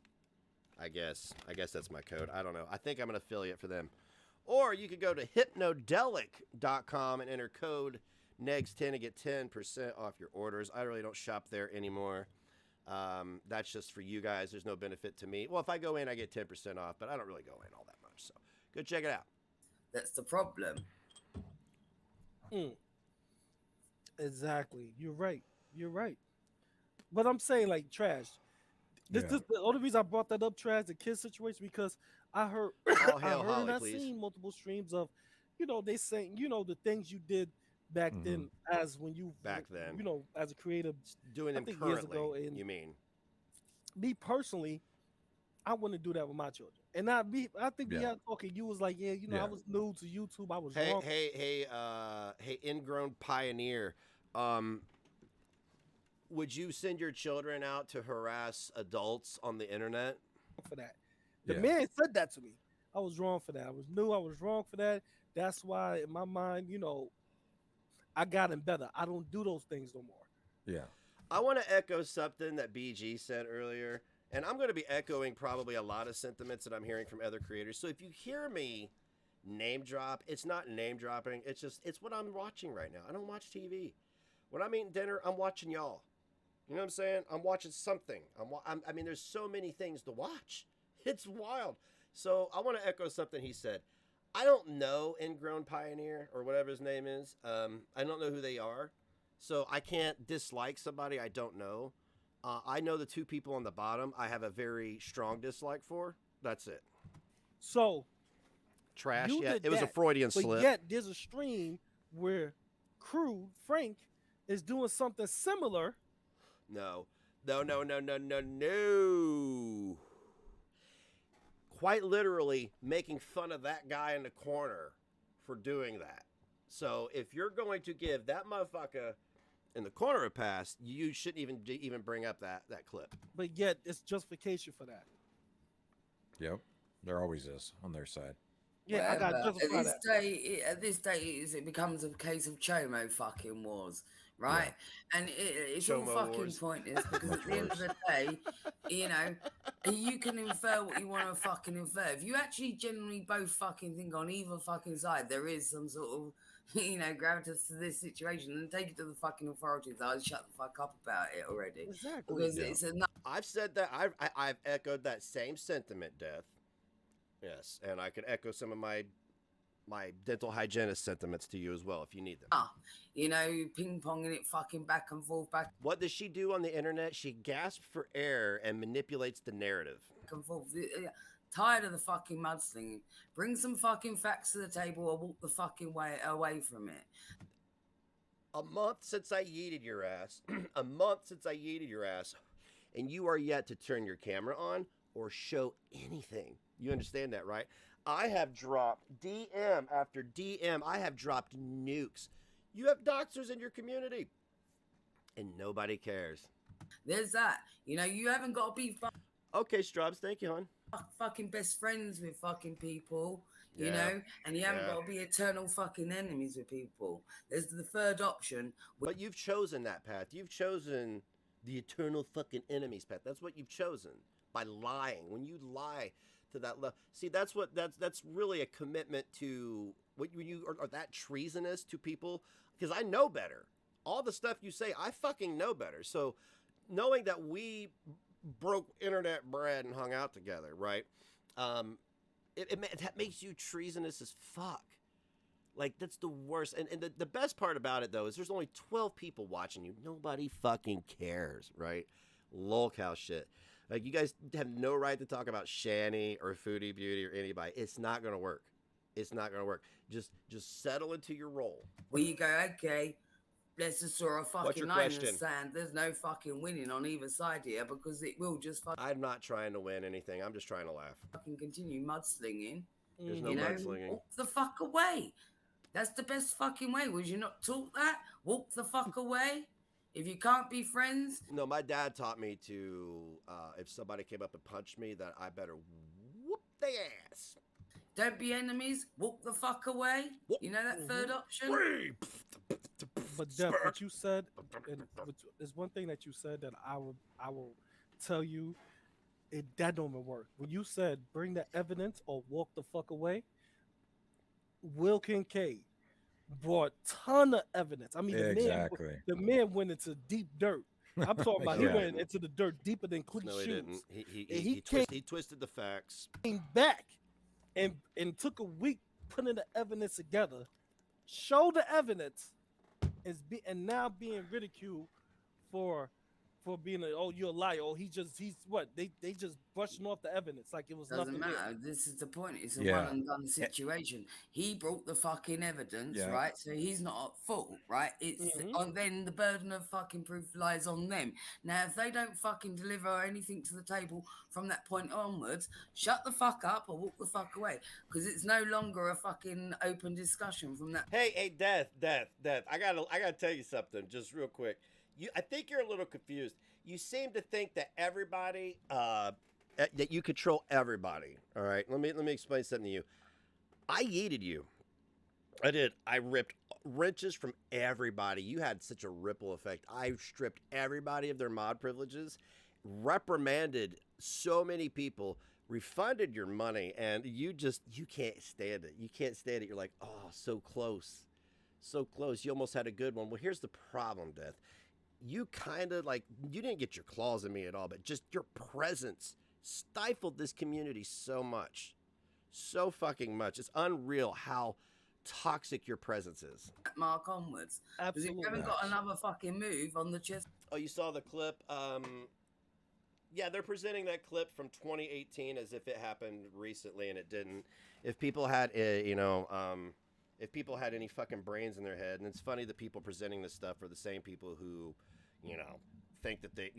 I guess that's my code. I don't know. I think I'm an affiliate for them. Or you could go to hypnodelic.com and enter code NEGS10 to get 10% off your orders. I really don't shop there anymore. That's just for you guys. There's no benefit to me. Well, if I go in, I get 10% off, but I don't really go in all that much. So go check it out.
That's the problem.
Exactly. You're right. But I'm saying, like, Trash. This the only reason I brought that up, Trash, the kid situation, because I heard,
All hail Holly,
and I
please.
seen multiple streams of, they saying, the things you did back then, as when you as a creative,
doing them currently. Years ago, and you mean?
Me personally, I wouldn't do that with my children. And I think we had talking. You was like, I was new to YouTube. I was wrong.
Hey, ingrown pioneer. Would you send your children out to harass adults on the internet?
For that, the man said that to me. I was wrong for that. I was new. I was wrong for that. That's why, in my mind, I gotten better. I don't do those things no more.
Yeah.
I want to echo something that BG said earlier, and I'm going to be echoing probably a lot of sentiments that I'm hearing from other creators. So if you hear me name drop, it's not name dropping. It's what I'm watching right now. I don't watch TV. When I'm eating dinner, I'm watching y'all. You know what I'm saying? I'm watching something. I mean, there's so many things to watch. It's wild. So I want to echo something he said. I don't know Ingrown Pioneer or whatever his name is. I don't know who they are. So I can't dislike somebody I don't know. I know the two people on the bottom I have a very strong dislike for. That's it.
So
Trash. Yeah, it was a Freudian slip.
But yet there's a stream where Frank is doing something similar.
No. Quite literally making fun of that guy in the corner for doing that. So if you're going to give that motherfucker in the corner a pass, you shouldn't even bring up that clip.
But yet it's justification for that.
Yep, there always is on their side.
Yeah, I got
at this day, it becomes a case of Chomo fucking wars, right? Yeah. And it's Chomo all fucking wars. Pointless because at the end of the day, you can infer what you want to fucking infer. If you actually genuinely both fucking think on either fucking side, there is some sort of, gravitas to this situation, and take it to the fucking authorities. I'll shut the fuck up about it already.
Exactly.
Because it's enough.
I've said that. I've echoed that same sentiment, Death. Yes, and I can echo some of my dental hygienist sentiments to you as well if you need them.
Ping-ponging it fucking back and forth.
What does she do on the internet? She gasps for air and manipulates the narrative.
Back and forth. Tired of the fucking mudslinging. Bring some fucking facts to the table or walk the fucking way away from it.
A month since I yeeted your ass. A month since I yeeted your ass. And you are yet to turn your camera on or show anything. You understand that, right? I have dropped DM after DM. I have dropped nukes. You have doxers in your community. And nobody cares.
There's that. You haven't got to be...
Okay, Strubs. Thank you, hon.
Fucking best friends with fucking people, you know? And you haven't got to be eternal fucking enemies with people. There's the third option.
But you've chosen that path. You've chosen the eternal fucking enemies path. That's what you've chosen. By lying. When you lie... to that level. See, that's really a commitment to when you are that treasonous to people, because I know better. All the stuff you say, I fucking know better. So knowing that we broke internet bread and hung out together, right? That makes you treasonous as fuck. Like, that's the worst. And the best part about it, though, is there's only 12 people watching you. Nobody fucking cares, right? Lol cow shit. Like, you guys have no right to talk about Shani or Foodie Beauty or anybody. It's not going to work. It's not going to work. Just settle into your role.
Well, you go, okay, let's just draw a fucking line in the sand. There's no fucking winning on either side here because it will just fucking...
I'm not trying to win anything. I'm just trying to laugh.
Fucking continue mudslinging.
There's no mudslinging.
Walk the fuck away. That's the best fucking way. Was you not taught that? Walk the fuck away. If you can't be friends...
No, my dad taught me to, if somebody came up and punched me, that I better whoop their ass.
Don't be enemies. Walk the fuck away. You know that third option?
But Def, what you said, and there's one thing that you said that I will tell you, that don't even work. When you said bring the evidence or walk the fuck away, Will Kincaid brought ton of evidence. I mean,
exactly.
The man went into deep dirt. I'm talking about he went into the dirt deeper than Cleat
No, he
shoes.
didn't. He twisted the facts.
Came back and took a week putting the evidence together, showed the evidence, and now being ridiculed for being you're a liar. Oh, he's what? They just brushing off the evidence like it was
Doesn't
nothing.
matter. This is the point. It's a one and done situation. He brought the fucking evidence, right? So he's not at fault, right? It's then the burden of fucking proof lies on them. Now, if they don't fucking deliver anything to the table from that point onwards, shut the fuck up or walk the fuck away, because it's no longer a fucking open discussion from that.
Hey, Death. I gotta tell you something, just real quick. I think you're a little confused. You seem to think that everybody, that you control everybody. All right, let me explain something to you. I yeeted you. I did. I ripped wrenches from everybody. You had such a ripple effect. I stripped everybody of their mod privileges, reprimanded so many people, refunded your money, and you can't stand it. You can't stand it. You're like, oh, so close. So close. You almost had a good one. Well, here's the problem, Death. You kind of you didn't get your claws in me at all, but just your presence stifled this community so much. So fucking much. It's unreal how toxic your presence is.
Mark onwards. Absolutely. Because you haven't got another fucking move on the chest.
Oh, you saw the clip? Yeah, they're presenting that clip from 2018 as if it happened recently, and it didn't. If people had, if people had any fucking brains in their head, and it's funny that people presenting this stuff are the same people who, think that they,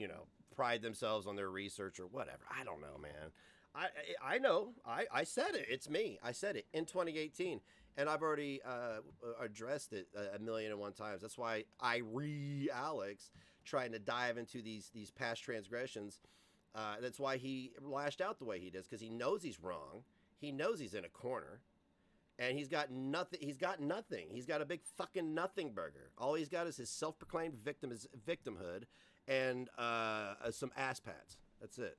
pride themselves on their research or whatever. I don't know, man. I know. I said it. It's me. I said it in 2018, and I've already addressed it a million and one times. That's why Alex trying to dive into these past transgressions. That's why he lashed out the way he does, because he knows he's wrong. He knows he's in a corner. And he's got nothing. He's got nothing. He's got a big fucking nothing burger. All he's got is his self-proclaimed victimhood and some ass pads. That's it.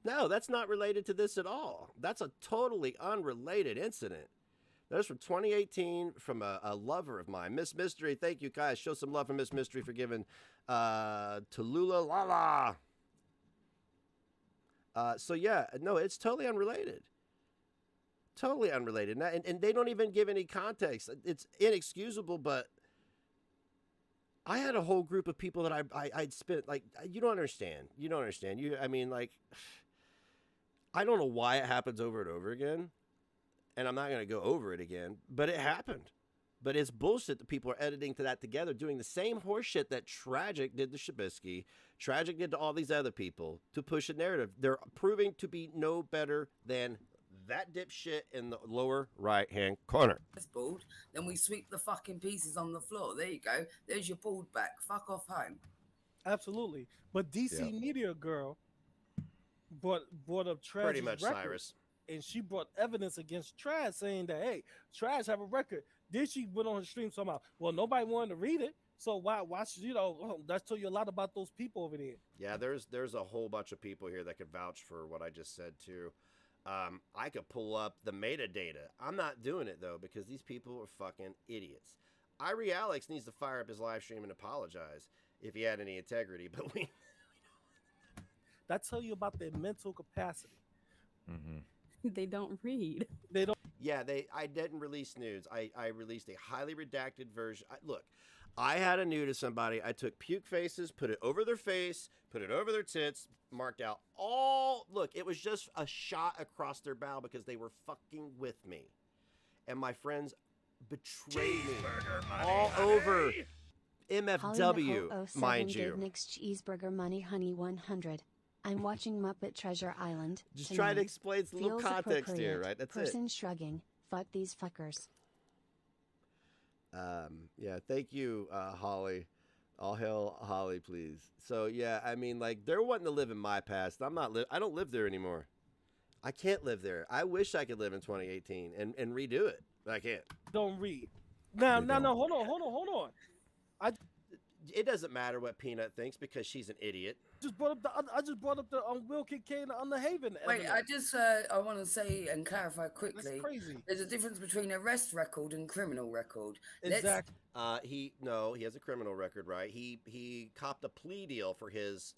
No, that's not related to this at all. That's a totally unrelated incident. That's from 2018 from a lover of mine, Miss Mystery. Thank you, guys. Show some love for Miss Mystery for giving Tallulah Lala. So yeah, no, it's totally unrelated. Totally unrelated. And they don't even give any context. It's inexcusable, but I had a whole group of people that I'd spent, you don't understand. You don't understand. I don't know why it happens over and over again, and I'm not going to go over it again, but it happened. But it's bullshit that people are editing to that together, doing the same horseshit that Tragic did to Shabisky, Tragic did to all these other people to push a narrative. They're proving to be no better than that dipshit in the lower right-hand corner.
It's bald, then we sweep the fucking pieces on the floor. There you go. There's your bald back. Fuck off home.
Absolutely. But DC Media Girl brought up Trash's
pretty much
record,
Cyrus.
And she brought evidence against Trash, saying that, hey, Trash have a record. Then she went on her stream somehow. Well, nobody wanted to read it. So why should, that tell you a lot about those people over there.
Yeah, there's a whole bunch of people here that could vouch for what I just said too. I could pull up the metadata. I'm not doing it though, because these people are fucking idiots. Alex needs to fire up his live stream and apologize if he had any integrity, but we
that tell you about their mental capacity.
Mm-hmm.
They don't read.
They don't.
Yeah, I didn't release nudes. I released a highly redacted version. Look, I had a nude of somebody. I took puke faces, put it over their face, put it over their tits, marked out all. Look, it was just a shot across their bow because they were fucking with me. And my friends betrayed me all over MFW, mind you.
Nick's cheeseburger money honey 100. I'm watching Muppet Treasure Island.
Just trying to explain some little context here, right? That's
Person shrugging. Fuck these fuckers.
Yeah, thank you, Holly. All hail Holly, please. So yeah, I mean, they're wanting to live in my past. I don't live there anymore. I can't live there. I wish I could live in 2018 and redo it, but I can't.
Don't read. Now, hold on.
It doesn't matter what Peanut thinks because she's an idiot.
I just brought up the Will Kincaid and the Haven.
Wait, I want to say and clarify quickly.
That's crazy.
There's a difference between arrest record and criminal record.
Exactly.
He has a criminal record, right? He copped a plea deal for his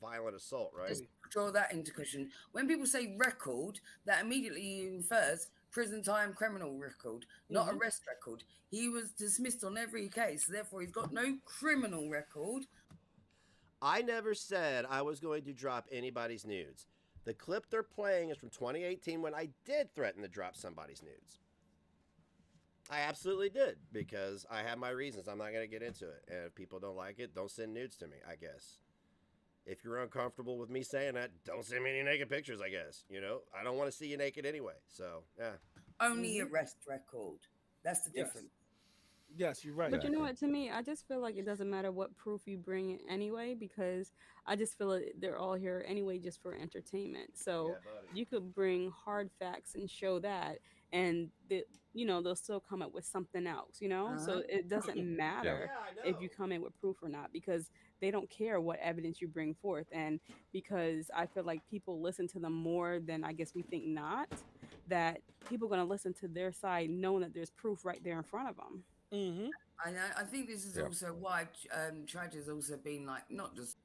violent assault, right?
Just draw that into question. When people say record, that immediately infers prison time, criminal record, not arrest record. He was dismissed on every case, therefore he's got no criminal record.
I never said I was going to drop anybody's nudes. The clip they're playing is from 2018 when I did threaten to drop somebody's nudes. I absolutely did because I have my reasons. I'm not going to get into it. And if people don't like it, don't send nudes to me, I guess. If you're uncomfortable with me saying that, don't send me any naked pictures, I guess. You know, I don't want to see you naked anyway. So, yeah.
Only arrest record. That's the difference.
Yes, you're right.
But you know what? To me, I just feel like it doesn't matter what proof you bring in anyway, because I just feel like they're all here anyway just for entertainment. So you could bring hard facts and show that, and they'll still come up with something else. So it doesn't matter if you come in with proof or not, because they don't care what evidence you bring forth. And because I feel like people listen to them more than I guess we think not, that people are going to listen to their side knowing that there's proof right there in front of them.
And I think this is also why Traj has also been like, not just.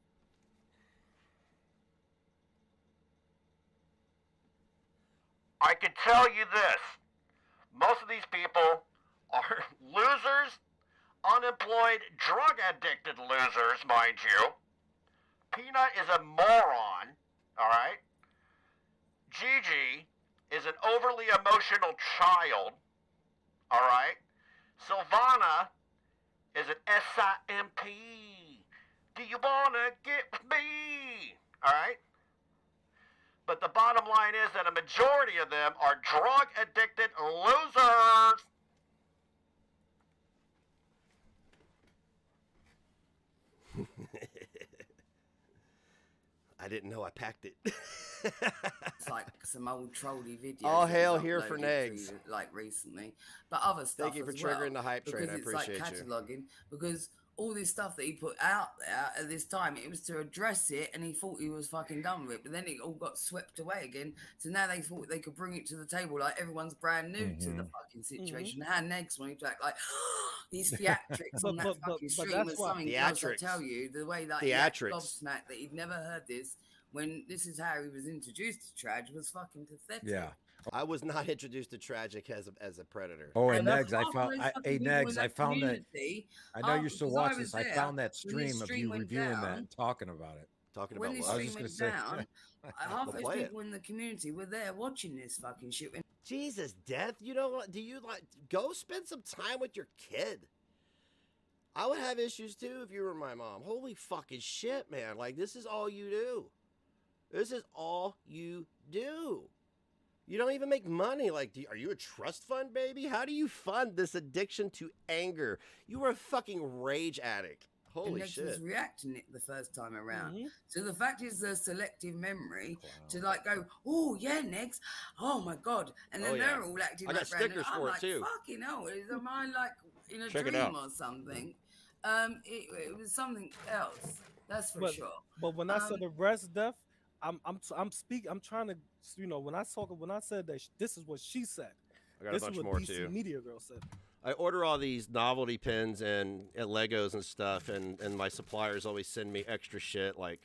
I can tell you this. Most of these people are losers, unemployed, drug-addicted losers, mind you. Peanut is a moron, all right? Gigi is an overly emotional child, all right? Silvana is an SIMP. Do you want to get with me? All right? But the bottom line is that a majority of them are drug-addicted losers.
I didn't know I packed it.
It's like some old trolly videos.
All hail here for Negs.
Like recently. But other stuff.
Thank you for triggering the hype train. I appreciate
you. Cataloging, because all this stuff that he put out there at this time, it was to address it, and he thought he was fucking done with it. But then it all got swept away again. So now they thought they could bring it to the table, like everyone's brand new to the fucking situation. How Negs wanted to act like these theatrics on that fucking stream was something else. I tell you, the way that he gobsmacked that he'd never heard this. When this is how he was introduced to Traj was fucking pathetic.
Yeah.
I was not introduced to Tragic as a predator.
Oh, and Negs, I found that. I know you're still watching this. I found that stream of you reviewing that and talking about it.
Talking
when
about
what?
what?
I was just going to say. Half those people in the community were there watching this fucking shit.
Jesus, Death, you know, do you like go spend some time with your kid? I would have issues too if you were my mom. Holy fucking shit, man. Like, this is all you do. This is all you do. You don't even make money. Like, are you a trust fund, baby? How do you fund this addiction to anger? You were a fucking rage addict. Holy shit.
Was reacting it the first time around. So the fact is the selective memory to like go, oh yeah, Negs, oh my god, and then they're all acting.
I got stickers for it too.
Fucking hell, am I like in a dream or something? It was something else. That's for sure.
But when I said arrest death, I'm trying to, when I said that this is what she said.
I got
this
a bunch
is what
more
DC
too.
Media Girl said.
I order all these novelty pins and Legos and stuff, and my suppliers always send me extra shit like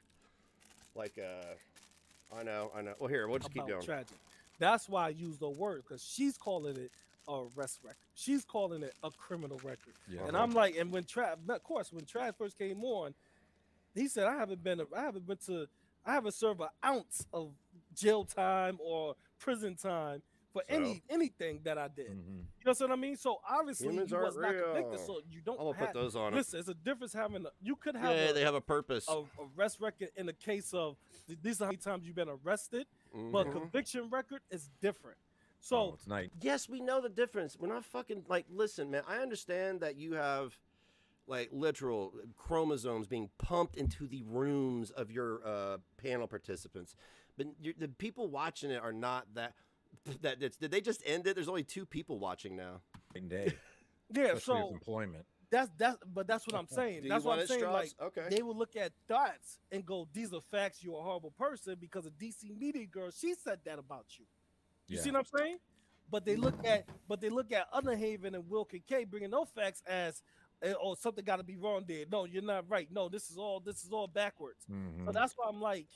I know. Well, here, we'll just keep going.
Tragic. That's why I use the word, because she's calling it a arrest record. She's calling it a criminal record. Yeah. And I'm like, and when of course, when Trav first came on, he said, I haven't served an ounce of jail time or prison time for anything that I did. You know what I mean? So obviously
humans
you was
not
convicted, so you don't
I'm gonna put those on.
Listen, it's a difference having you could have
they have a purpose.
A arrest record in the case of these are how many times you've been arrested, but conviction record is different. So
it's nice.
Yes, we know the difference. We're not fucking like, listen, man, I understand that you have like literal chromosomes being pumped into the rooms of your panel participants. But the people watching it are not that. Did they just end it? There's only 2 people watching now.
Day.
Yeah,
Especially with
so
employment.
that's that's what I'm saying.
Do
That's
you
what
want
I'm
it,
saying.
Strauss?
Like,
Okay.
they will look at thoughts and go, "These are facts. You're a horrible person," because a DC media girl, she said that about you. You see what I'm saying? But they look at Underhaven and Will Kincaid bringing no facts as, oh, something got to be wrong there. No, you're not right. No, this is all backwards. So that's why I'm like,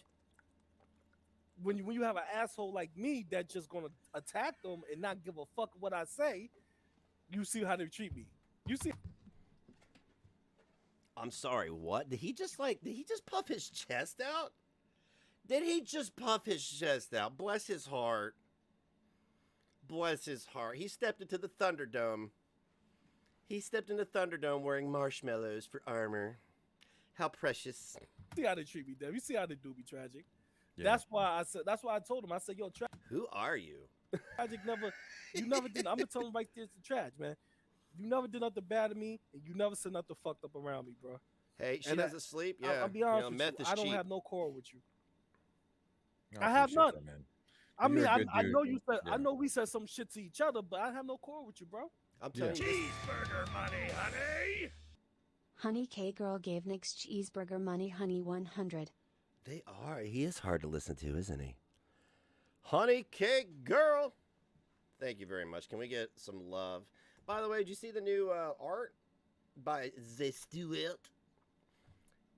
when you have an asshole like me that's just gonna attack them and not give a fuck what I say, you see how they treat me. You see.
I'm sorry, what? Did he just puff his chest out? Did he just puff his chest out? Bless his heart. Bless his heart. He stepped into the Thunderdome. He stepped into Thunderdome wearing marshmallows for armor. How precious.
See how they treat me, Dev. You see how they do me, Tragic.
Yeah.
That's why I told him. I said, yo,
who are you?
Tragic you never did. I'm gonna tell him right there to Tragic, man. You never did nothing bad to me, and you never said nothing fucked up around me, bro.
Hey, she doesn't sleep. Yeah,
I'll be honest with you. I don't have no quarrel with you. I have none.
That, man.
I mean, I know you said, I know we said some shit to each other, but I have no quarrel with you, bro.
I'm telling you.
Cheeseburger money, honey.
Honey K Girl gave Nick's cheeseburger money honey 100.
They are. He is hard to listen to, isn't he? Honey Cake Girl. Thank you very much. Can we get some love? By the way, did you see the new art by The Stewart?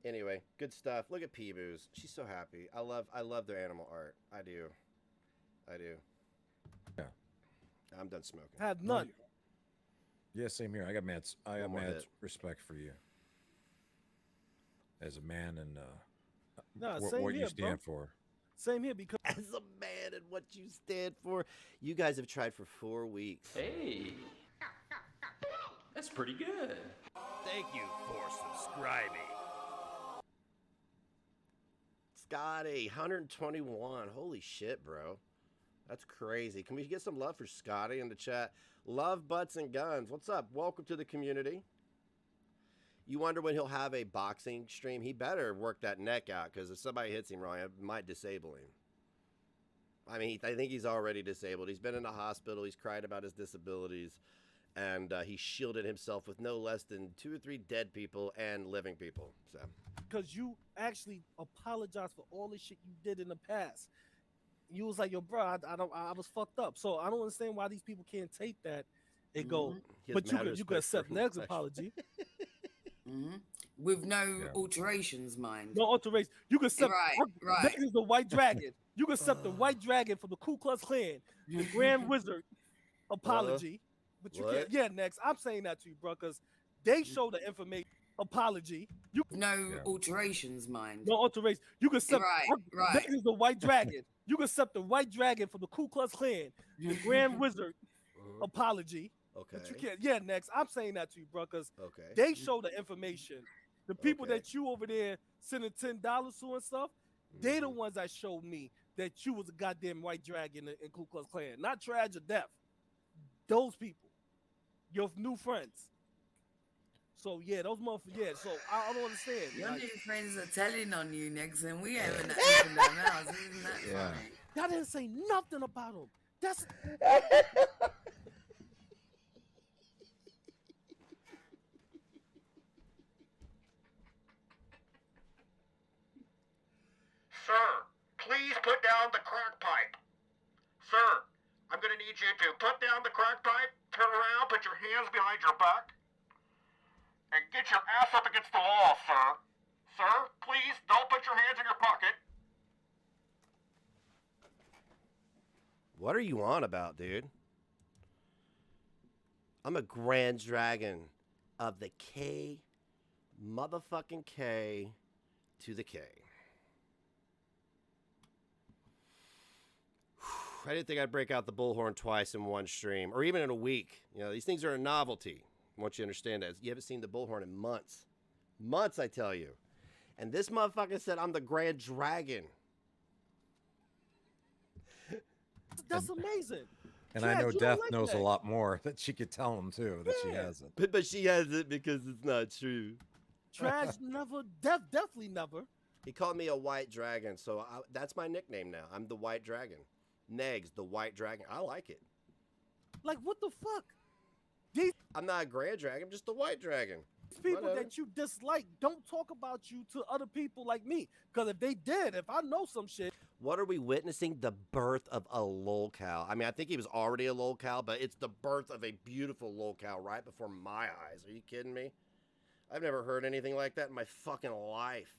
Anyway, good stuff. Look at Peeboos. She's so happy. I love their animal art. I do.
Yeah.
I'm done smoking.
I have none.
Yeah, same here. I got mad
more hit.
respect for you as a man and
same
what
here,
you stand
bro.
for.
Same here, because
as a man and what you stand for, you guys have tried for 4 weeks.
Hey, that's pretty good.
Thank you for subscribing.
Scotty, 121. Holy shit, bro. That's crazy. Can we get some love for Scotty in the chat? Love butts and guns. What's up? Welcome to the community. You wonder when he'll have a boxing stream? He better work that neck out, because if somebody hits him wrong, it might disable him. I mean, I think he's already disabled. He's been in the hospital. He's cried about his disabilities. And he shielded himself with no less than 2 or 3 dead people and living people. So,
because you actually apologized for all the shit you did in the past. You was like, yo, bro, I was fucked up. So I don't understand why these people can't take that and go. But you could accept Neg's apology.
With no alterations, mind.
No alterations. You could accept
right.
Neg is the White Dragon. You could accept the White Dragon from the Ku Klux Klan, the Grand Wizard apology. But you can't. Yeah, next. I'm saying that to you, bro, because they show the information. Apology. You
no alterations, mind.
No alterations. You can accept
right.
Neg is the White Dragon. You can accept the White Dragon from the Ku Klux Klan, the Grand Wizard apology.
Okay.
But you can't. Yeah, next. I'm saying that to you, bro, because they show the information. The people that you over there sending $10 to and stuff, they the ones that showed me that you was a goddamn White Dragon in Ku Klux Klan, not Trash or Death. Those people, your new friends. So yeah, those motherfuckers. Yeah, so I don't understand.
Your new friends are telling on you, next, and we haven't opened our mouths. Isn't that funny?
Y'all didn't say nothing about them. That's.
Sir, please put down the crack pipe. Sir, I'm going to need you to put down the crack pipe, turn around, put your hands behind your back, and get your ass up against the wall, sir. Sir, please don't put your hands in your pocket.
What are you on about, dude? I'm a Grand Dragon of the K, motherfucking K to the K. I didn't think I'd break out the bullhorn twice in one stream, or even in a week. You know, these things are a novelty. I want you to understand that. You haven't seen the bullhorn in months. Months, I tell you. And this motherfucker said I'm the Grand Dragon.
That's amazing.
And I know Death knows a lot more that she could tell him too, that she hasn't.
But she has it because it's not true.
Trash never, Death definitely never.
He called me a white dragon, so that's my nickname now. I'm the white dragon. Negs, the white dragon. I like it.
Like, what the fuck?
I'm not a grand dragon, I'm just a white dragon.
These people that you dislike don't talk about you to other people like me. Because if they did, if I know some shit.
What are we witnessing? The birth of a lolcow. I mean, I think he was already a lolcow, but it's the birth of a beautiful lolcow right before my eyes. Are you kidding me? I've never heard anything like that in my fucking life.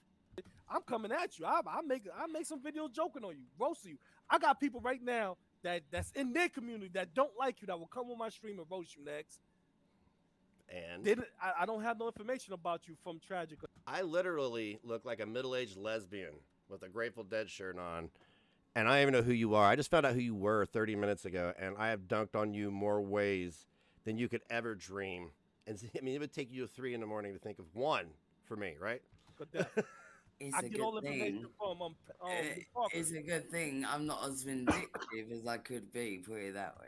I'm coming at you. I make some videos joking on you, roasting you. I got people right now that's in their community that don't like you that will come on my stream and roast you next.
And
I don't have no information about you from Tragic.
I literally look like a middle-aged lesbian with a Grateful Dead shirt on, and I don't even know who you are. I just found out who you were 30 minutes ago, and I have dunked on you more ways than you could ever dream. And I mean, it would take you 3 in the morning to think of one for me, right?
It's
I
a
get all
good
information
thing.
from
It's a good thing I'm not as vindictive as I could be. Put it that way.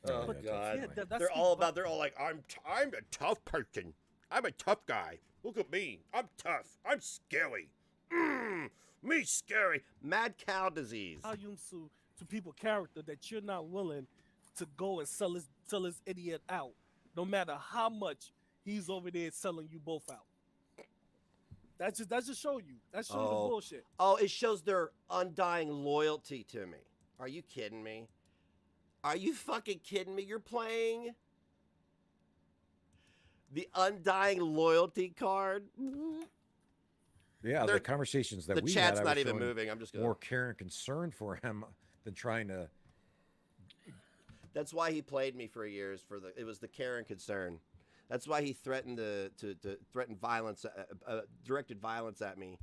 Oh God! They're all like, I'm a tough person. I'm a tough guy. Look at me. I'm tough. I'm scary. Me scary. Mad cow disease.
To people character that you're not willing to go and sell this idiot out, no matter how much he's over there selling you both out. That just show you. That shows you the bullshit.
Oh, it shows their undying loyalty to me. Are you kidding me? Are you fucking kidding me? You're playing the undying loyalty card?
Yeah, the conversations that we had.
The chat's not even moving. I'm just going
more care and concern for him than trying to.
That's why he played me for years. It was the care and concern. That's why he threatened to threaten violence, directed violence at me,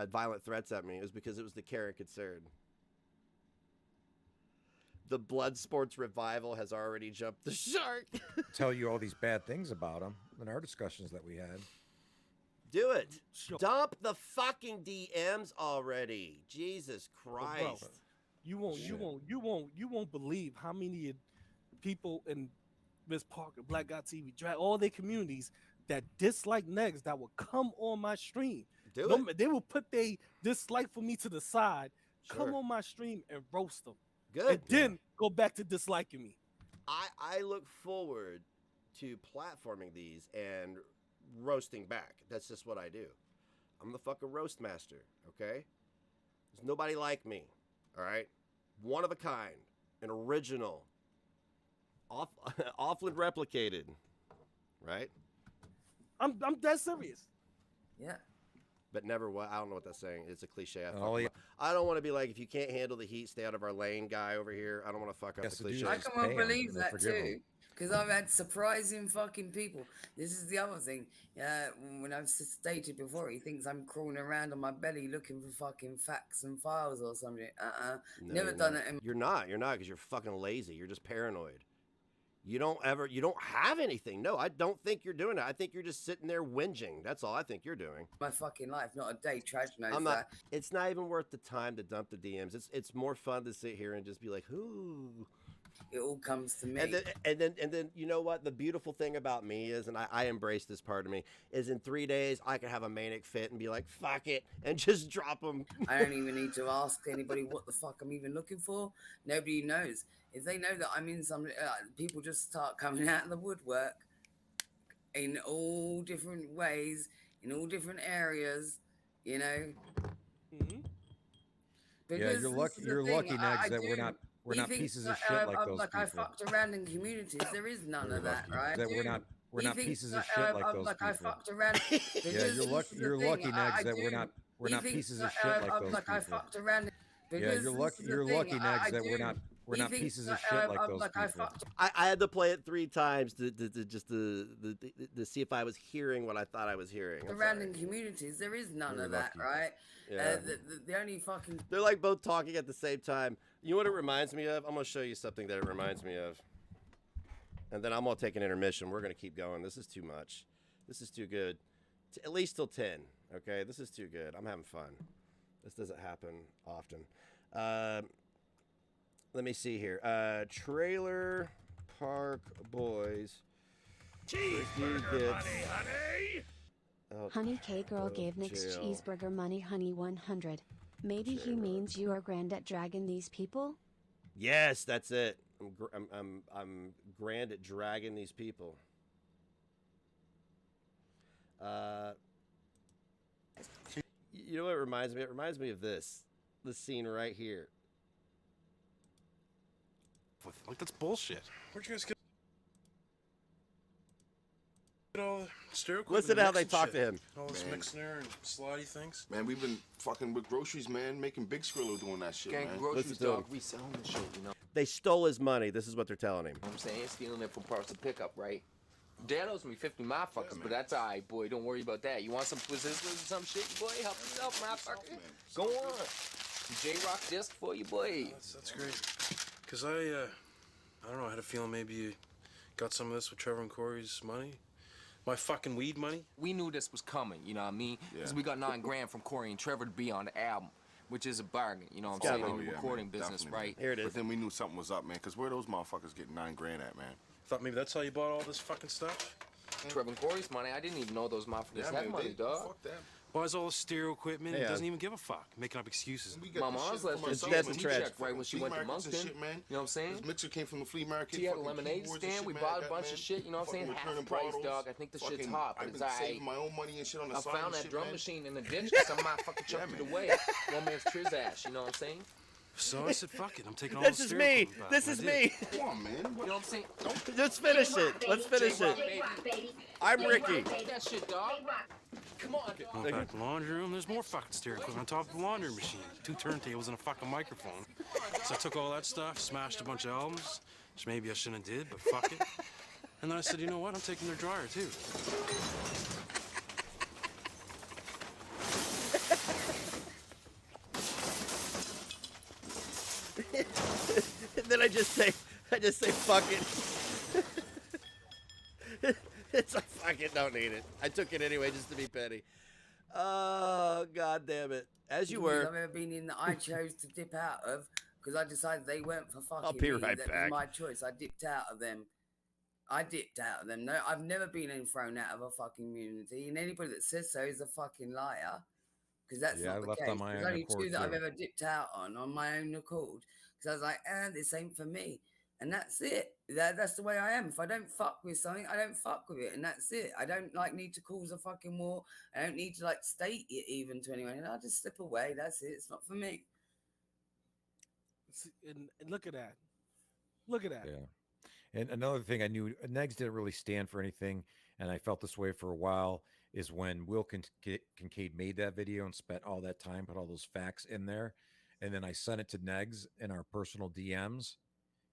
violent threats at me. It was because it was the care and concern. The blood sports revival has already jumped the shark.
Tell you all these bad things about him in our discussions that we had.
Do it. Sure. Dump the fucking DMs already. Jesus Christ.
Bro, you won't believe how many people in Miss Parker, Black Guy TV, drag all their communities that dislike Negs that will come on my stream. They will put their dislike for me to the side, come on my stream and roast them.
Good.
And then go back to disliking me.
I look forward to platforming these and roasting back. That's just what I do. I'm the fucking roast master, okay? There's nobody like me, all right? One of a kind, an original, often replicated, right?
I'm dead serious.
Yeah.
But never what? I don't know what that's saying. It's a cliche. I don't want to be like, if you can't handle the heat, stay out of our lane guy over here. I don't want to fuck up the cliche.
I can't believe that too. Because I've had surprising fucking people. This is the other thing. When I've stated before, he thinks I'm crawling around on my belly looking for fucking facts and files or something. No, never done it.
You're not because you're fucking lazy. You're just paranoid. You don't have anything. No, I don't think you're doing it. I think you're just sitting there whinging. That's all I think you're doing.
My fucking life, not a day. Trash knows
I'm not.
that.
It's not even worth the time to dump the DMs. It's more fun to sit here and just be like, who.
It all comes to me.
And then you know what? The beautiful thing about me is, and I embrace this part of me, is in 3 days I can have a manic fit and be like, fuck it, and just drop them.
I don't even need to ask anybody what the fuck I'm even looking for. Nobody knows. If they know that I'm in some, people just start coming out of the woodwork in all different ways, in all different areas, you know.
Mm-hmm. Yeah, you're lucky, Negs, that we're not pieces of shit like those people.
I fucked around in communities. There is none of that, right?
That we're not pieces of shit like those people.
I fucked around.
Yeah, you're lucky, Negs, that we're not pieces of shit like those people.
I fucked around.
Yeah, you're lucky, Negs, that we're not pieces of shit like those people.
I had to play it 3 times to see if I was hearing what I thought I was hearing.
Around in communities, there is none of that, right?
Yeah.
The only fucking...
They're like both talking at the same time. You know what it reminds me of? I'm going to show you something that it reminds me of. And then I'm going to take an intermission. We're going to keep going. This is too much. This is too good. At least till 10, okay? This is too good. I'm having fun. This doesn't happen often. Let me see here. Trailer Park Boys.
Cheeseburger money, honey.
Oh,
Honey K Girl
oh,
gave Nick's
Jill.
cheeseburger money honey 100. Maybe he means you are grand at dragging these people?
Yes, that's it. I'm grand at dragging these people. You know what it reminds me? It reminds me of this scene right here.
Like, that's bullshit. Where'd you guys get all the stereo equipment
Listen to
and
how they
mixing
talk
shit?
to him.
All this
Man.
mixing there and slidey things.
Man, we've been fucking with groceries, man, making big Skrilla doing that shit,
Gang
man.
groceries,
Listen to
dog.
him.
We selling the shit, you know.
They stole his money. This is what they're telling him.
You know what I'm saying? Stealing it from parcel pickup, right? Dad owes me 50 motherfuckers, but that's all right, boy. Don't worry about that. You want some Twizzlers or some shit, boy? Help yourself, motherfucker. Go on. J-Rock disc for you, boy.
That's crazy. Because I don't know, I had a feeling maybe you got some of this with Trevor and Corey's money. My fucking weed money.
We knew this was coming, you know what I mean? Because we got $9 grand from Corey and Trevor to be on the album, which is a bargain, you know what I'm saying? In the recording business, right?
Here it is.
But then we knew something was up, man, because where those motherfuckers getting $9 grand at, man?
Thought maybe that's how you bought all this fucking stuff?
Trevor and Corey's money, I didn't even know those motherfuckers had money, dog.
Fuck that.
Buys all the stereo equipment and
Yeah.
doesn't even give a fuck, making up excuses.
My mom's left
It's
her
death
check
and tragic.
right when she went to Moncton.
Shit, man.
You know what I'm saying?
This mixer came from the flea market.
She had a
fucking
lemonade
keyboards and
stand.
shit,
We
man,
bought
I
a
got,
bunch
man,
of shit. You know what I'm saying?
fucking
Half the
returning
price,
bottles.
dog. I think the shit's
Fucking-
hot, but
I've
it's
been
alright.
saving my own money and shit on the
I
side
found
and
that
shit,
drum
man.
machine in the ditch because some motherfucker chucked it away. One man's Triz ass, you know what I'm saying?
So I said, fuck it, I'm taking all
This
the
is
stereo
me.
equipment back.
This
And
is
I did.
me.
Come on, man.
You know what I'm saying?
Let's finish it. Let's finish it. I'm Ricky.
Take that shit, dog. Come on, dog.
Went back to the laundry room, there's more fucking stereo equipment on top of the laundry machine. 2 turntables and a fucking microphone. So I took all that stuff, smashed a bunch of albums, which maybe I shouldn't have did, but fuck it. And then I said, you know what, I'm taking their dryer too.
And then I just say fuck it. It's like, fuck it, don't need it. I took it anyway just to be petty. Oh, god damn it. As you were.
I've ever been in that I chose to dip out of because I decided they weren't for fucking
I'll be
me.
right
That
back.
was my choice. I dipped out of them. No, I've never been thrown out of a fucking community, and anybody that says so is a fucking liar. Because that's
Yeah, I
not the
left
case.
on my
There's
own
only
accord,
two that I've
too.
ever dipped out on my own accord. Because I was like, this ain't for me. And that's it. That's the way I am. If I don't fuck with something, I don't fuck with it. And that's it. I don't need to cause a fucking war. I don't need to state it even to anyone. And I'll just slip away. That's it. It's not for me.
And look at that. Look at that.
Yeah. And another thing I knew, Negs didn't really stand for anything, and I felt this way for a while, is when Will Kincaid made that video and spent all that time, put all those facts in there, and then I sent it to Negs in our personal DMs,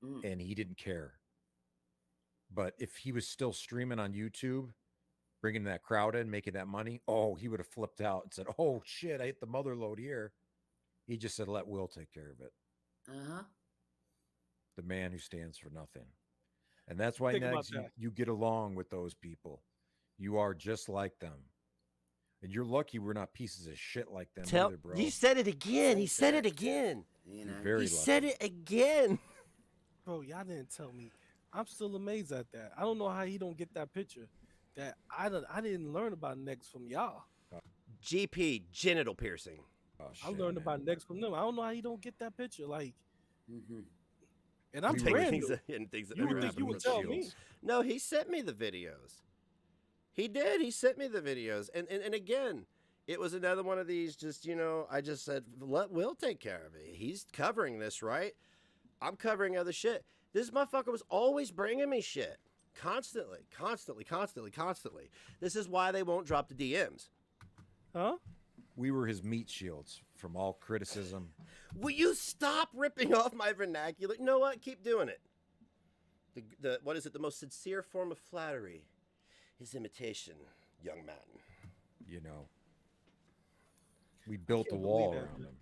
and he didn't care. But if he was still streaming on YouTube, bringing that crowd in, making that money, oh, he would have flipped out and said, oh, shit, I hit the mother load here. He just said, let Will take care of it.
Uh-huh.
The man who stands for nothing. And that's why,
Think about
Negs,
that.
you get along with those people. You are just like them. And you're lucky we're not pieces of shit like them either, bro.
He said it again. He said it again.
You know,
Very
he
lucky.
said it again.
Bro, y'all didn't tell me. I'm still amazed at that. I don't know how he don't get that picture. That I didn't learn about Negs from y'all.
GP, genital piercing.
Oh,
I learned about Negs from them. I don't know how he don't get that picture. Like,
mm-hmm.
And I'm
He
brand
thinks
new.
that- and thinks that
You would
never
think you
happened
would
with
tell
Shields.
me.
No, he sent me the videos. He did. He sent me the videos. And again, it was another one of these just, I just said, let Will take care of it. He's covering this, right? I'm covering other shit. This motherfucker was always bringing me shit. Constantly. This is why they won't drop the DMs.
Huh?
We were his meat shields from all criticism.
Will you stop ripping off my vernacular? You know what? Keep doing it. What is it? The most sincere form of flattery is imitation, young man.
We built a
can't
wall
believe that,
around him.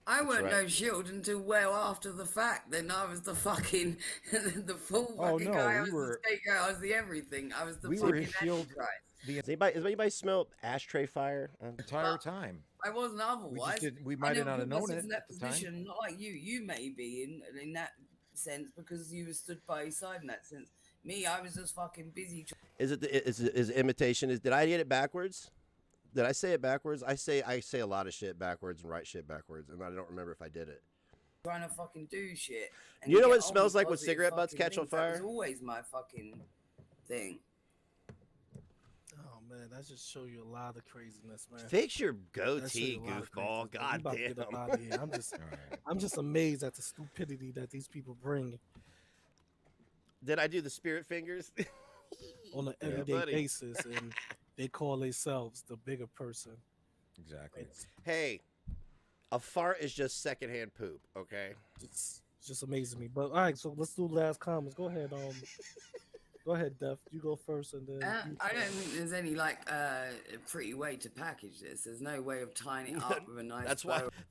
I weren't
right.
no shield until well after the fact. Then I was the fucking, the full
Oh,
fucking
no,
guy. I
we
was
were-
the scapegoat. I was the everything. I was the
We
fucking
were his shield
Antichrist.
Does anybody smell ashtray fire?
the entire time.
I wasn't otherwise.
We might have
I
not have
never put
known
myself
it
in that
at the time.
position, not like you. You may be in that sense because you were stood by his side in that sense. Me, I was just fucking busy.
Is it is imitation? Did I get it backwards? Did I say it backwards? I say a lot of shit backwards and write shit backwards, and I don't remember if I did it.
Trying to fucking do shit. And
You know
get
what it
on
smells
with
like when
positive
cigarette butts
fucking
catch on
things. That was
fire?
always my fucking thing.
Oh man, that just show you a lot of craziness, man.
Fix your
That show
goatee,
you a lot of
goofball.
craziness, man. We
God
about to get up
damn.
out of here. I'm just amazed at the stupidity that these people bring
Did I do the spirit fingers?
on an
Yeah,
everyday
buddy.
basis, and they call themselves the bigger person.
Exactly.
Hey, a fart is just secondhand poop, okay?
It's just amazing me. But all right, so let's do last comments. Go ahead, go ahead, Def. You go first, and then you
I don't think there's any like pretty way to package this. There's no way of tying it up with a nice.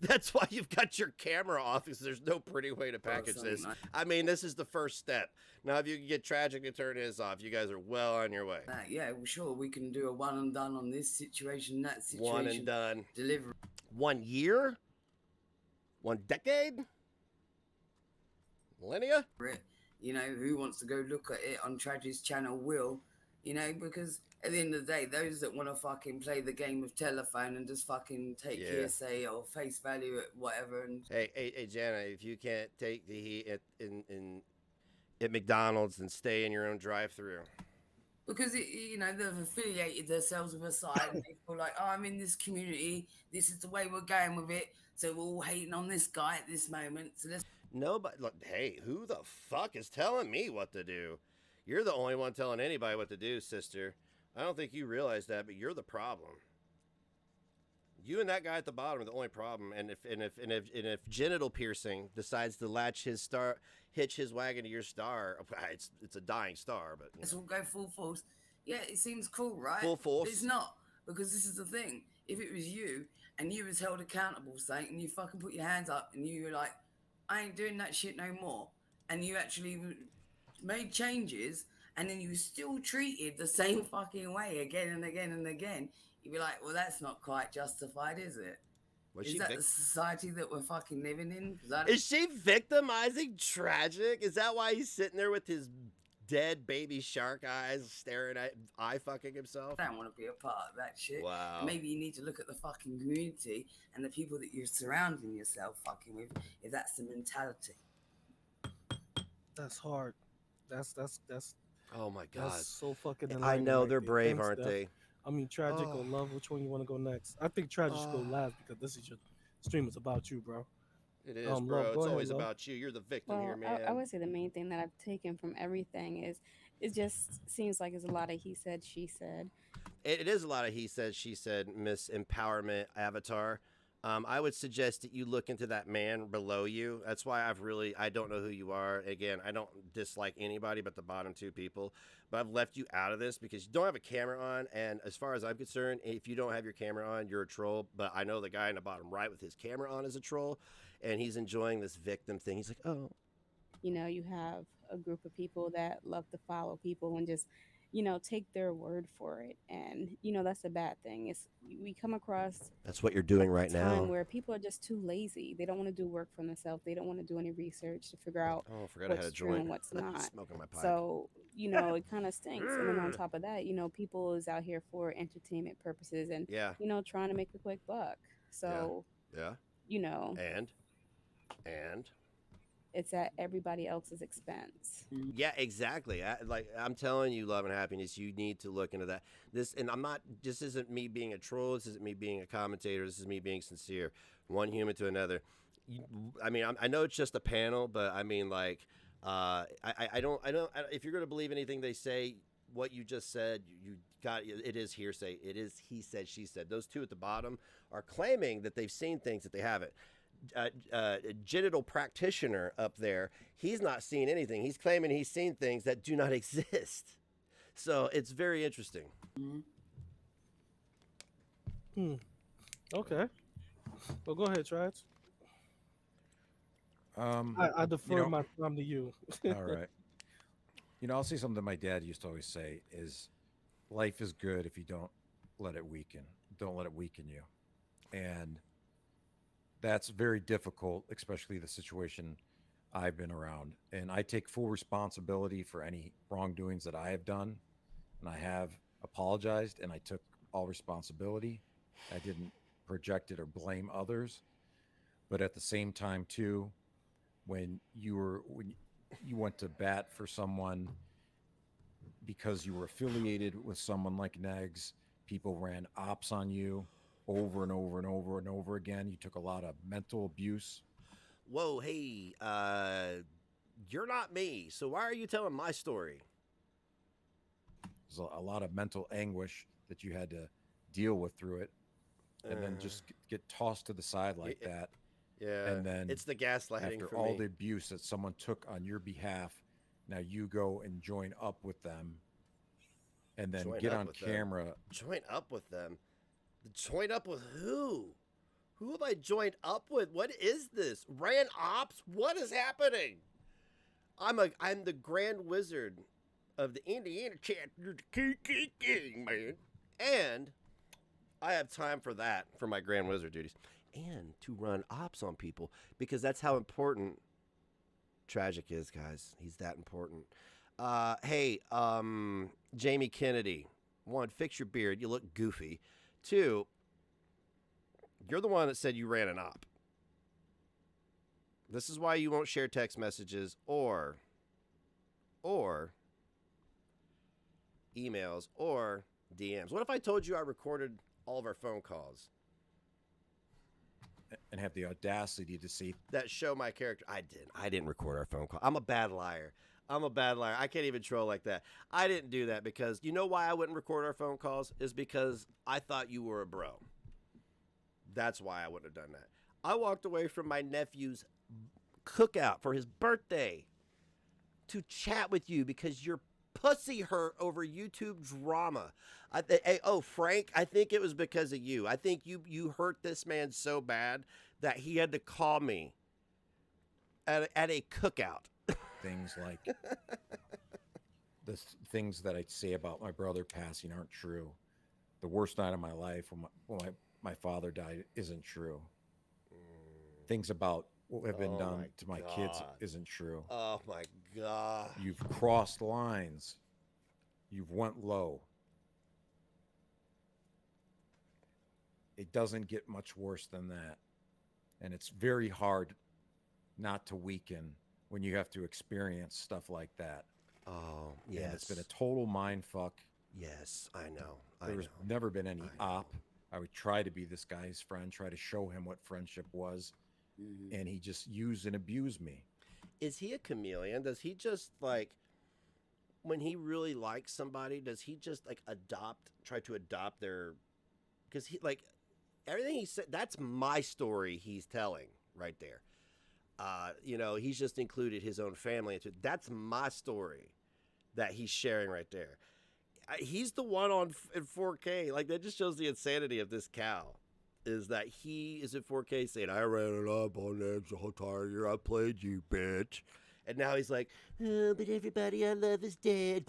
That's why you've got your camera off, because there's no pretty way to package this. I mean, this is the first step. Now, if you can get Tragic to turn his off, you guys are well on your way.
Yeah, well, sure, we can do a one and done on this situation, that situation.
One and done.
Deliver.
1 year? 1 decade? Millennia?
You know, who wants to go look at it on Tragic's channel will, you know, because at the end of the day, those that want to fucking play the game of telephone and just fucking take hearsay or face value at whatever. And
Hey, Jana, if you can't take the heat at McDonald's, then stay in your own drive-thru.
because you know, they've affiliated themselves with a side and they feel like, oh, I'm in this community, this is the way we're going with it, so we're all hating on this guy at this moment, so let's.
Nobody, look, hey, who the fuck is telling me what to do? You're the only one telling anybody what to do, sister. I don't think you realize that, but you're the problem. You and that guy at the bottom are the only problem. And if genital piercing decides to hitch his wagon to your star, it's a dying star. But
Let's all go full force. Yeah, it seems cool, right?
Full force.
It's not, because this is the thing. If it was you and you was held accountable, saying, and you fucking put your hands up and you were like, I ain't doing that shit no more, and you actually made changes, and then you still treated the same fucking way again and again and again, you'd be like, well, that's not quite justified, is it? Is that the society that we're fucking living in?
Is she victimizing Tragic? Is that why he's sitting there with his dead baby shark eyes staring at eye fucking himself?
I don't want to be a part of that shit.
Wow.
And maybe you need to look at the fucking community and the people that you're surrounding yourself fucking with, if that's the mentality.
That's hard. That's
oh my god.
That's so fucking
I know,
enlightening
they're
right there.
brave,
Thanks,
aren't
Steph.
they?
I mean, Tragic or Love, which one you want to go next? I think Tragic should go last because this is your stream is about you, bro.
It is,
Love,
bro.
go
It's
ahead,
always
Love.
about you. You're the victim
Well,
here, man.
I would say the main thing that I've taken from everything is it just seems like it's a lot of he said, she said.
It is a lot of he said, she said, Miss Empowerment Avatar. I would suggest that you look into that man below you. That's why I don't know who you are. Again, I don't dislike anybody but the bottom two people. But I've left you out of this because you don't have a camera on. And as far as I'm concerned, if you don't have your camera on, you're a troll. But I know the guy in the bottom right with his camera on is a troll. And he's enjoying this victim thing. He's like, oh.
You know, you have a group of people that love to follow people and just, you know, take their word for it. And, you know, that's a bad thing. It's we come across
That's what you're doing right
a time
now.
where people are just too lazy. They don't want to do work for themselves. They don't want to do any research to figure out
Oh, I forgot I had
what's
a
true
joint.
and what's not.
Smoking my pipe.
So, you know, it kind of stinks. And then on top of that, you know, people is out here for entertainment purposes and,
Yeah.
you know, trying to make a quick buck. So,
Yeah.
you know,
And
it's at everybody else's expense.
yeah, exactly. I'm telling you, love and happiness, you need to look into that. This isn't me being a troll. This isn't me being a commentator. This is me being sincere. One human to another. I know it's just a panel, but I mean, like, I don't. If you're going to believe anything they say, what you just said, it is hearsay. It is he said, she said. Those two at the bottom are claiming that they've seen things that they haven't. Genital practitioner up there, he's not seen anything. He's claiming he's seen things that do not exist. So it's very interesting.
Okay. Well, go ahead, Trads. I defer my time to you.
All right. You know, I'll say something that my dad used to always say is life is good if you don't let it weaken. Don't let it weaken you. And that's very difficult, especially the situation I've been around. And I take full responsibility for any wrongdoings that I have done. And I have apologized and I took all responsibility. I didn't project it or blame others. But at the same time, too, when you went to bat for someone because you were affiliated with someone like Negs, people ran ops on you over and over and over and over again. You took a lot of mental abuse.
Whoa, hey, you're not me, so why are you telling my story?
There's a lot of mental anguish that you had to deal with through it, and then just get tossed to the side like that.
Yeah,
and then
it's the gaslighting
after
for
all
me.
the abuse that someone took on your behalf, now you go and join up with them, and then get on camera.
Join up with them? Join up with who? Who have I joined up with? What is this? Ran ops? What is happening? I'm the Grand Wizard of the Indiana chapter, King, man. And I have time for that, for my Grand Wizard duties. And to run ops on people, because that's how important Tragic is, guys. He's that important. Hey, Jamie Kennedy. 1, fix your beard. You look goofy. 2, you're the one that said you ran an op. This is why you won't share text messages or emails or DMs. What if I told you I recorded all of our phone calls?
And have the audacity to say
that show my character. I didn't record our phone call. I'm a bad liar. I can't even troll like that. I didn't do that because you know why I wouldn't record our phone calls is because I thought you were a bro. That's why I wouldn't have done that. I walked away from my nephew's cookout for his birthday to chat with you because your pussy hurt over YouTube drama. Frank, I think it was because of you. I think you hurt this man so bad that he had to call me at a cookout.
Things like the things that I say about my brother passing aren't true. The worst night of my life when my father died isn't true. Things about what have been done to my kids isn't true.
Oh my God.
You've crossed lines. You've went low. It doesn't get much worse than that. And it's very hard not to weaken when you have to experience stuff like that.
Oh, yes.
And it's been a total mind fuck.
Yes, I know.
There's never been any op. I would try to be this guy's friend, try to show him what friendship was. Mm-hmm. And he just used and abused me.
Is he a chameleon? Does he just when he really likes somebody, does he just try to adopt their, because he everything he said, that's my story he's telling right there. He's just included his own family into it. That's my story that he's sharing right there. He's the one in 4K. That just shows the insanity of this cow. Is that he is in 4K saying, I ran it up on that entire I played you, bitch. And now he's like, oh, but everybody I love is dead.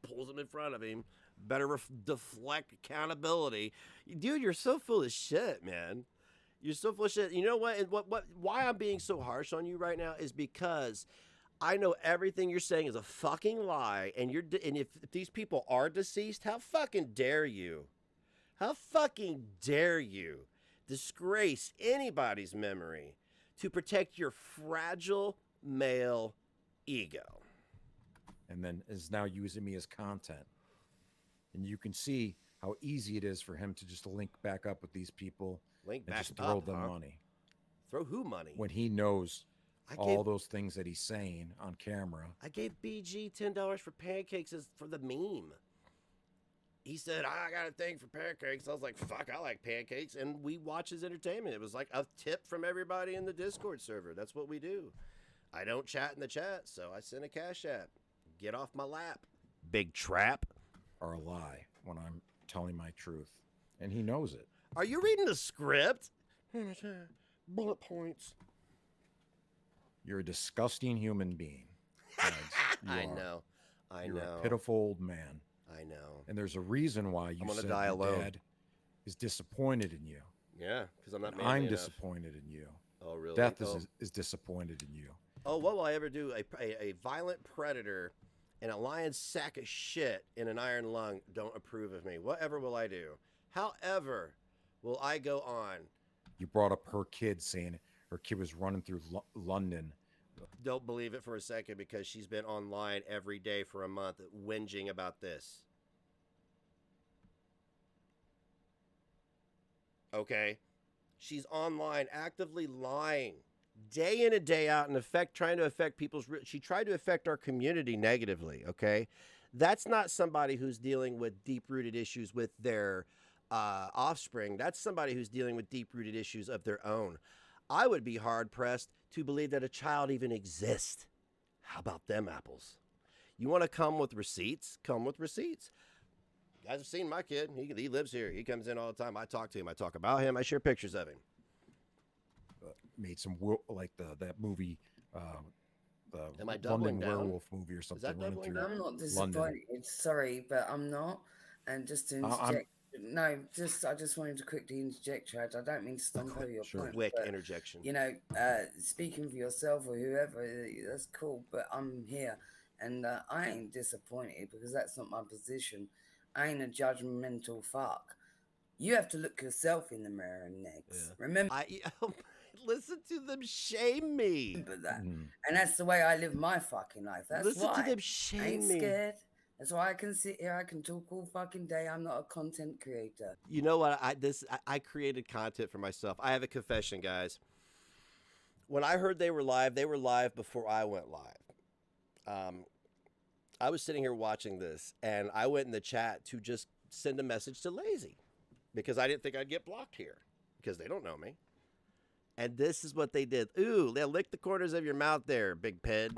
Pulls him in front of him. Better deflect accountability. Dude, you're so full of shit, man. You're so full of shit. You know what? And why I'm being so harsh on you right now is because I know everything you're saying is a fucking lie. And if these people are deceased, how fucking dare you? How fucking dare you disgrace anybody's memory to protect your fragile male ego?
And then is now using me as content. And you can see how easy it is for him to just link back up with these people and just throw them money.
Throw who money?
When he knows all those things that he's saying on camera.
I gave BG $10 for pancakes for the meme. He said, I got a thing for pancakes. I was like, fuck, I like pancakes. And we watch his entertainment. It was like a tip from everybody in the Discord server. That's what we do. I don't chat in the chat, so I send a cash app. Get off my lap. Big trap.
Or a lie when I'm telling my truth. And he knows it.
Are you reading the script? Bullet points.
You're a disgusting human being.
I know.
You're a pitiful old man.
I know.
And there's a reason why you said your dad is disappointed in you.
Yeah, because I'm not manly
I'm
enough.
Disappointed in you.
Oh, really?
Death is disappointed in you.
Oh, what will I ever do? A violent predator and a lion's sack of shit in an iron lung don't approve of me. Whatever will I do? However, Will I go on?
You brought up her kid saying her kid was running through London.
Don't believe it for a second because she's been online every day for a month whinging about this. Okay? She's online actively lying day in and day out and trying to affect she tried to affect our community negatively, okay? That's not somebody who's dealing with deep-rooted issues with their offspring. That's somebody who's dealing with deep-rooted issues of their own. I would be hard-pressed to believe that a child even exists. How about them apples? You want to come with receipts? Come with receipts. You guys have seen my kid. He lives here. He comes in all the time. I talk to him. I talk about him. I share pictures of him.
Made some like that movie,
Am I
the
doubling
London
down?
Werewolf movie or something.
Is that doubling down?
I'm not
London.
disappointed. Sorry, but I'm not. And just to interject, I just wanted to quickly interject, Chad. I don't mean to stump over your point.
Quick
but,
interjection.
You know, speaking for yourself or whoever, that's cool. But I'm here, and I ain't disappointed because that's not my position. I ain't a judgmental fuck. You have to look yourself in the mirror next. Yeah. Remember.
Listen to them shame me.
Remember that. And that's the way I live my fucking life. That's
Listen
why
to them shame
I ain't
me.
scared. That's why I can sit here. I can talk all fucking day. I'm not a content creator.
You know what? I created content for myself. I have a confession, guys. When I heard they were live before I went live. I was sitting here watching this, and I went in the chat to just send a message to Lazy because I didn't think I'd get blocked here because they don't know me. And this is what they did. Ooh, they'll lick the corners of your mouth there, big ped.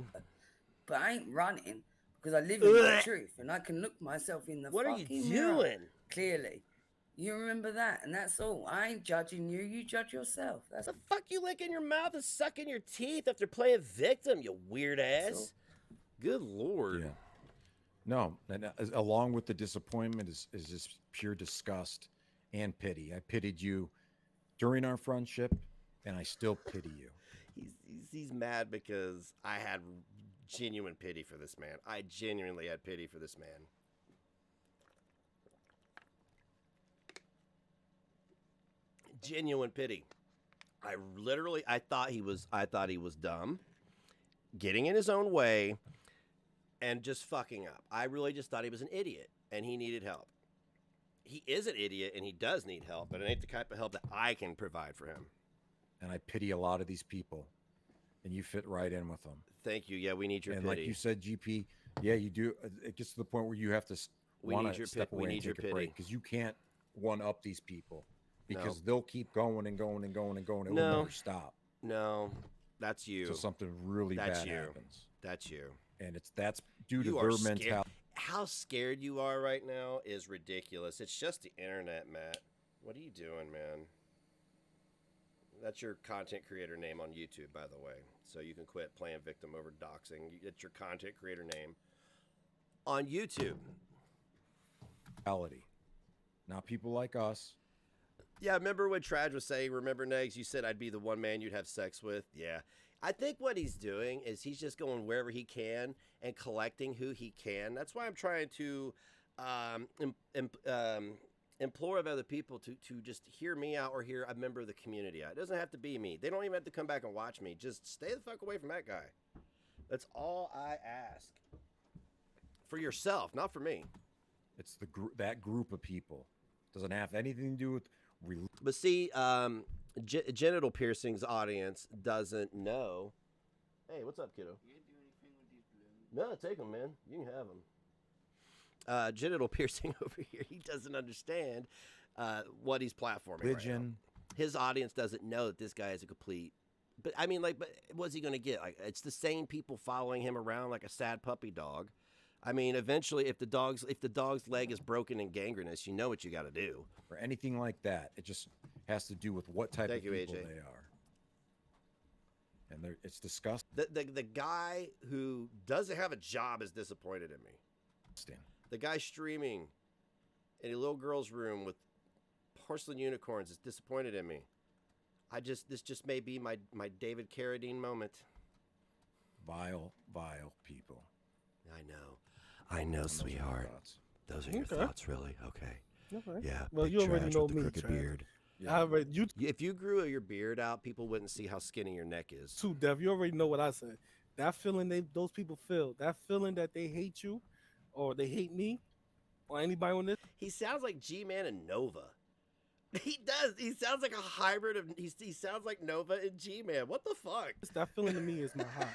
But I ain't running because I live in the truth and I can look myself in the
what
fucking
are you
mirror
doing?
Clearly. You remember that, and that's all. I ain't judging you. You judge yourself. That's
the fuck you licking your mouth and sucking your teeth after playing victim, you weird ass. Good Lord.
Yeah. No, and along with the disappointment is just pure disgust and pity. I pitied you during our friendship, and I still pity you.
He's mad because I had genuine pity for this man. I genuinely had pity for this man. Genuine pity. I thought he was dumb, getting in his own way, and just fucking up. I really just thought he was an idiot, and he needed help. He is an idiot, and he does need help, but it ain't the type of help that I can provide for him.
And I pity a lot of these people, and you fit right in with them.
Thank you. Yeah, we need your
and
pity.
Like you said, GP, yeah, you do. It gets to the point where you have to want to step away and take a break because you can't one-up these people because they'll keep going and going and going and going. It will never stop.
No, that's you.
So something really bad happens.
That's you.
And that's due to their mentality.
How scared you are right now is ridiculous. It's just the internet, Matt. What are you doing, man? That's your content creator name on YouTube, by the way. So you can quit playing victim over doxing. It's your content creator name on YouTube.
Not people like us.
Yeah, remember when Traj was saying, remember, Negs, you said I'd be the one man you'd have sex with? Yeah. I think what he's doing is he's just going wherever he can and collecting who he can. That's why I'm trying to implore of other people to just hear me out or hear a member of the community out. It doesn't have to be me. They don't even have to come back and watch me. Just stay the fuck away from that guy. That's all I ask. For yourself, not for me.
It's that group of people. Doesn't have anything to do with...
But see, genital piercings audience doesn't know. Hey, what's up, kiddo? You gonna do anything with these balloons? No, take them, man. You can have them. Genital piercing over here. He doesn't understand what he's platforming.
Religion.
Right now. His audience doesn't know that this guy is a complete. But I mean, but what's he gonna get? Like, it's the same people following him around like a sad puppy dog. I mean, eventually, if the dog's leg is broken and gangrenous, you know what you got to do.
Or anything like that. It just has to do with what type of people AJ. They are. And it's disgusting.
The guy who doesn't have a job is disappointed in me. The guy streaming in a little girl's room with porcelain unicorns is disappointed in me. This just may be my David Carradine moment.
Vile people.
I know, sweetheart. Those are your thoughts, really? Okay.
Okay.
Yeah.
Well, you already know me, Trav.
Beard. If you grew your beard out, people wouldn't see how skinny your neck is.
Too, Dev. You already know what I said. That feeling those people feel. That feeling that they hate you, or they hate me, or anybody on this.
He sounds like G-Man and Nova. He does. He sounds like a hybrid of. He sounds like Nova and G-Man. What the fuck?
That feeling to me is my high.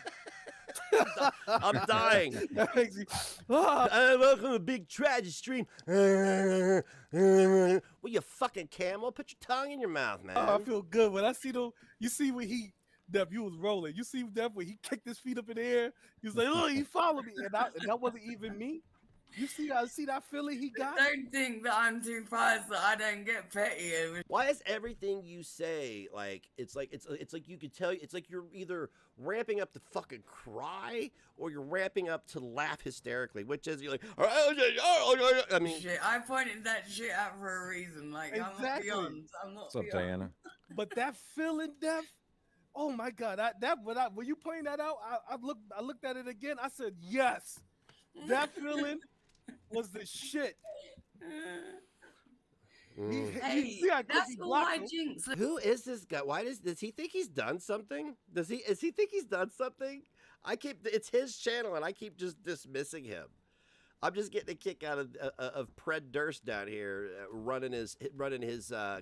I'm dying.
That makes me.
Welcome to Big Tragic Stream. Well, you fucking camel, put your tongue in your mouth, man.
I feel good when I see them. You see when Dev, you was rolling. You see Dev when he kicked his feet up in the air. He was like, "Oh, he followed me," and that wasn't even me. You see, I see that feeling he got.
Don't think that I'm too fast that I don't get petty.
Why is everything you say like it's like you could tell it's like you're either ramping up to fucking cry or you're ramping up to laugh hysterically, which is you're like, I mean,
shit, I pointed that shit out for a reason. Like
exactly.
I'm not
What's up,
beyond.
Diana?
But that feeling, Dev. Oh my God! When you pointed that out, I looked at it again. I said, yes, that feeling was the shit.
Hey, that's all I jinx.
Who is this guy? Why does he think he's done something? Does he think he's done something? It's his channel and I keep just dismissing him. I'm just getting a kick out of Pred Durst down here running his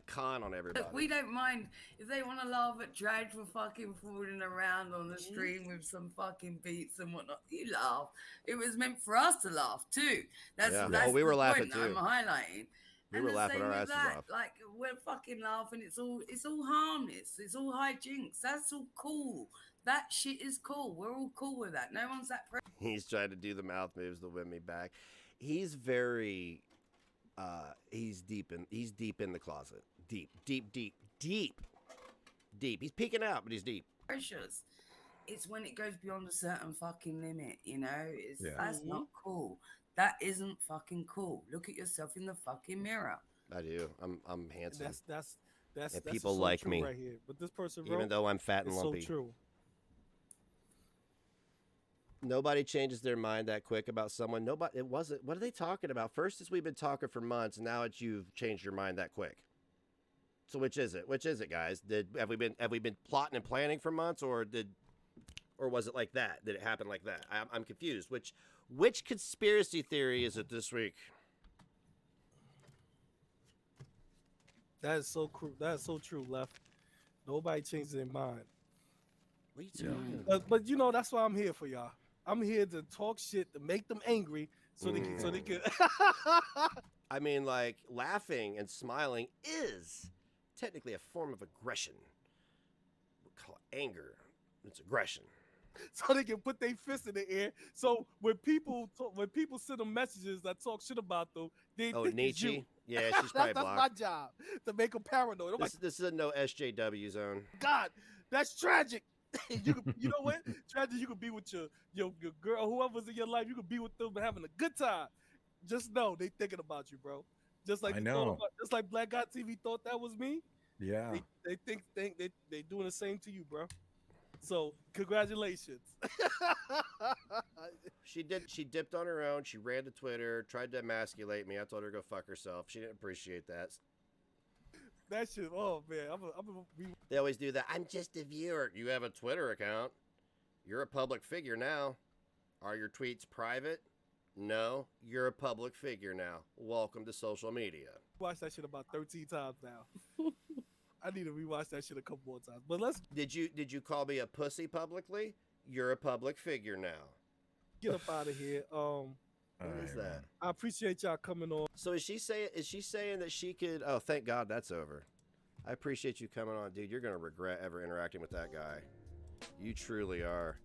con on everybody.
Look, we don't mind if they want to laugh at Drag for fucking fooling around on the stream with some fucking beats and whatnot. You laugh. It was meant for us to laugh too. That's
we were
the
laughing
point
too.
I'm highlighting.
We were laughing our asses off.
Like we're fucking laughing. It's all harmless. It's all hijinks. That's all cool. That shit is cool. We're all cool with that. No one's that.
He's trying to do the mouth moves to win me back. He's very, he's deep in the closet. Deep. He's peeking out, but he's deep.
Precious. It's when it goes beyond a certain fucking limit, you know? That's not cool. That isn't fucking cool. Look at yourself in the fucking mirror.
I do. I'm handsome.
That's
people
so
like
true
me.
right here. But this person
even though I'm fat and lumpy.
So true.
Nobody changes their mind that quick about someone. Nobody. It wasn't. What are they talking about? First is we've been talking for months, and now it's you've changed your mind that quick. So which is it? Which is it, guys? Have we been plotting and planning for months, or was it like that? Did it happen like that? I'm confused. Which conspiracy theory is it this week?
That is so true. That is so true, Left. Nobody changes their mind.
What are you talking about?
But you know that's why I'm here for y'all. I'm here to talk shit to make them angry so they can.
I mean, like laughing and smiling is technically a form of aggression. We call it anger. It's aggression.
So they can put their fist in the air. So when people send them messages that talk shit about them, they think it's you.
Nietzsche? Yeah, she's probably
that's
blocked.
my job, to make them paranoid.
This is a no SJW zone.
God, that's tragic. You know what? Tragic. You could be with your girl, whoever's in your life. You could be with them and having a good time. Just know they thinking about you, bro. Just like
I know.
Just like Black God TV thought that was me.
Yeah.
They think they doing the same to you, bro. So congratulations.
She dipped on her own. She ran to Twitter, tried to emasculate me. I told her to go fuck herself. She didn't appreciate that.
That shit. Oh man,
They always do that. I'm just a viewer. You have a Twitter account. You're a public figure now. Are your tweets private? No, you're a public figure now. Welcome to social media.
Watched that shit about 13 times now. I need to rewatch that shit a couple more times. But let's.
Did you call me a pussy publicly? You're a public figure now.
Get up out of here.
What is that?
I appreciate y'all coming on.
So is she saying that she could? Oh, thank God that's over. I appreciate you coming on, dude. You're gonna regret ever interacting with that guy. You truly are.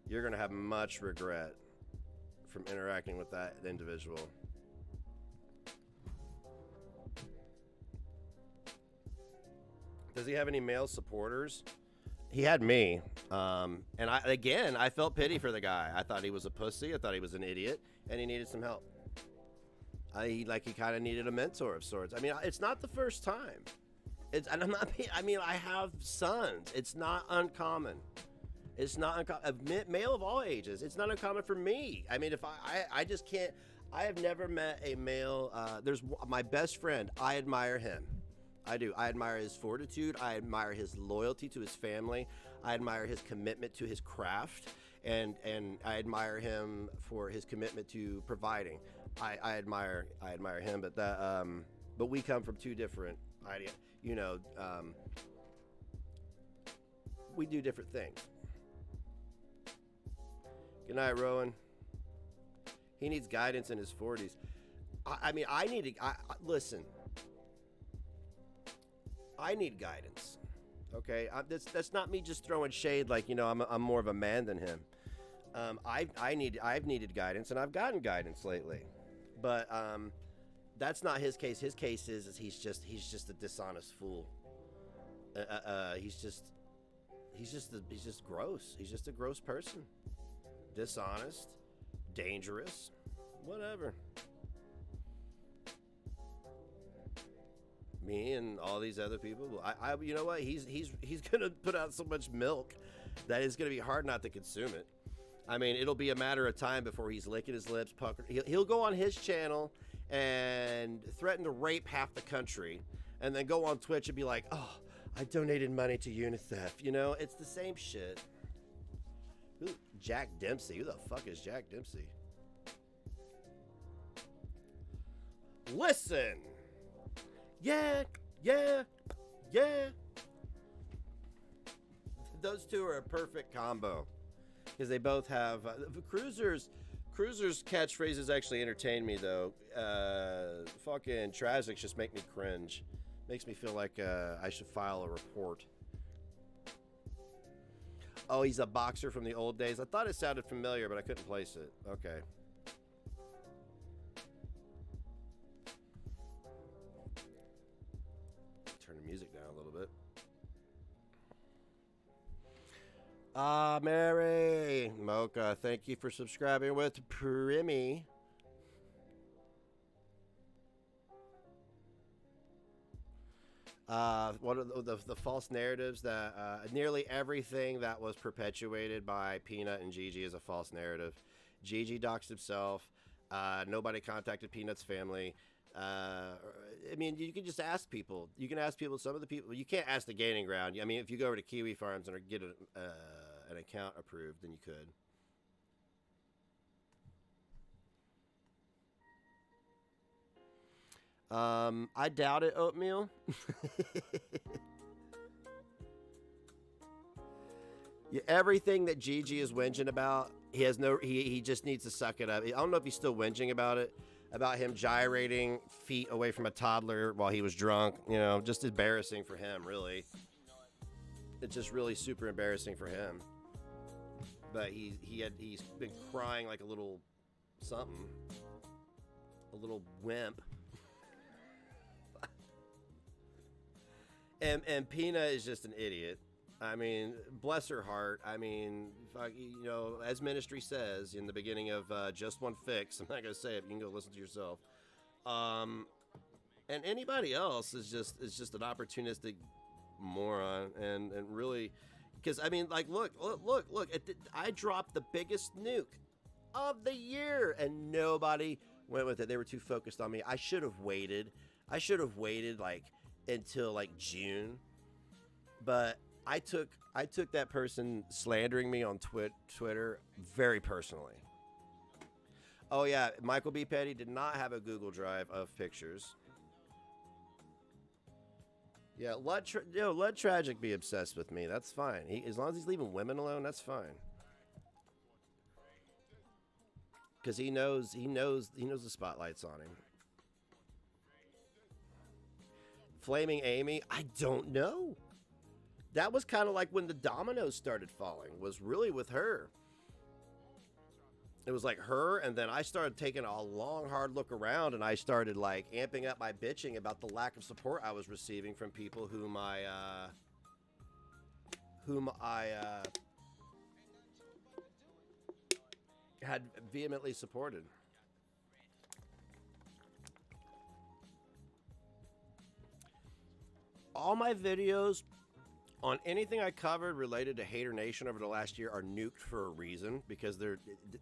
You're gonna have much regret from interacting with that individual. Does he have any male supporters? He had me, and I felt pity for the guy. I thought he was a pussy. I thought he was an idiot, and he needed some help. He kind of needed a mentor of sorts. I mean, it's not the first time. I have sons. It's not uncommon. It's not uncommon. Male of all ages. It's not uncommon for me. I mean, if I just can't. I have never met a male. There's my best friend. I admire him. I do. I admire his fortitude. I admire his loyalty to his family. I admire his commitment to his craft, and I admire him for his commitment to providing. I admire him, but we come from two different ideas. You know, we do different things. Good night, Rowan. He needs guidance in his 40s. Listen. I need guidance. Okay, that's not me just throwing shade. Like, you know, I'm more of a man than him. I've needed guidance, and I've gotten guidance lately. But that's not his case. His case is he's just a dishonest fool. He's just gross. He's just a gross person. Dishonest, dangerous, whatever. Me and all these other people, you know what? He's gonna put out so much milk that it's gonna be hard not to consume it. I mean, it'll be a matter of time before he's licking his lips, puckered. He'll go on his channel and threaten to rape half the country, and then go on Twitch and be like, "Oh, I donated money to UNICEF." You know, it's the same shit. Jack Dempsey. Who the fuck is Jack Dempsey? Listen. Yeah. Those two are a perfect combo because they both have Cruiser's catchphrases actually entertain me though. Fucking Tragics just make me cringe. Makes me feel like I should file a report. Oh, he's a boxer from the old days. I thought it sounded familiar, but I couldn't place it. Okay. Turn the music down a little bit. Mary Mocha, thank you for subscribing with Primi. One of the false narratives that nearly everything that was perpetuated by Peanut and Gigi is a false narrative. Gigi doxed himself. Nobody contacted Peanut's family. I mean, you can just ask people. You can ask people. Some of the people you can't ask the Gaining Ground. I mean, if you go over to Kiwi Farms and get an account approved, then you could. I doubt it, Oatmeal. Yeah, everything that Gigi is whinging about, he just needs to suck it up. I don't know if he's still whinging about it, about him gyrating feet away from a toddler while he was drunk. You know, just embarrassing for him, really. It's just really super embarrassing for him. But he's been crying like a little something. A little wimp. And Peanut is just an idiot. I mean, bless her heart. I mean, you know, as ministry says in the beginning of Just One Fix, I'm not going to say it, you can go listen to yourself. And anybody else is just an opportunistic moron. And really, because, I mean, like, look. I dropped the biggest nuke of the year, and nobody went with it. They were too focused on me. I should have waited, like, until like June, but I took that person slandering me on Twitter very personally. Oh yeah, Michael B. Petty did not have a Google Drive of pictures. Yeah, let Tragic be obsessed with me. That's fine. As long as he's leaving women alone, that's fine. Because he knows the spotlight's on him. Flaming Amy, I don't know. That was kind of like when the dominoes started falling, was really with her. It was like her, and then I started taking a long, hard look around, and I started like amping up my bitching about the lack of support I was receiving from people whom I had vehemently supported. All my videos on anything I covered related to Hater Nation over the last year are nuked for a reason, because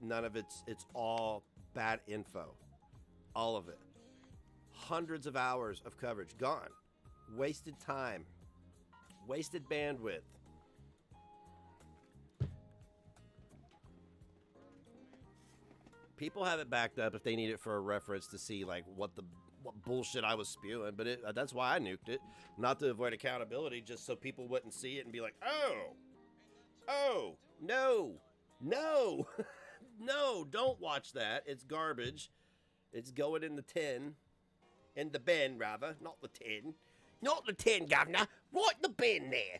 none of it's all bad info. All of it. Hundreds of hours of coverage gone. Wasted time. Wasted bandwidth. People have it backed up if they need it for a reference to see like what bullshit I was spewing, but that's why I nuked it, not to avoid accountability, just so people wouldn't see it and be like, oh, no, no, don't watch that. It's garbage. It's going in the tin, in the bin rather, not the tin, governor. Right in the bin there.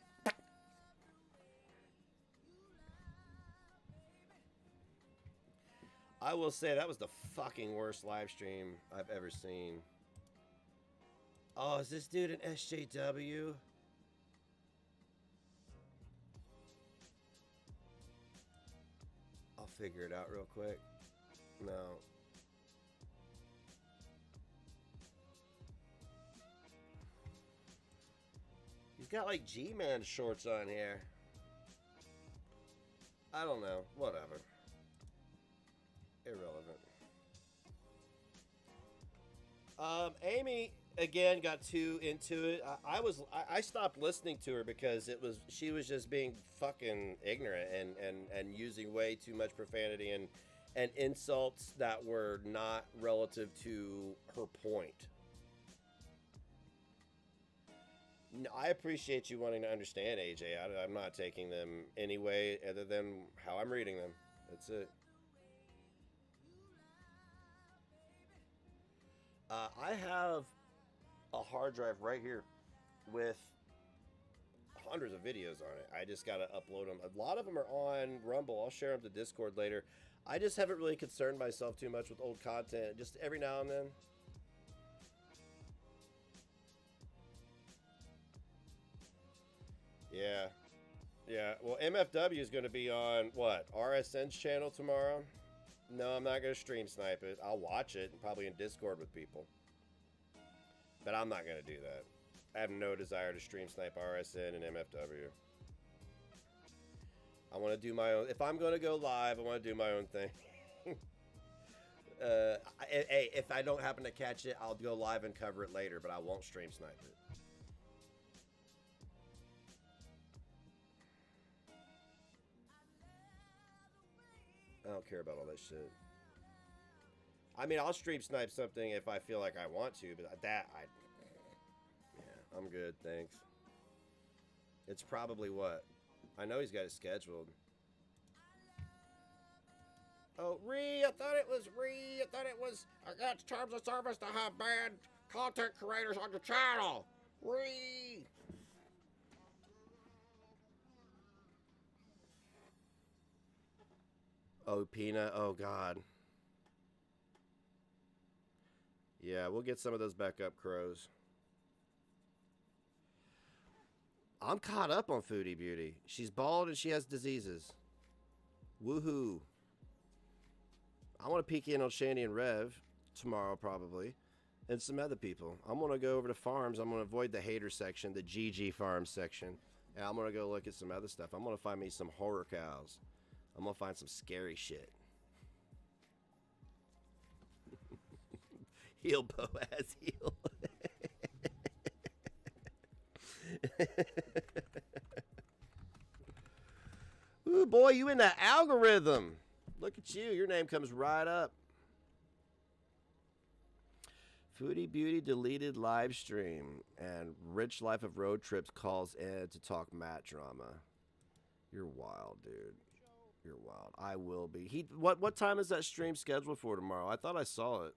I will say that was the fucking worst live stream I've ever seen. Oh, is this dude an SJW? I'll figure it out real quick. No. He's got like G-Man shorts on here. I don't know. Whatever. Irrelevant. Amy again got too into it. I stopped listening to her because she was just being fucking ignorant and using way too much profanity and insults that were not relative to her point. No, I appreciate you wanting to understand, AJ. I'm not taking them any way other than how I'm reading them. That's it. I have a hard drive right here with hundreds of videos on it. I just got to upload them. A lot of them are on Rumble. I'll share them to Discord later. I just haven't really concerned myself too much with old content. Just every now and then. Yeah. Yeah. Well, MFW is going to be on, what, RSN's channel tomorrow? No, I'm not going to stream snipe it. I'll watch it, probably in Discord with people. But I'm not going to do that. I have no desire to stream snipe RSN and MFW. I want to do my own. If I'm going to go live, I want to do my own thing. Hey, if I don't happen to catch it, I'll go live and cover it later, but I won't stream snipe it. I don't care about all that shit. I mean, I'll stream snipe something if I feel like I want to, but yeah, I'm good, thanks. It's probably what? I know he's got it scheduled. Oh, I thought it was against terms of service to have bad content creators on the channel. Oh, Peanut. Oh, God. Yeah, we'll get some of those back up, Crows. I'm caught up on Foodie Beauty. She's bald and she has diseases. Woohoo. I want to peek in on Shandy and Rev tomorrow, probably. And some other people. I'm going to go over to farms. I'm going to avoid the hater section, the GG farm section. And I'm going to go look at some other stuff. I'm going to find me some horror cows. I'm going to find some scary shit. Heel Boaz, heel. Ooh, boy, you in the algorithm. Look at you. Your name comes right up. Foodie Beauty deleted live stream. And Rich Life of Road Trips calls Ed to talk mat drama. You're wild, dude. You're wild. I will be. What time is that stream scheduled for tomorrow? I thought I saw it.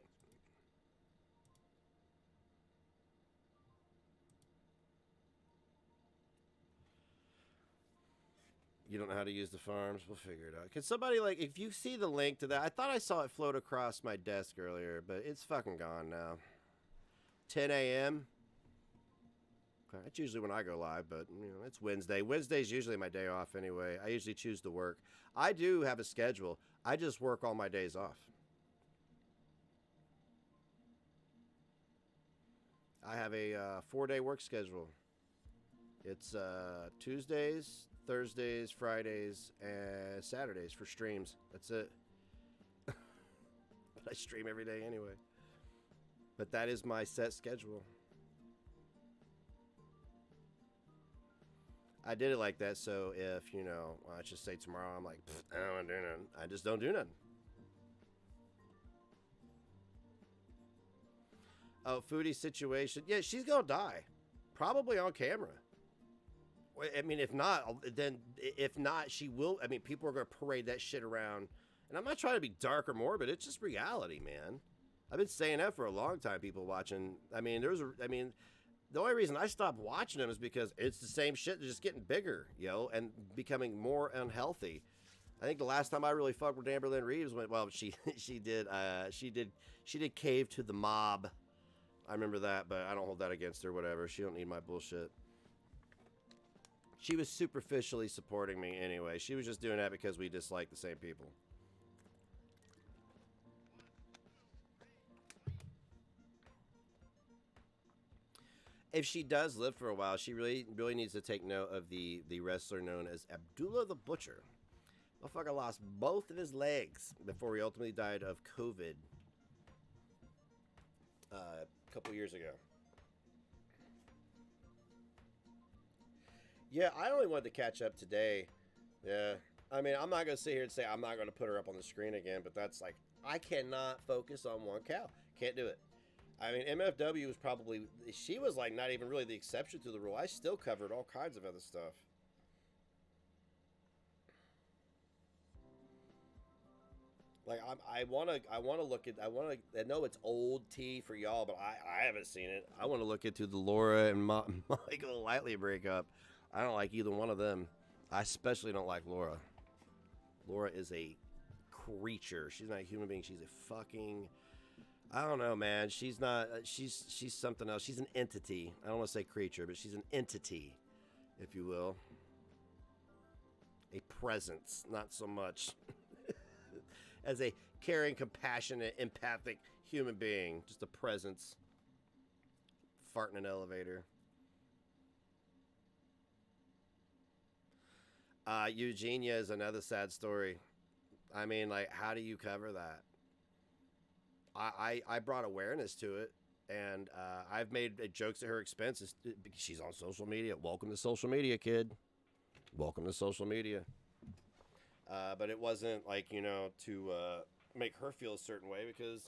You don't know how to use the farms? We'll figure it out. Can somebody, like, if you see the link to that, I thought I saw it float across my desk earlier, but it's fucking gone now. 10 a.m. Okay, that's usually when I go live, but, you know, it's Wednesday. Wednesday's usually my day off anyway. I usually choose to work. I do have a schedule. I just work all my days off. I have a 4-day work schedule. It's Tuesdays, Thursdays, Fridays, and Saturdays for streams. That's it. But I stream every day anyway. But that is my set schedule. I did it like that, so if, you know, I should say tomorrow, I'm like, I don't want to do nothing. I just don't do nothing. Oh, foodie situation. Yeah, she's going to die. Probably on camera. I mean, if not, she will. I mean, people are going to parade that shit around. And I'm not trying to be dark or morbid. It's just reality, man. I've been saying that for a long time, people watching. I mean, the only reason I stopped watching them is because it's the same shit, just getting bigger, and becoming more unhealthy. I think the last time I really fucked with Amber Lynn Reeves she did cave to the mob. I remember that, but I don't hold that against her, whatever. She don't need my bullshit. She was superficially supporting me anyway. She was just doing that because we dislike the same people. If she does live for a while, she really needs to take note of the wrestler known as Abdullah the Butcher. Motherfucker lost both of his legs before he ultimately died of COVID a couple years ago. Yeah, I only wanted to catch up today. Yeah. I mean, I'm not going to sit here and say I'm not going to put her up on the screen again, but that's like, I cannot focus on one cow. Can't do it. I mean, MFW was she was like not even really the exception to the rule. I still covered all kinds of other stuff. Like I want to look at, I know it's old tea for y'all, but I haven't seen it. I want to look into the Laura and Michael Lightly breakup. I don't like either one of them. I especially don't like Laura. Laura is a creature. She's not a human being. She's a fucking, I don't know, man. She's not, she's something else. She's an entity. I don't want to say creature, but she's an entity, if you will. A presence, not so much as a caring, compassionate, empathic human being. Just a presence. Fart in an elevator. Eugenia is another sad story. I mean, like, how do you cover that? I brought awareness to it, and I've made jokes at her expense. She's on social media. Welcome to social media, kid. Welcome to social media. But it wasn't like, to make her feel a certain way, because,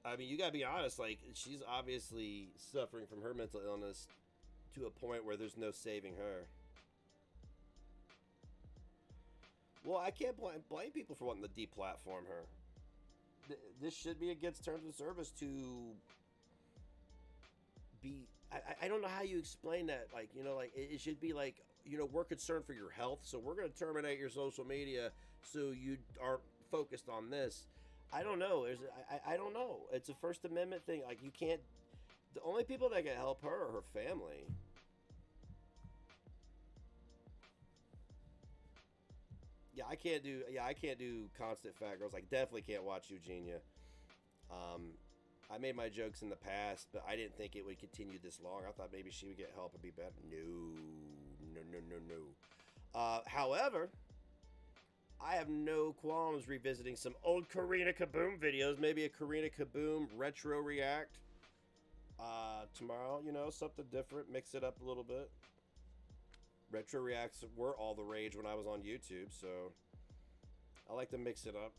I mean, you gotta be honest, like, she's obviously suffering from her mental illness to a point where there's no saving her. Well, I can't blame people for wanting to deplatform her. This should be against terms of service to be. I don't know how you explain that. Like, like it should be like, we're concerned for your health, so we're going to terminate your social media so you aren't focused on this. I don't know. I don't know. It's a First Amendment thing. Like, you can't. The only people that can help her are her family. Yeah, I can't do constant fat girls. I definitely can't watch Eugenia. I made my jokes in the past, but I didn't think it would continue this long. I thought maybe she would get help and be better. No. However, I have no qualms revisiting some old Karina Kaboom videos. Maybe a Karina Kaboom retro react tomorrow. Something different. Mix it up a little bit. Retro reacts were all the rage when I was on YouTube, so I like to mix it up.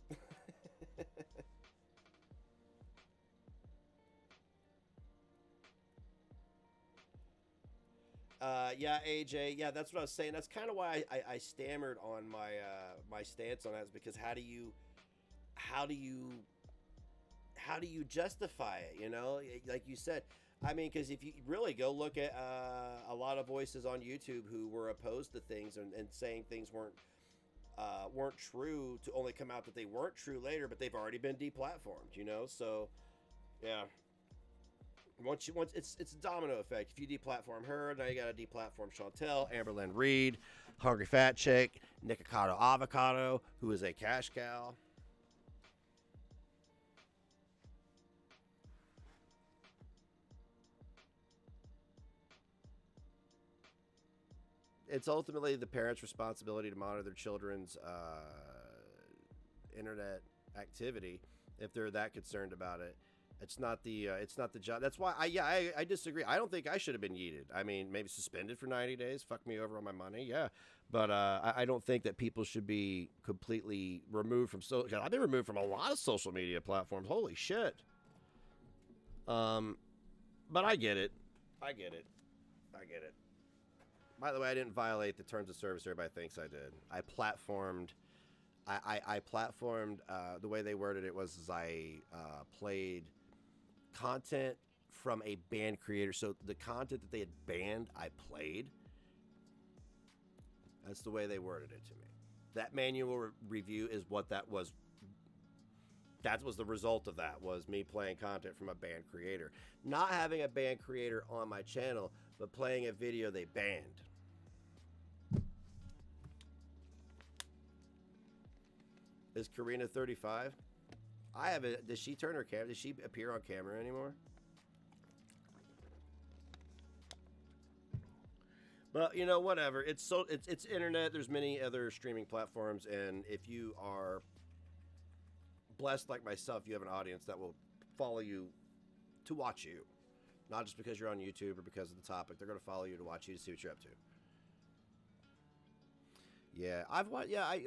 Yeah, AJ. Yeah, that's what I was saying. That's kind of why I stammered on my stance on that, is because how do you justify it? Like you said. I mean, because if you really go look at a lot of voices on YouTube who were opposed to things and saying things weren't true, to only come out that they weren't true later, but they've already been deplatformed. So yeah. Once it's a domino effect. If you deplatform her, now you got to deplatform Chantel, Amber Lynn Reed, Hungry Fat Chick, Nikocado Avocado, who is a cash cow. It's ultimately the parents' responsibility to monitor their children's internet activity if they're that concerned about it. It's not the job. That's why I disagree. I don't think I should have been yeeted. I mean, maybe suspended for 90 days, fuck me over on my money, yeah. But I don't think that people should be completely removed from social. I've been removed from a lot of social media platforms. Holy shit. But I get it. I get it. By the way, I didn't violate the terms of service everybody thinks I did. I platformed. I platformed. The way they worded it was I played content from a banned creator. So the content that they had banned, I played. That's the way they worded it to me. That manual review is what that was. That was the result of that, was me playing content from a banned creator. Not having a banned creator on my channel, but playing a video they banned. Is Karina 35? I have a. Does she turn her camera? Does she appear on camera anymore? But you know, whatever. It's internet. There's many other streaming platforms, and if you are blessed like myself, you have an audience that will follow you to watch you, not just because you're on YouTube or because of the topic. They're going to follow you to watch you to see what you're up to. Yeah,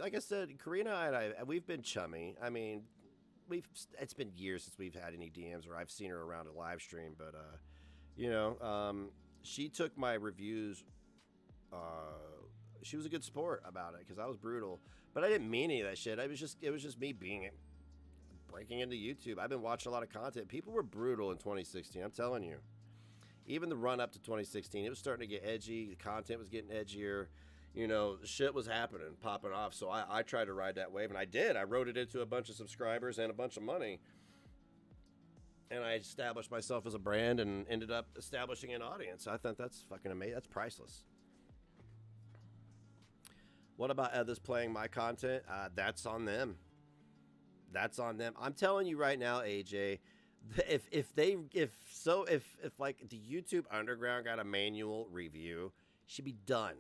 like I said, Karina and I, we've been chummy. I mean, it's been years since we've had any DMs or I've seen her around a live stream, but she took my reviews. She was a good sport about it because I was brutal, but I didn't mean any of that shit. It was just me breaking into YouTube. I've been watching a lot of content. People were brutal in 2016. I'm telling you. Even the run up to 2016, it was starting to get edgy. The content was getting edgier. You know, shit was happening, popping off. So I tried to ride that wave, and I did. I rode it into a bunch of subscribers and a bunch of money. And I established myself as a brand and ended up establishing an audience. I think that's fucking amazing. That's priceless. What about others playing my content? That's on them. That's on them. I'm telling you right now, AJ, if like the YouTube Underground got a manual review, she'd be done.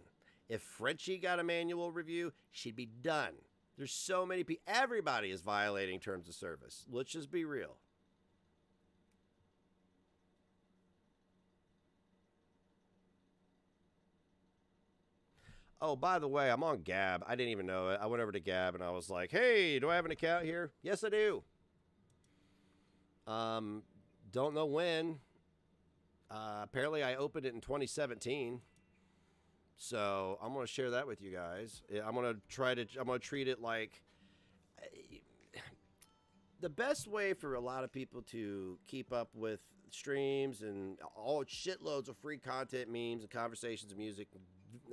If Frenchie got a manual review, she'd be done. There's so many people. Everybody is violating terms of service. Let's just be real. Oh, by the way, I'm on Gab. I didn't even know it. I went over to Gab and I was like, hey, do I have an account here? Yes, I do. Don't know when. Apparently I opened it in 2017. So I'm going to share that with you guys. I'm going to treat it like the best way for a lot of people to keep up with streams and all shitloads of free content, memes and conversations and music.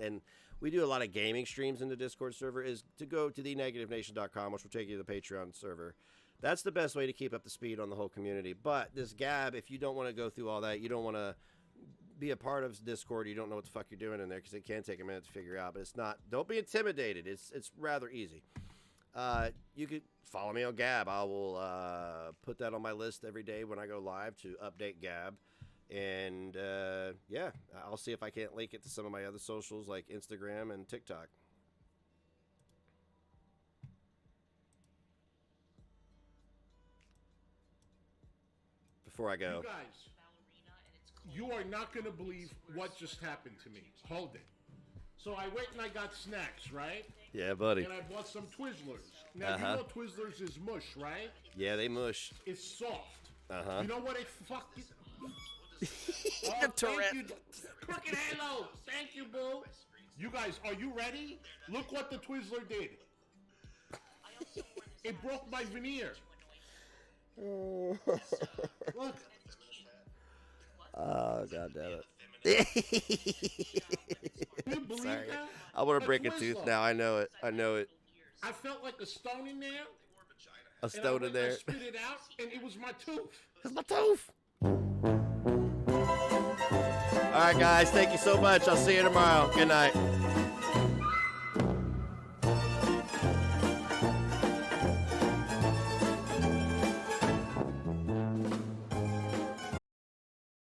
And we do a lot of gaming streams in the Discord server, is to go to theNegativeNation.com, which will take you to the Patreon server. That's the best way to keep up the speed on the whole community. But this Gab, if you don't want to go through all that, you don't want to be a part of Discord, you don't know what the fuck you're doing in there, because it can take a minute to figure out, but it's not. Don't be intimidated. It's rather easy. You could follow me on Gab. I will put that on my list every day when I go live to update Gab. And yeah, I'll see if I can't link it to some of my other socials like Instagram and TikTok. Before I go.
You guys, you are not going to believe what just happened to me. Hold it. So I went and I got snacks, right?
Yeah, buddy.
And I bought some Twizzlers. Now, you know Twizzlers is mush, right?
Yeah, they mush.
It's soft.
Uh-huh.
You know what a fucking...
Thank
you, Crooked Halo. Thank you, boo. You guys, are you ready? Look what the Twizzler did. It broke my veneer. Look.
Oh, god damn it.
You believe
Sorry.
that?
I want to break a tooth now. I know it. I know it.
I felt like a stone in there.
A stone in there.
I spit it out, and it was my tooth.
It's my tooth. All right, guys. Thank you so much. I'll see you tomorrow. Good night.